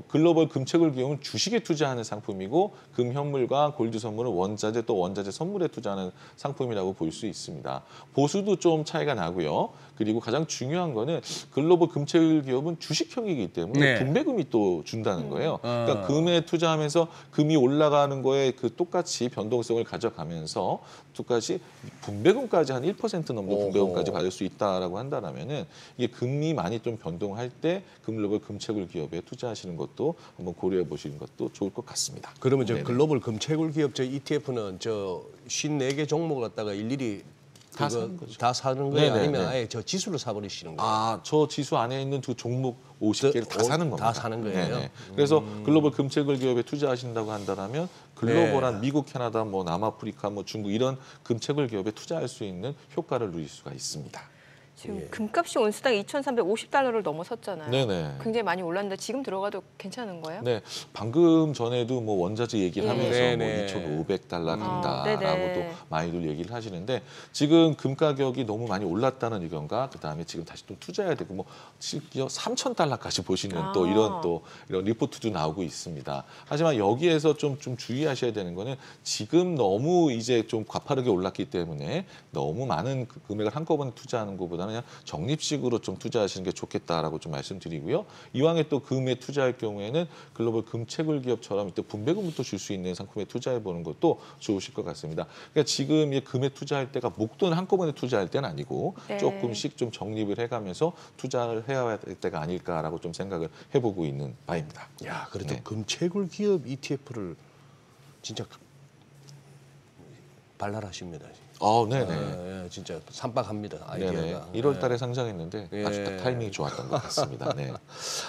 글로벌 금채굴 기업은 주식에 투자하는 상품이고 금 현물과 골드 선물은 원자재 또 원자재 선물에 투자하는 상품이라고 볼 수 있습니다. 보수도 좀 차이가 나고요. 그리고 가장 중요한 거는 글로벌 금채굴 기업은 주식형이기 때문에 분배금이 또 준다는 거예요. 그러니까 금에 투자하면서 금이 올라가는 거에 그 똑같이 변동성을 가져가면서 똑같이 분배금까지 한 1% 넘는 분배금까지 받을 수 있다라고 한다면은 이게 금이 많이 좀 변동할 때 글로벌 금채굴 기업에 투자하시는 것도 한번 고려해 보시는 것도 좋을 것 같습니다. 그러면 저 글로벌 금채굴 기업 저 ETF는 저 54개 종목을 갖다가 일일이 다 사는 거죠. 다 사는 거예요? 아니면 아예 저 지수를 사버리시는 거예요? 아, 저 지수 안에 있는 두 종목 50개를 다 사는 겁니다. 다 사는 거예요? 네네. 그래서 글로벌 금채굴 기업에 투자하신다고 한다면 글로벌한 미국, 캐나다, 뭐 남아프리카, 뭐 중국 이런 금채굴 기업에 투자할 수 있는 효과를 누릴 수가 있습니다. 지금 금값이 온스당 2,350달러를 넘어섰잖아요. 네네. 굉장히 많이 올랐는데 지금 들어가도 괜찮은 거예요? 네, 방금 전에도 뭐 원자재 얘기를 하면서 네네. 뭐 2,500달러 간다라고도 네네. 많이들 얘기를 하시는데 지금 금 가격이 너무 많이 올랐다는 의견과 그다음에 지금 다시 또 투자해야 되고 뭐 심지어 3,000달러까지 보시는 또 이런 리포트도 나오고 있습니다. 하지만 여기에서 좀 주의하셔야 되는 거는 지금 너무 이제 좀 가파르게 올랐기 때문에 너무 많은 금액을 한꺼번에 투자하는 것보다는 그냥 적립식으로 좀 투자하시는 게 좋겠다라고 좀 말씀드리고요. 이왕에 또 금에 투자할 경우에는 글로벌 금채굴 기업처럼 또 분배금을 또 줄 수 있는 상품에 투자해 보는 것도 좋으실 것 같습니다. 그러니까 지금 이 금에 투자할 때가 목돈 한꺼번에 투자할 때는 아니고 조금씩 좀 적립을 해가면서 투자를 해야 될 때가 아닐까라고 좀 생각을 해보고 있는 바입니다. 야, 그래도 금채굴 기업 ETF를 진짜 발랄하십니다. 네네. 진짜 산박합니다. 네네. 아이디어가. 1월 달에 상장했는데 아주 예. 딱 타이밍이 좋았던 것 같습니다. 네.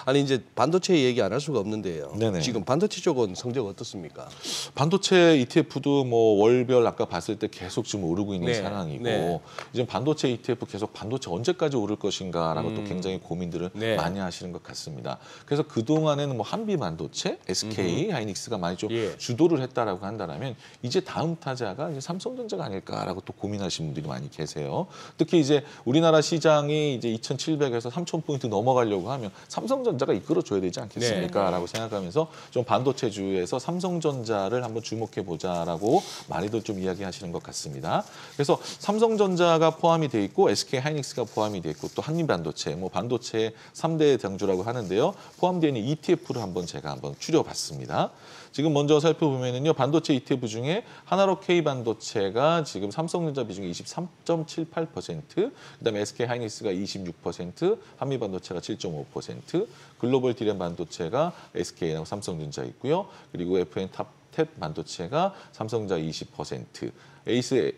아니 이제 반도체 얘기 안 할 수가 없는데요. 네네. 지금 반도체 쪽은 성적 어떻습니까? 반도체 ETF도 뭐 월별 아까 봤을 때 계속 지금 오르고 있는 네. 상황이고 네. 이제 반도체 ETF 계속 반도체 언제까지 오를 것인가라고 또 굉장히 고민들을 네. 많이 하시는 것 같습니다. 그래서 그동안에는 뭐 한비 반도체, SK 하이닉스가 많이 좀 예. 주도를 했다라고 한다면 이제 다음 타자가 이제 삼성전자가 아닐까라고 또 고민하시는 분들이 많이 계세요. 특히 이제 우리나라 시장이 이제 2,700에서 3,000포인트 넘어가려고 하면 삼성전자가 이끌어줘야 되지 않겠습니까?라고 생각하면서 좀 반도체주에서 삼성전자를 한번 주목해 보자라고 많이들 좀 이야기하시는 것 같습니다. 그래서 삼성전자가 포함이 돼 있고 SK 하이닉스가 포함이 돼 있고 또 한림반도체, 뭐 반도체 3대 장주라고 하는데요. 포함되어 있는 ETF를 제가 한번 추려봤습니다. 지금 먼저 살펴보면은요, 반도체 ETF 중에 하나로 K 반도체가 지금 삼성전자 비중이 23.78%, 그다음에 SK 하이닉스가 26%, 한미 반도체가 7.5%, 글로벌 디램 반도체가 SK하고 삼성전자 있고요. 그리고 FN 탑10 반도체가 삼성전자 20%, 에이스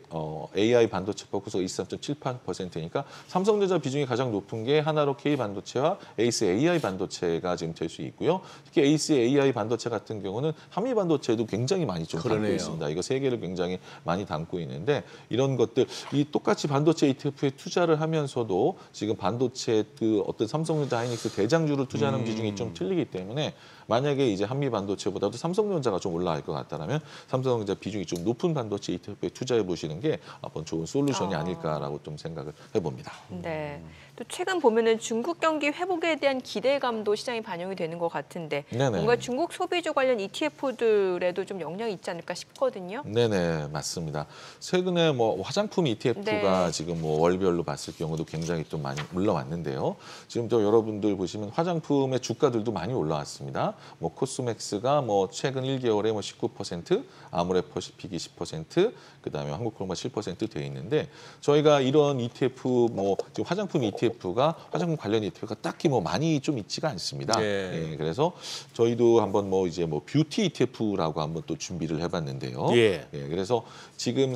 AI 반도체 포커스가 23.78%니까 삼성전자 비중이 가장 높은 게 하나로 K 반도체와 에이스 AI 반도체가 지금 될 수 있고요. 특히 에이스 AI 반도체 같은 경우는 한미 반도체도 굉장히 많이 좀 담고 그러네요. 있습니다. 이거 세 개를 굉장히 많이 담고 있는데 이런 것들 이 똑같이 반도체 ETF에 투자를 하면서도 지금 반도체 그 어떤 삼성전자 하이닉스 대장주를 투자하는 비중이 좀 틀리기 때문에 만약에 이제 한미 반도체보다도 삼성전자가 좀 올라갈 것 같다라면 삼성전자 비중이 좀 높은 반도체 ETF에 투자해 보시는 게 한번 좋은 솔루션이 아닐까라고 좀 생각을 해봅니다. 네. 또 최근 보면은 중국 경기 회복에 대한 기대감도 시장에 반영이 되는 것 같은데 네네. 뭔가 중국 소비주 관련 ETF들에도 좀 영향이 있지 않을까 싶거든요. 네네, 맞습니다. 최근에 뭐 화장품 ETF가 네. 지금 뭐 월별로 봤을 경우도 굉장히 좀 많이 올라왔는데요. 지금 또 여러분들 보시면 화장품의 주가들도 많이 올라왔습니다. 뭐 코스맥스가 뭐 최근 1개월에 뭐 19%, 아모레퍼시픽이 10%, 그다음에 한국콜마 7% 돼 있는데 저희가 이런 ETF 뭐 지금 화장품 ETF가 화장품 관련 ETF가 딱히 뭐 많이 좀 있지가 않습니다. 예. 그래서 저희도 한번 뭐 이제 뭐 뷰티 ETF라고 한번 또 준비를 해봤는데요. 예. 그래서 지금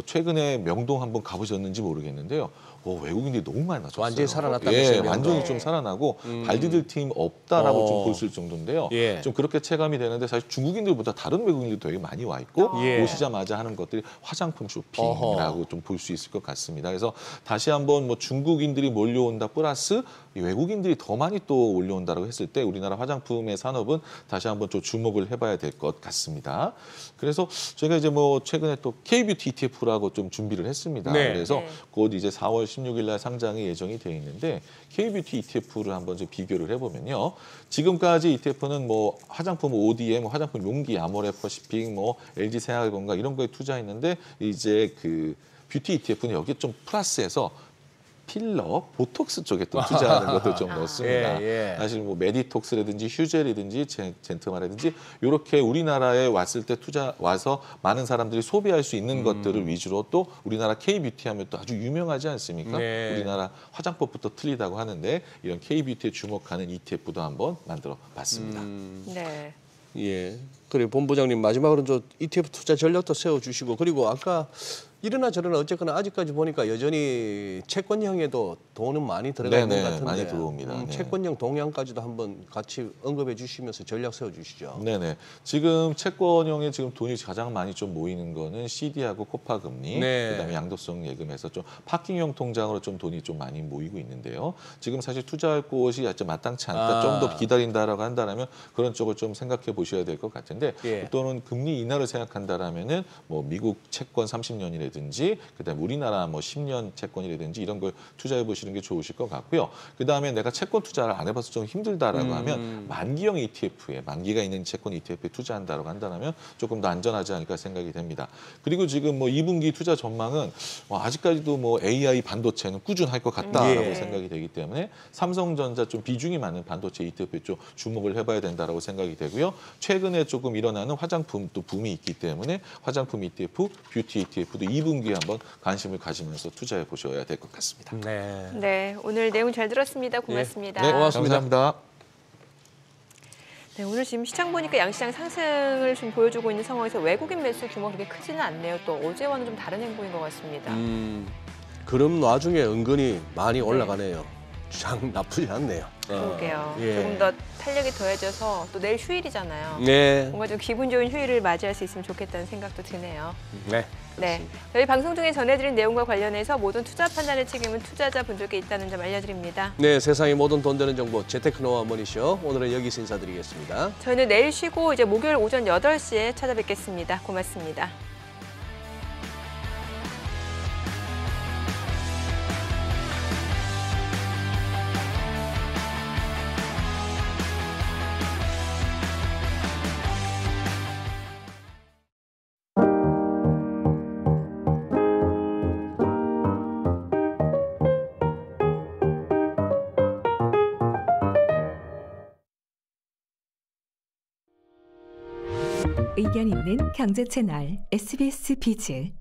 최근에 명동 한번 가보셨는지 모르겠는데요. 외국인들이 너무 많이 나섰어요. 완전히 살아났다면서요, 명동. 완전히 네. 좀 살아나고 발디딜 팀 없다라고 좀 볼 수 있을 정도인데요. 예. 좀 그렇게 체감이 되는데 사실 중국인들보다 다른 외국인들도 되게 많이 와 있고 예. 오시자마자 하는 것들이 화장품 쇼핑이라고 어허. 좀 볼 수 있을 것 같습니다. 그래서 다시 한번 뭐 중국인들이 몰려온다 플러스 이 외국인들이 더 많이 또 올려온다고 했을 때 우리나라 화장품의 산업은 다시 한번 좀 주목을 해봐야 될 것 같습니다. 그래서 저희가 이제 뭐 최근에 또 K-뷰티 ETF라고 좀 준비를 했습니다. 네. 그래서 네. 곧 이제 4월 16일 날 상장이 예정이 돼 있는데 K-뷰티 ETF를 한번 좀 비교를 해보면요. 지금까지 ETF는 뭐 화장품 ODM, 화장품 용기, 아모레퍼시픽, 뭐 LG 생활건강 이런 거에 투자했는데 이제 그 뷰티 ETF는 여기에 좀 플러스해서 필러, 보톡스 쪽에 또 투자하는 것도 좀 넣습니다. 예. 사실 뭐 메디톡스라든지 휴젤이든지 젠트마라든지 이렇게 우리나라에 왔을 때 와서 많은 사람들이 소비할 수 있는 것들을 위주로 또 우리나라 K-뷰티 하면 또 아주 유명하지 않습니까? 네. 우리나라 화장법부터 틀리다고 하는데 이런 K-뷰티에 주목하는 ETF도 한번 만들어 봤습니다. 네. 예. 그리고 본부장님 마지막으로 저 ETF 투자 전략도 세워주시고 그리고 아까 이러나 저러나 어쨌거나 아직까지 보니까 여전히 채권형에도 돈은 많이 들어가 있는 것 같은데 많이 들어옵니다. 네. 채권형 동향까지도 한번 같이 언급해 주시면서 전략 세워주시죠. 네네. 지금 채권형에 지금 돈이 가장 많이 좀 모이는 거는 CD하고 코파 금리, 네. 그다음에 양도성 예금에서 좀 파킹형 통장으로 좀 돈이 좀 많이 모이고 있는데요. 지금 사실 투자할 곳이 좀 마땅치 않다, 좀 더 기다린다라고 한다라면 그런 쪽을 좀 생각해 보셔야 될 것 같은데 예. 또는 금리 인하를 생각한다라면은 뭐 미국 채권 30년이라든지 그다음에 우리나라 뭐 10년 채권이라든지 이런 걸 투자해 보시는 게 좋으실 것 같고요. 그다음에 내가 채권 투자를 안 해봐서 좀 힘들다라고 하면 만기형 ETF에 만기가 있는 채권 ETF에 투자한다라고 한다면 조금 더 안전하지 않을까 생각이 됩니다. 그리고 지금 뭐 2분기 투자 전망은 아직까지도 뭐 AI 반도체는 꾸준할 것 같다라고 예. 생각이 되기 때문에 삼성전자 좀 비중이 많은 반도체 ETF에 좀 주목을 해봐야 된다라고 생각이 되고요. 최근에 조금 일어나는 화장품 또 붐이 있기 때문에 화장품 ETF, 뷰티 ETF도 2분기에 한번 관심을 가지면서 투자해 보셔야 될 것 같습니다. 네. 네. 오늘 내용 잘 들었습니다. 고맙습니다. 네, 고맙습니다. 감사합니다. 네, 오늘 지금 시장 보니까 양시장 상승을 좀 보여주고 있는 상황에서 외국인 매수 규모가 그렇게 크지는 않네요. 또 어제와는 좀 다른 행보인 것 같습니다. 그럼 와중에 은근히 많이 올라가네요. 장 나쁘지 않네요. 그러게요. 예. 조금 더 탄력이 더해져서 또 내일 휴일이잖아요. 네. 뭔가 좀 기분 좋은 휴일을 맞이할 수 있으면 좋겠다는 생각도 드네요. 네. 네, 저희 방송 중에 전해드린 내용과 관련해서 모든 투자 판단의 책임은 투자자분들께 있다는 점 알려드립니다. 네, 세상의 모든 돈 되는 정보 재테크노와 머니쇼 오늘은 여기서 인사드리겠습니다. 저희는 내일 쉬고 이제 목요일 오전 8시에 찾아뵙겠습니다. 고맙습니다. 의견 있는 경제 채널 SBS 비즈